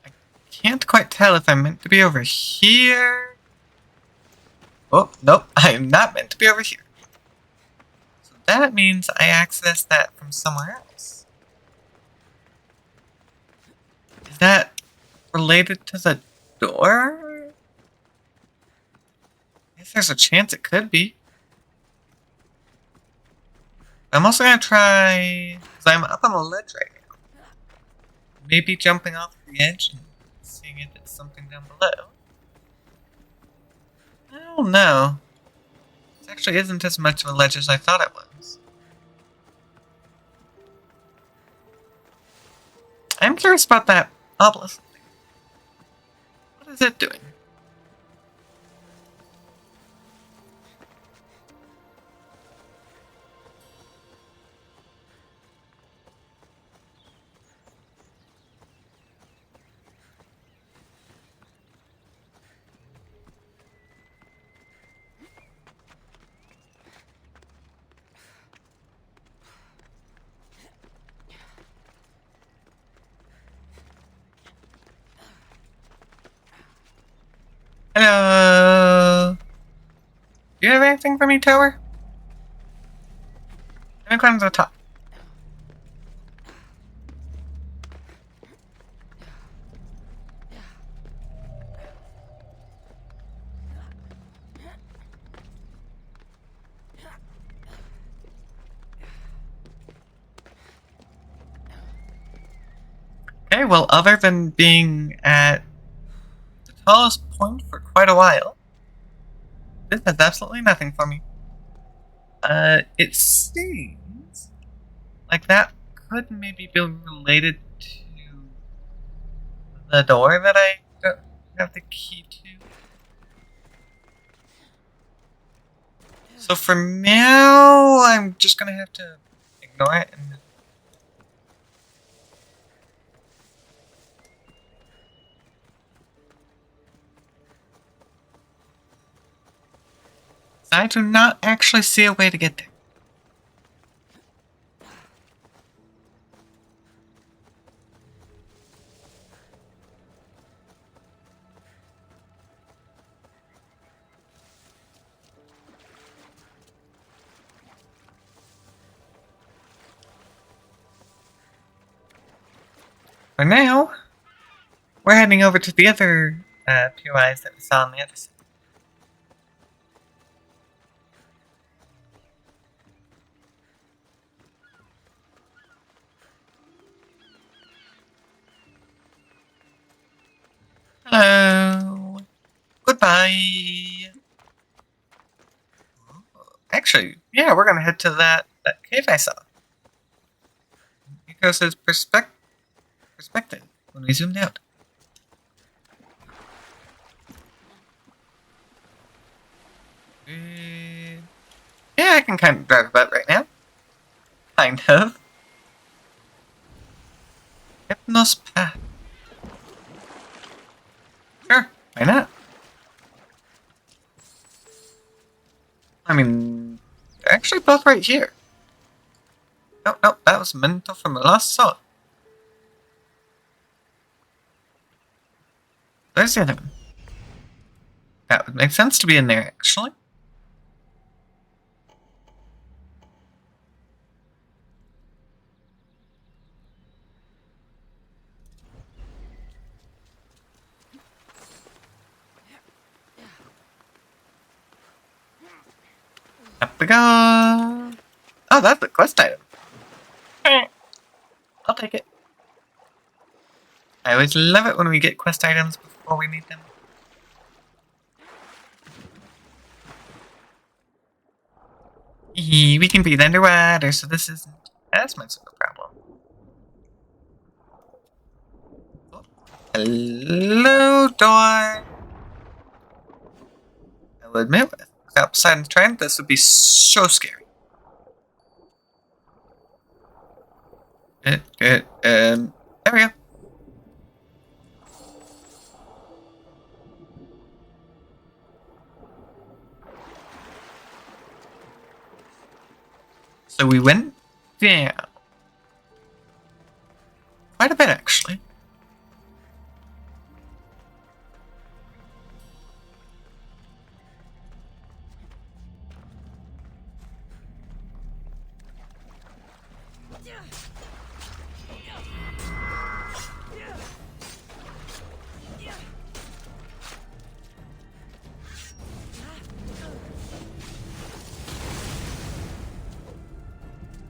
I can't quite tell if I'm meant to be over here. Oh, nope, I am not meant to be over here. So that means I access that from somewhere else. Is that related to the door? I guess there's a chance it could be. I'm also gonna try, because I'm up on a ledge right now. Maybe jumping off the edge and seeing if it's something down below. I don't know. It actually isn't as much of a ledge as I thought it was. I'm curious about that obelisk thing. What is it doing? Hello? Do you have anything for me, tower? Let me climb to the top. Okay, well, other than being at the tallest point for quite a while, this has absolutely nothing for me. It seems like that could maybe be related to the door that I don't have the key to. So for now, I'm just gonna have to ignore it and I do not actually see a way to get there. For now, we're heading over to the other POIs that we saw on the other side. Hello. Goodbye. Actually, yeah, we're gonna head to that cave I saw. Because his perspective when we zoomed out. Yeah, I can kind of drive a boat right now. Kind of. Hypnos path. Sure, why not? I mean, they're actually both right here. No, that was mental from the last soul. There's the other one. That would make sense to be in there, actually. Up we go. Oh, that's the quest item. I'll take it. I always love it when we get quest items before we need them. We can breathe underwater, so this isn't as much of a problem. Oh. Hello, door. I will admit, with got Poseidon's Trident, this would be so scary. There we go. So we went down. Quite a bit, actually.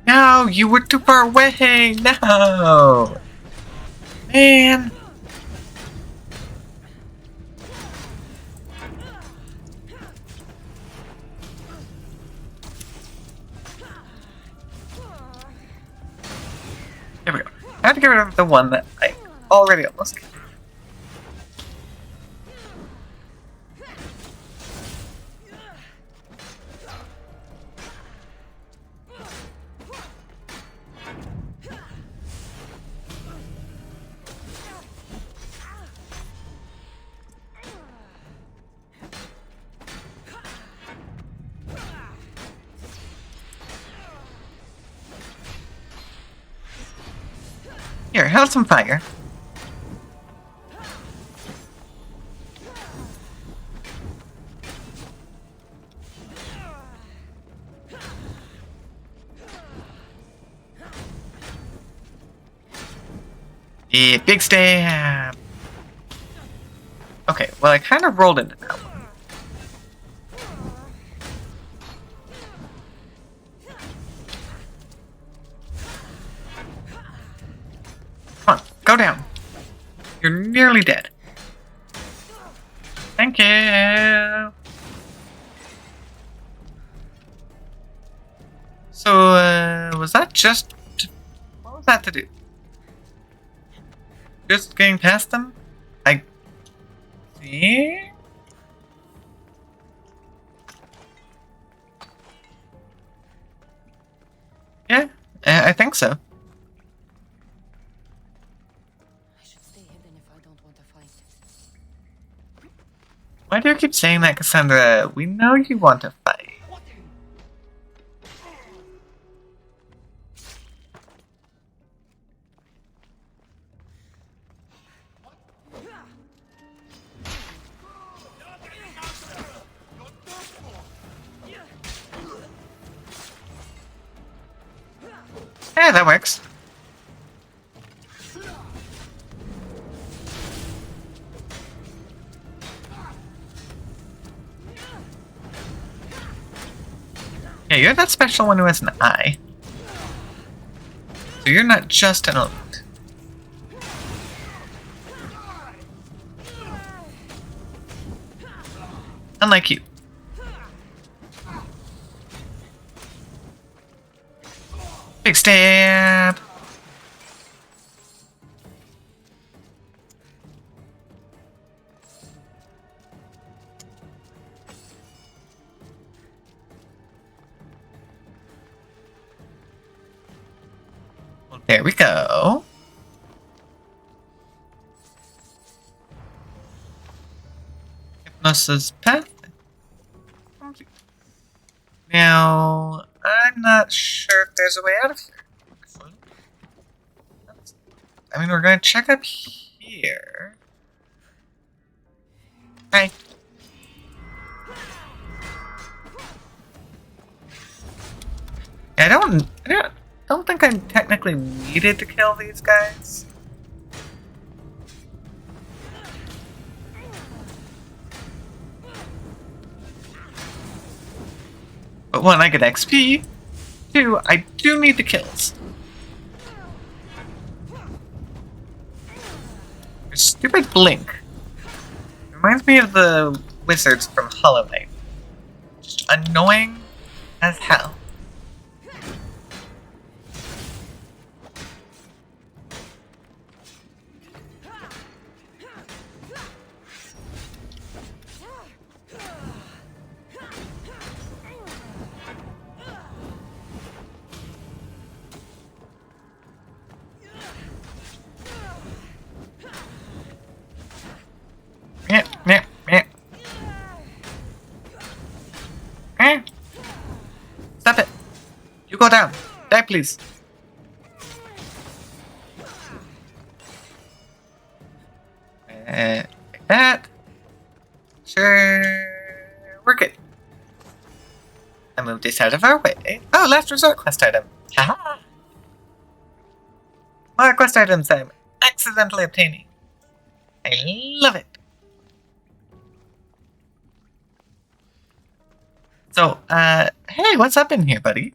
No, you were too far away. No, man. There we go. I have to get rid of the one that I already almost killed. Here, have some fire. Yeah, big stab. Okay, well I kind of rolled into that one. Come on, go down. You're nearly dead. Thank you. So, was that just... What was that to do? Just getting past them? I... See? Yeah, I think so. I should stay hidden if I don't want to fight. Why do you keep saying that, Cassandra? We know you want to fight. Yeah, that works. Yeah, you're that special one who has an eye. So you're not just an elite. Unlike you. Big stab! Well, there we go. Hypnosis path. Now, I'm not sure if there's a way out of here. I mean, we're going to check up here. Hi. I don't think I technically needed to kill these guys. But one, I get XP. Two, I do need the kills. Your stupid blink reminds me of the wizards from Hollow Knight. Just annoying as hell. You go down. Die, please. Like that. Sure. Work it. I moved this out of our way. Oh, last resort quest item. Haha. More quest items I'm accidentally obtaining. I love it. So, hey, what's up in here, buddy?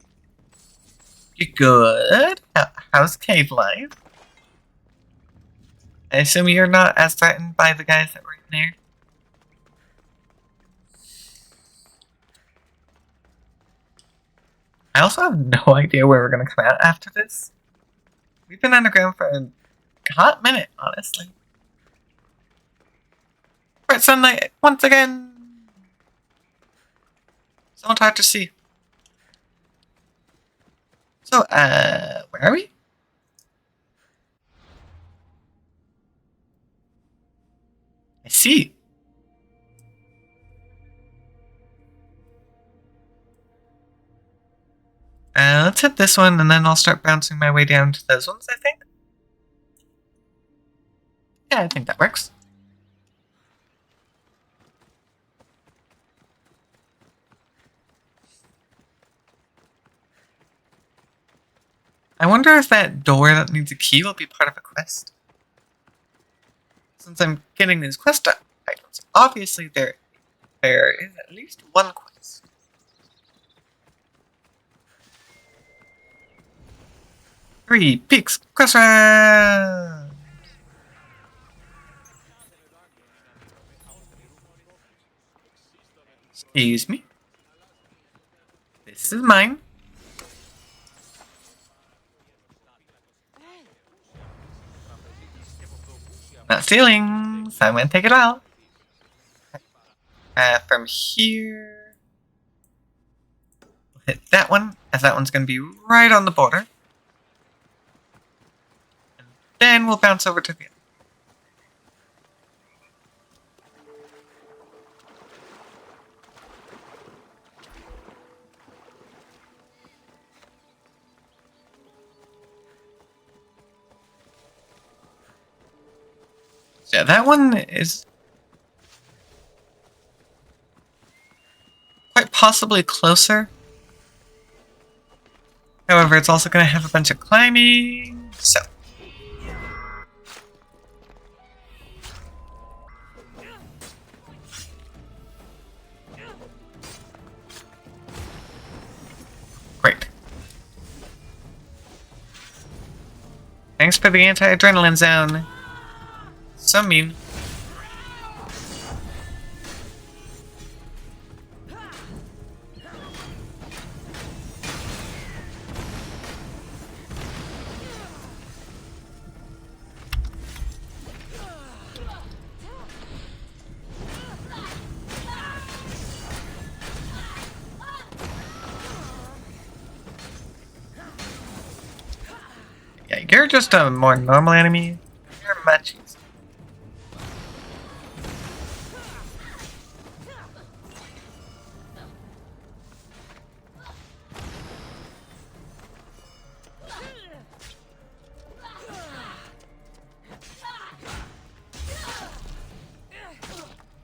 You good? How's cave life? I assume you're not as threatened by the guys that were in there? I also have no idea where we're gonna come out after this. We've been underground for a hot minute, honestly. Right, sunlight, once again! So hard to see. So, where are we? I see. Let's hit this one, and then I'll start bouncing my way down to those ones, I think. Yeah, I think that works. I wonder if that door that needs a key will be part of a quest. Since I'm getting these quest items, obviously there is at least one quest. Three Peaks Quest Round! Excuse me. This is mine. Not stealing, so I'm gonna take it all. From here, we'll hit that one, as that one's gonna be right on the border. And then we'll bounce over to the other. So yeah, that one is quite possibly closer. However, it's also going to have a bunch of climbing, so. Great. Thanks for the anti-adrenaline zone. So mean. Yeah, you're just a more normal enemy. You're much easier.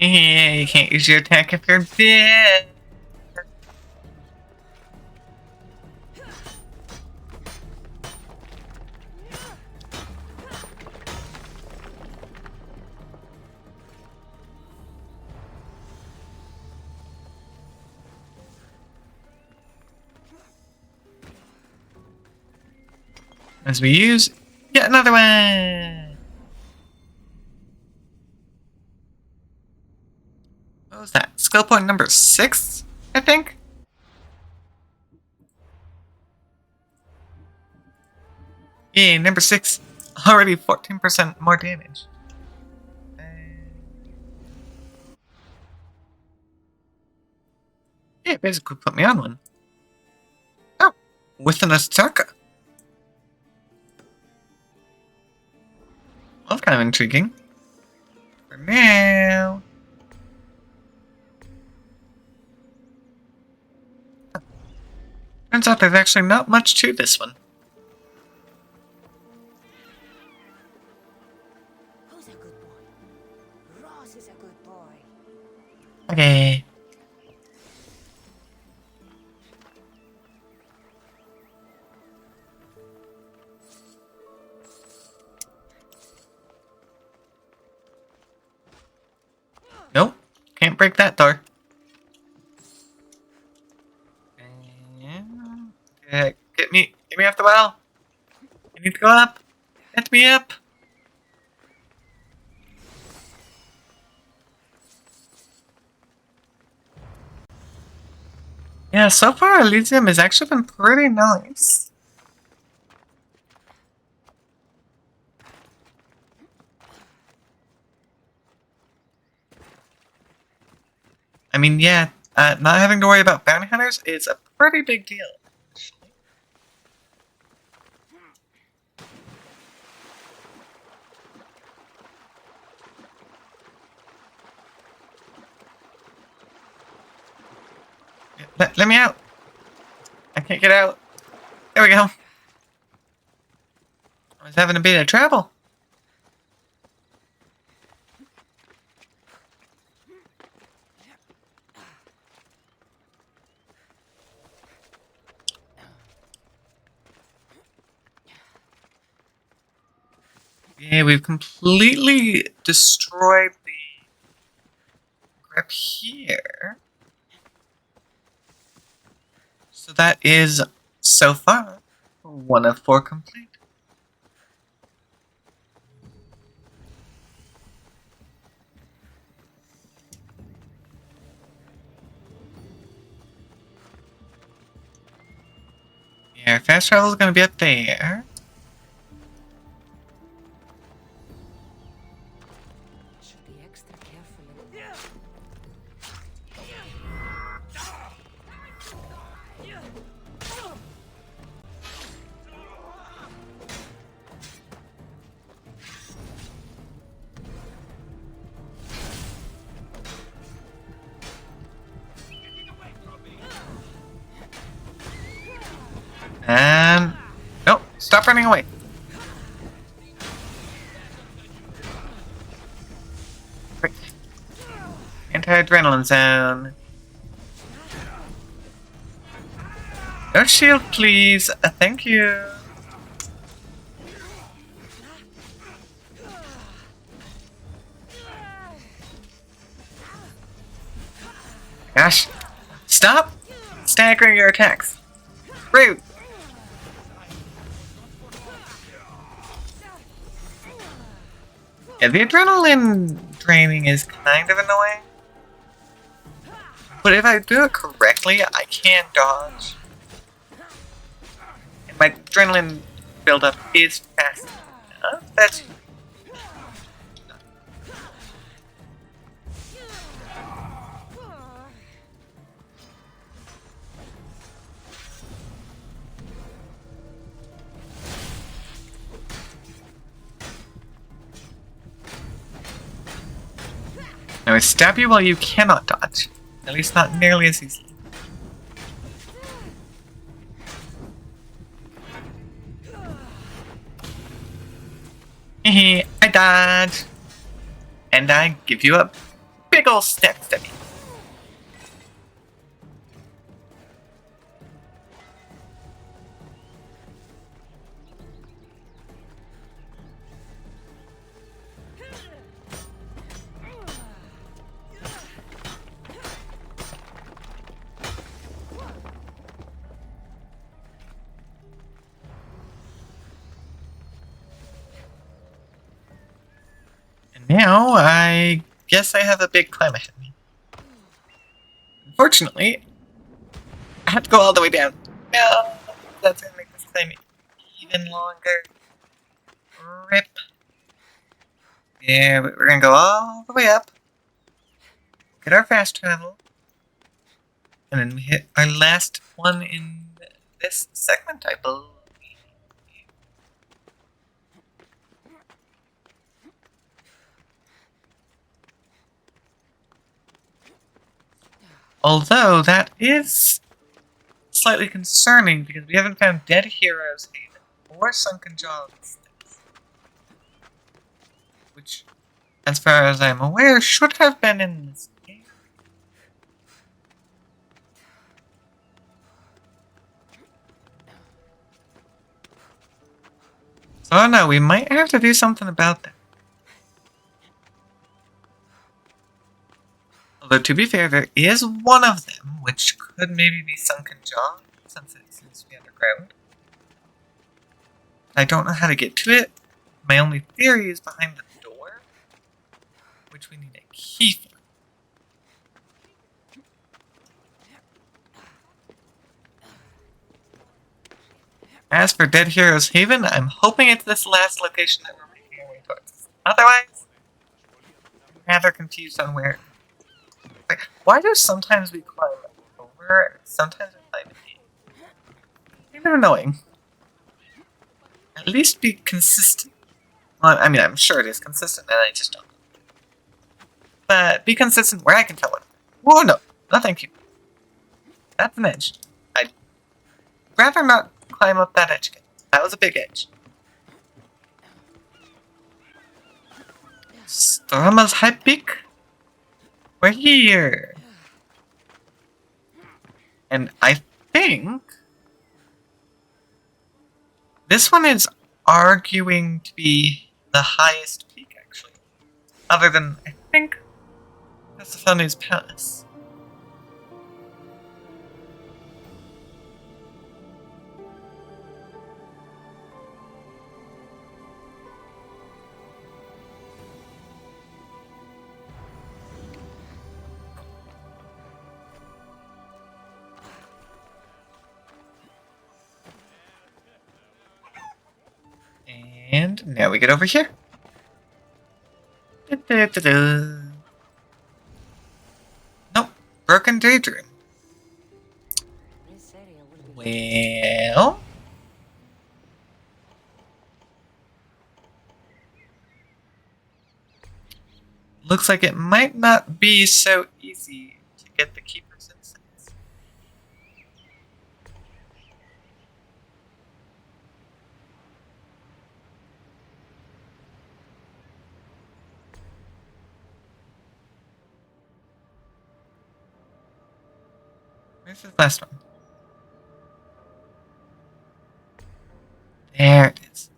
Yeah, you can't use your attack if you're dead. As we use yet another one. What was that? Skill point number 6, I think? Yeah, number 6. Already 14% more damage. Yeah, basically put me on one. Oh, with an Astaka. Well, that's kind of intriguing. For now. Turns out there's actually not much to this one. Who's a good boy? Ross is a good boy. Okay. Nope. Can't break that door. Get me off the well. I need to go up. Get me up. Yeah, so far Elysium has actually been pretty nice. I mean, yeah, not having to worry about bounty hunters is a pretty big deal. Let me out. I can't get out. There we go. I was having a bit of trouble. Yeah, we've completely destroyed the grip here. So that is, so far, 1 of 4 complete. Yeah, fast travel is going to be up there. Should be extra careful. And... Nope, stop running away. Quick. Anti-adrenaline zone. Don't shield, please. Thank you. Gosh. Stop staggering your attacks. Rude. Yeah, the adrenaline draining is kind of annoying. But if I do it correctly, I can dodge. And my adrenaline buildup is fast enough. That's... Now I stab you while you cannot dodge. At least not nearly as easily. Hehe, I dodge. And I give you a big ol' step steppy. Now, I guess I have a big climb ahead of me. Unfortunately, I have to go all the way down. No, that's gonna make this climb even longer. Rip. Yeah, we're gonna go all the way up. Get our fast travel. And then we hit our last one in this segment, I believe. Although, that is slightly concerning because we haven't found Dead Heroes Haven or Sunken Jaws, which, as far as I'm aware, should have been in this game. So I don't know, we might have to do something about that. Although, to be fair, there is one of them, which could maybe be Sunken Jaw, since it seems to be underground. I don't know how to get to it. My only theory is behind the door, which we need a key for. As for Dead Heroes Haven, I'm hoping it's this last location that we're making our way towards. Otherwise, I'm rather confused on where. Like, why do sometimes we climb over and sometimes we climb in? Kind of annoying. At least be consistent. Well, I mean, I'm sure it is consistent, and I just don't know. But be consistent where I can tell it. Whoa, no. No, thank you. That's an edge. I'd rather not climb up that edge again. That was a big edge. Storma's High Peak? We're here. And I think this one is arguing to be the highest peak, actually. Other than, I think, Persephone's Palace. And now we get over here. Nope. Broken Daydream. Well... looks like it might not be so easy to get the Keeper's Insights. Where's the last one? There it is.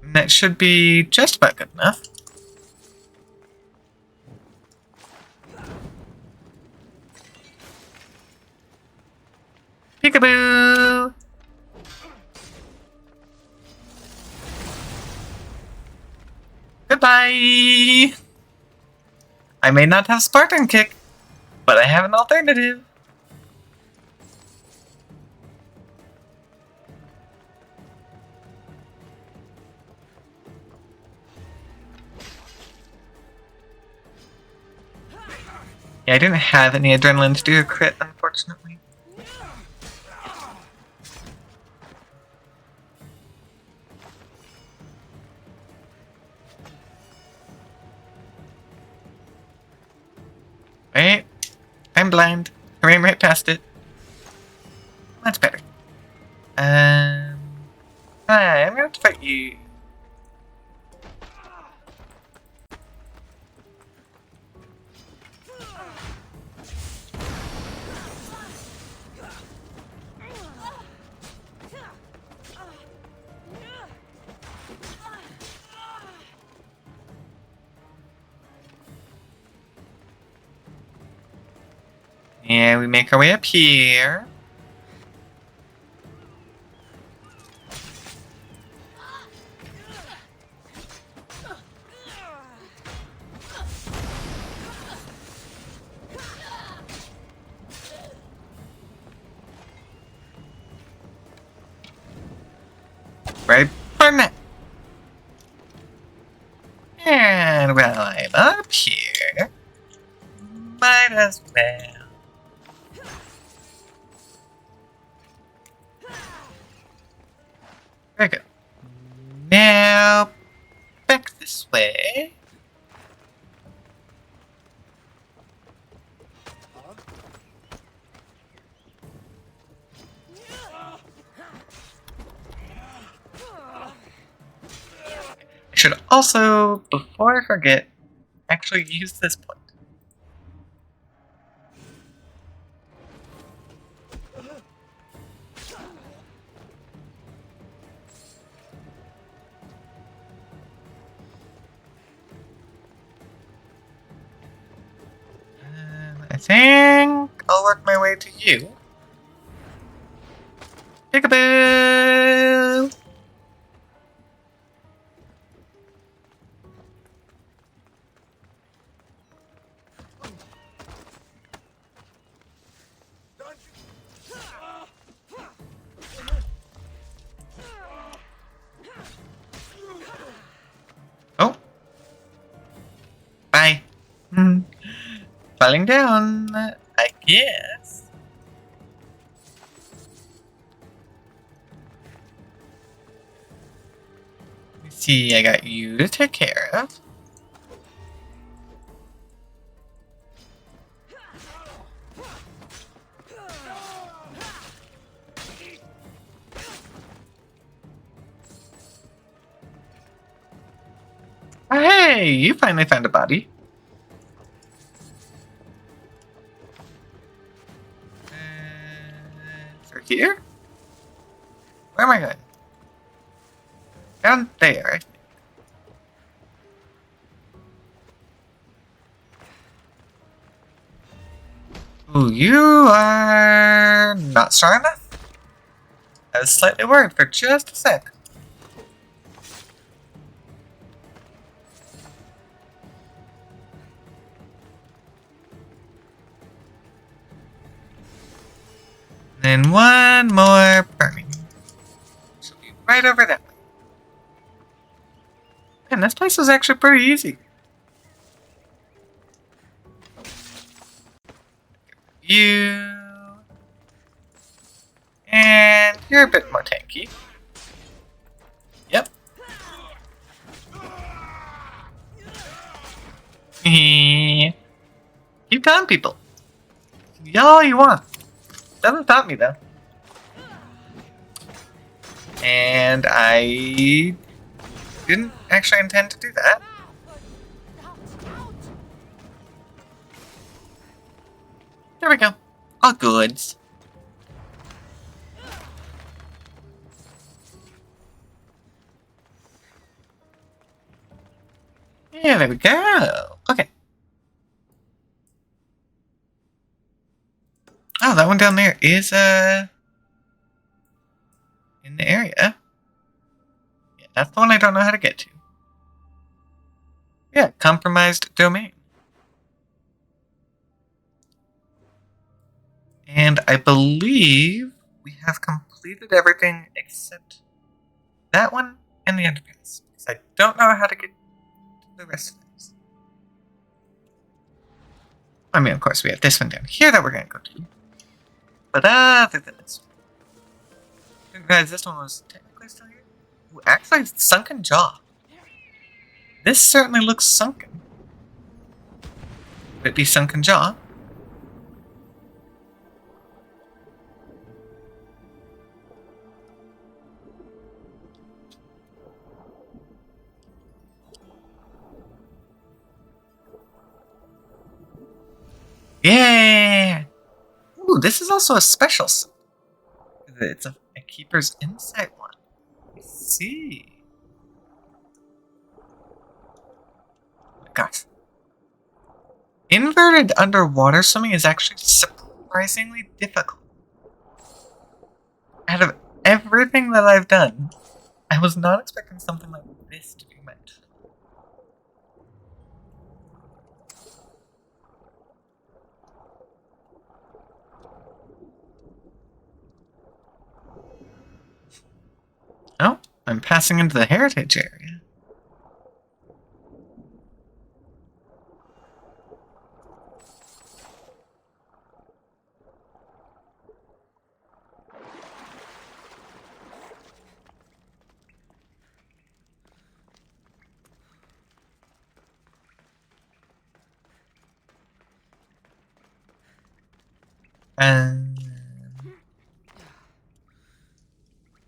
And that should be just about good enough. Peekaboo! Goodbye! I may not have Spartan Kick, but I have an alternative. Yeah, I didn't have any adrenaline to do a crit, unfortunately. Wait, I'm blind. I ran right past it. That's better. Hi, I'm gonna have to fight you. And we make our way up here. Right permanent. And while I'm up here, might as well. Very good. Now, back this way. Also, before I forget, actually use this point. I think I'll work my way to you. Peekaboo! Oh. Bye. Falling down, I guess. Let me see, I got you to take care of. Oh, hey, you finally found a body. Through here? Where am I going? Down there, I think. Ooh, you are not strong enough? I was slightly worried for just a sec. Then one more burning. She'll be right over that way. Man, this place is actually pretty easy. You... And you're a bit more tanky. Yep. Keep telling people. Yell all you want. Doesn't stop me though. And I didn't actually intend to do that. There we go. All goods. Yeah, there we go. Okay. Oh, that one down there is, in the area. Yeah, that's the one I don't know how to get to. Yeah, compromised domain. And I believe we have completed everything except that one and the underpass. Because I don't know how to get to the rest of those. I mean, of course, we have this one down here that we're going to go to. But other than this one. I didn't realize this one was technically still here. Ooh, actually, it's sunken jaw. This certainly looks sunken. Could it be sunken jaw? Yeah! Ooh, this is also a special suit. It's a Keeper's Insight one. I see. Gosh. Inverted underwater swimming is actually surprisingly difficult. Out of everything that I've done, I was not expecting something like this to be meant. Oh, I'm passing into the heritage area.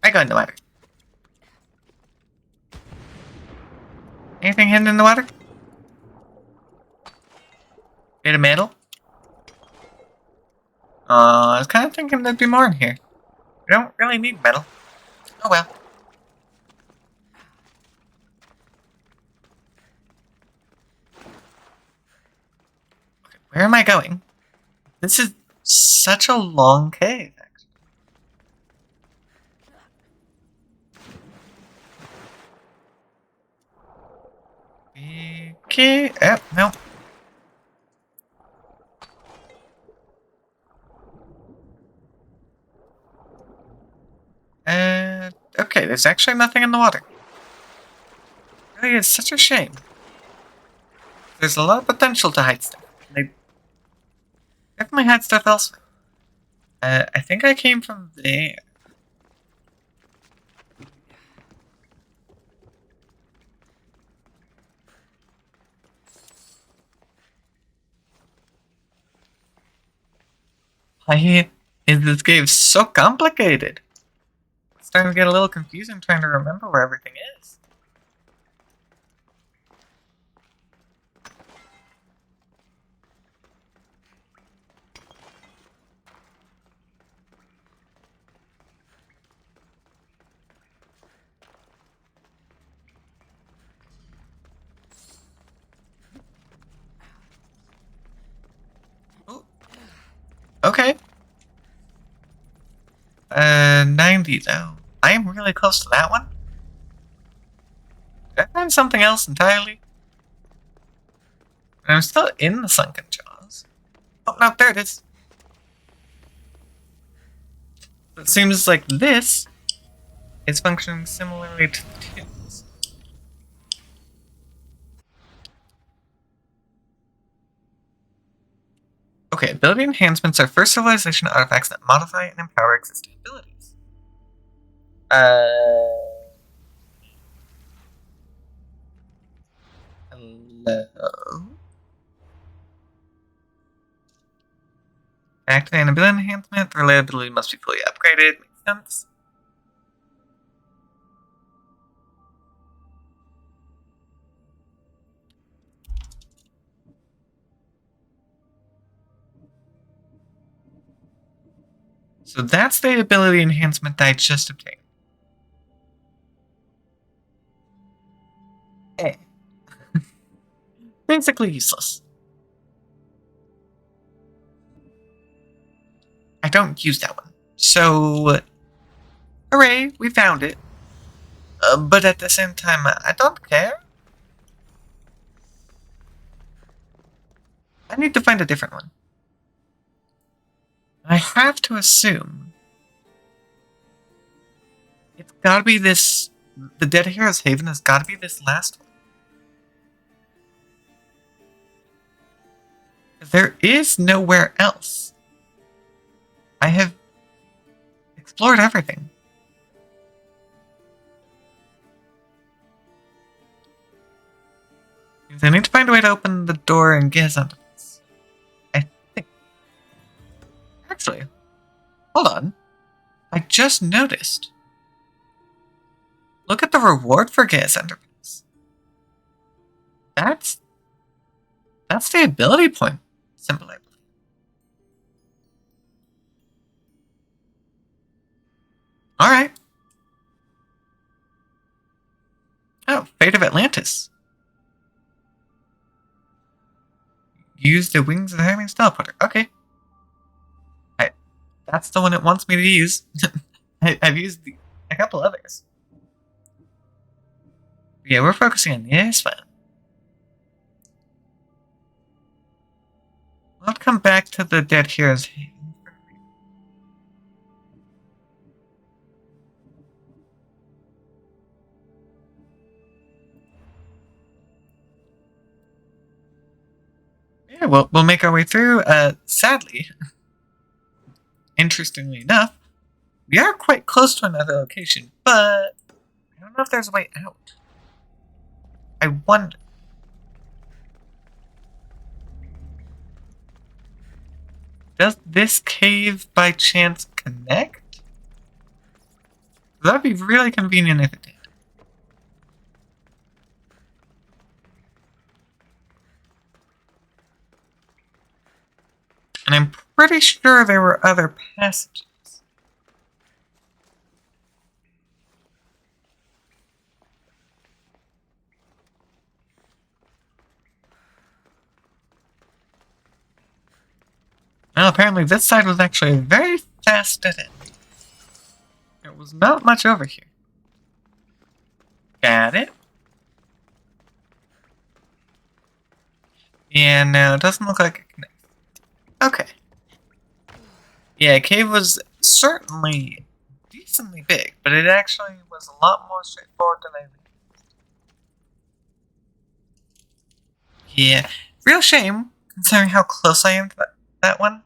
I got no matter. Anything hidden in the water? Bit of metal? I was kind of thinking there'd be more in here. We don't really need metal. Oh well. Okay, where am I going? This is such a long cave, actually. Okay. Oh, no. Okay, there's actually nothing in the water. Really, it's such a shame. There's a lot of potential to hide stuff. They definitely hide stuff elsewhere. I think I came from there. Why is this cave so complicated? It's starting to get a little confusing trying to remember where everything is. Oh. Okay. 90 though. I am really close to that one. Did I find something else entirely? I'm still in the sunken jaws. Oh no, there it is. It seems like this is functioning similarly to the tubes. Okay, ability enhancements are first civilization artifacts that modify and empower existing abilities. Hello? Activate an ability enhancement. The related ability must be fully upgraded. Makes sense. So that's the ability enhancement I just obtained. Eh. Basically useless. I don't use that one. So, hooray, we found it. But at the same time, I don't care. I need to find a different one. I have to assume it's gotta be this. The Dead Hero's Haven has gotta be this last one. There is nowhere else. I have explored everything. I need to find a way to open the door and get onto this. I think. Actually, hold on. I just noticed. Look at the reward for Gaia's Enterprise. That's the ability point symbol, I believe. Alright. Oh, Fate of Atlantis. Use the wings of the Hermes teleporter. Okay. That's the one it wants me to use. I've used a couple others. Yeah, we're focusing on this one. I'll come back to the Dead Hero's Haven. Yeah, we'll make our way through. Sadly, interestingly enough, we are quite close to another location, but I don't know if there's a way out. I wonder. Does this cave by chance connect? That'd be really convenient if it did. And I'm pretty sure there were other passages. Well, apparently this side was actually very fast at it. There was not much over here. Got it. Yeah, no, it doesn't look like it connects. Okay. Yeah, cave was certainly decently big, but it actually was a lot more straightforward than I realized. Yeah, real shame, considering how close I am to that one.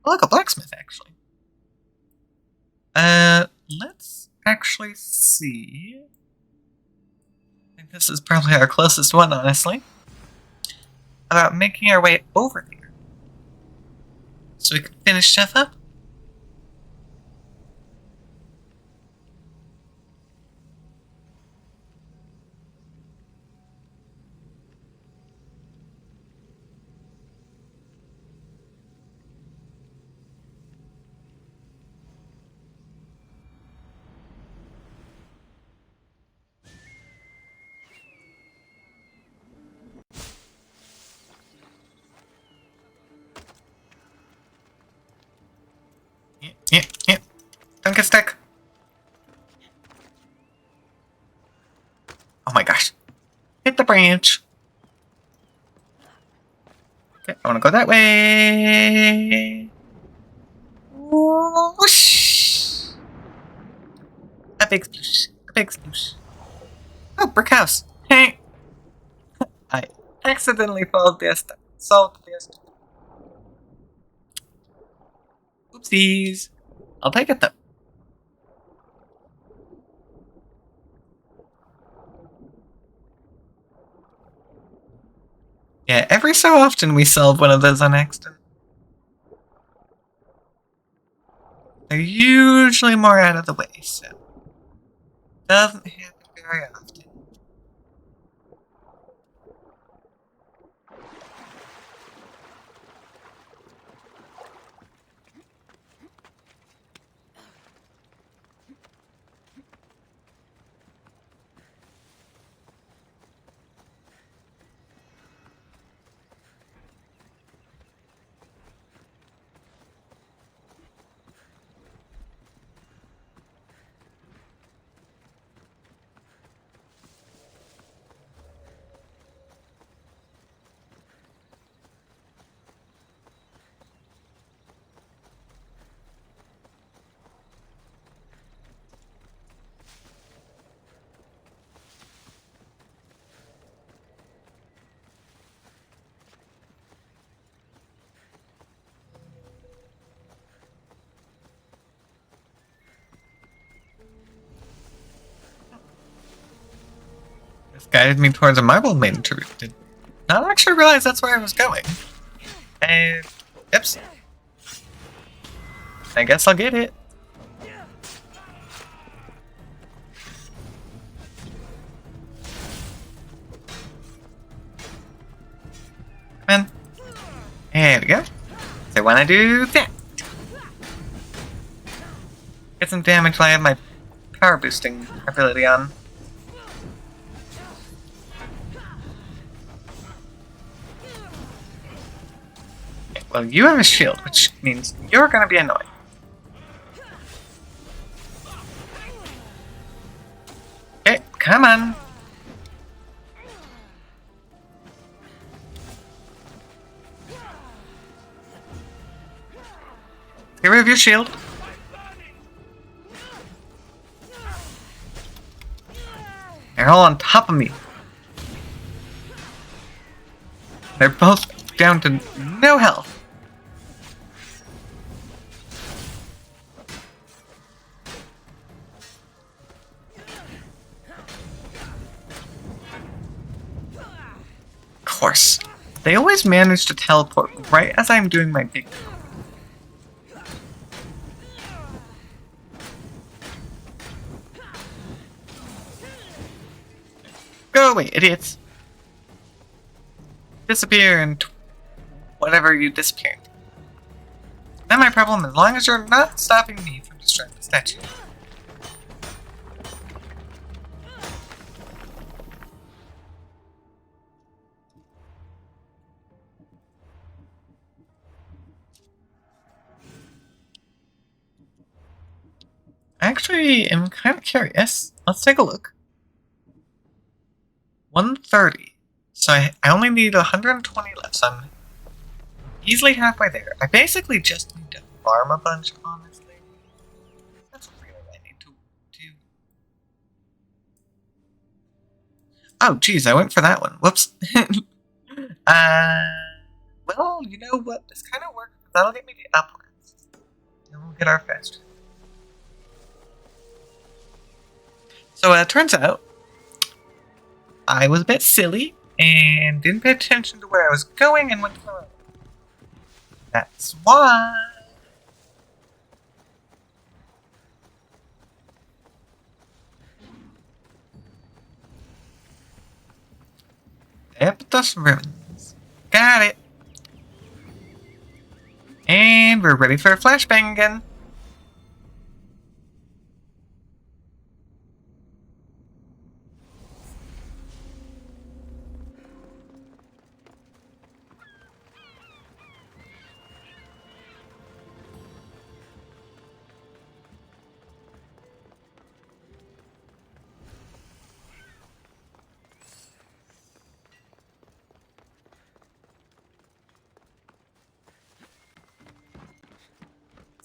Oh, look, a blacksmith, actually. Let's actually see. I think this is probably our closest one, honestly. About making our way over there. So we can finish stuff up. Yeah. Don't get stuck. Oh my gosh. Hit the branch. Okay, I want to go that way. Whoosh. A big sploosh. A big sploosh. Oh, brick house. Hey. I accidentally solved the Oopsies. I'll take it though. Yeah, every so often we solve one of those on accident. They're usually more out of the way, so doesn't happen very often. This guided me towards a marble maiden tree. Did not actually realize that's where I was going. And oops. I guess I'll get it. Come on. There we go. So when I do that, get some damage while I have my power boosting ability on. Okay, well, you have a shield, which means you're gonna be annoying. Okay, come on. Get rid of your shield. They're all on top of me. They're both down to no health. Of course. They always manage to teleport right as I'm doing my big. Go away, idiots. Disappear and whatever you disappeared. Not my problem as long as you're not stopping me from destroying the statue. Actually, I'm kind of curious. Let's take a look. 130. So I only need 120 left, so I'm easily halfway there. I basically just need to farm a bunch, honestly. That's really what I need to do. Oh, geez, I went for that one. Whoops. Well, you know what? This kind of works. That'll get me the upwards. And we'll get our fast travel. So, it turns out, I was a bit silly and didn't pay attention to where I was going and went to the road. That's why. Eptos ruins. Got it. And we're ready for a flashbang again.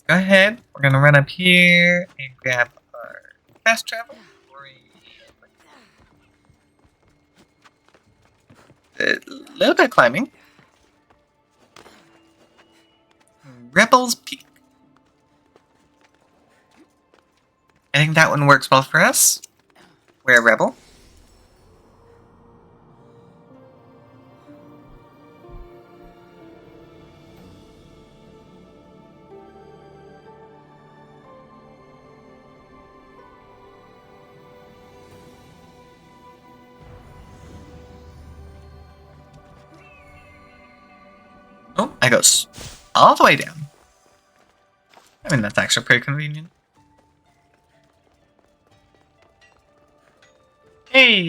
Go ahead, we're gonna run up here and grab our fast travel. A little bit of climbing. Rebel's Peak. I think that one works well for us. We're a rebel. Oh, I go all the way down. I mean, that's actually pretty convenient. Hey,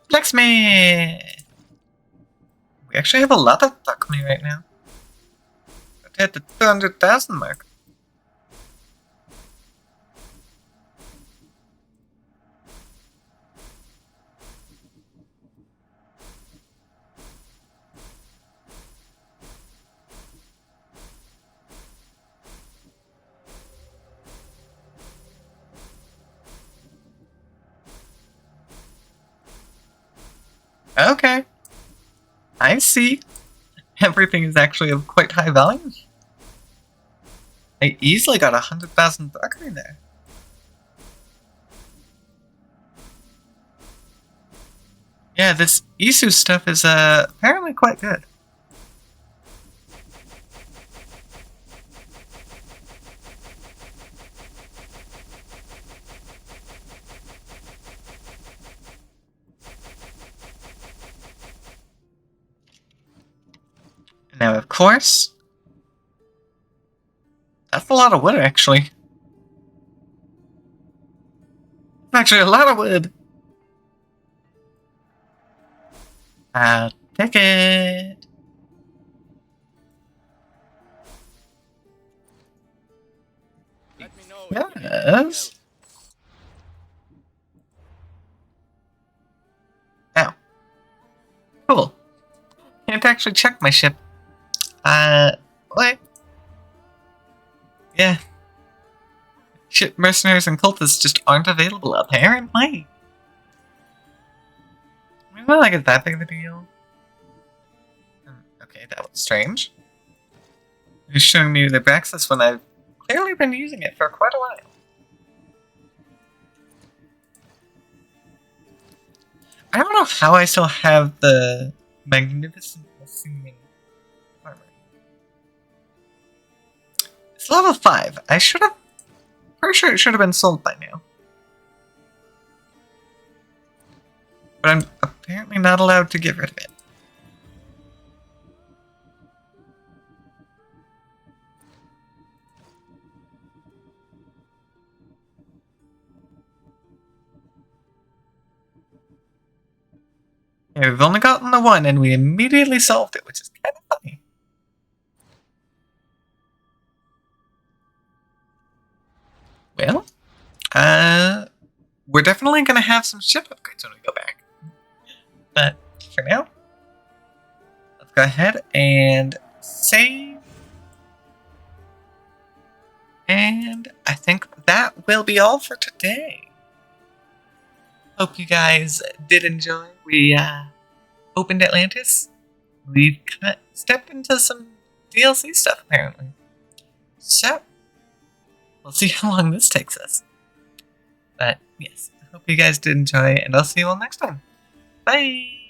blacksmith! We actually have a lot of alchemy right now. Let's hit the 200,000 mark. Okay. I see. Everything is actually of quite high value. I easily got 100,000 alchemy there. Yeah, this Isu stuff is apparently quite good. Now, of course, that's a lot of wood, actually. Actually, a lot of wood. I'll take it. Yes. Ow. Cool. Can't actually check my ship. What? Yeah. Ship mercenaries and cultists just aren't available, apparently. I mean, not like it's that big of a deal. Okay, that was strange. It's showing me the access when I've clearly been using it for quite a while. I don't know how I still have the magnificent seeming armor. It's level 5. I should have... Pretty sure it should have been sold by now. But I'm apparently not allowed to get rid of it. We've only gotten the one, and we immediately solved it, which is kind of funny. Well, we're definitely going to have some ship upgrades when we go back. But for now, let's go ahead and save. And I think that will be all for today. Hope you guys did enjoy. We opened Atlantis. We've stepped into some DLC stuff, apparently. So, we'll see how long this takes us. But, yes, I hope you guys did enjoy, and I'll see you all next time. Bye!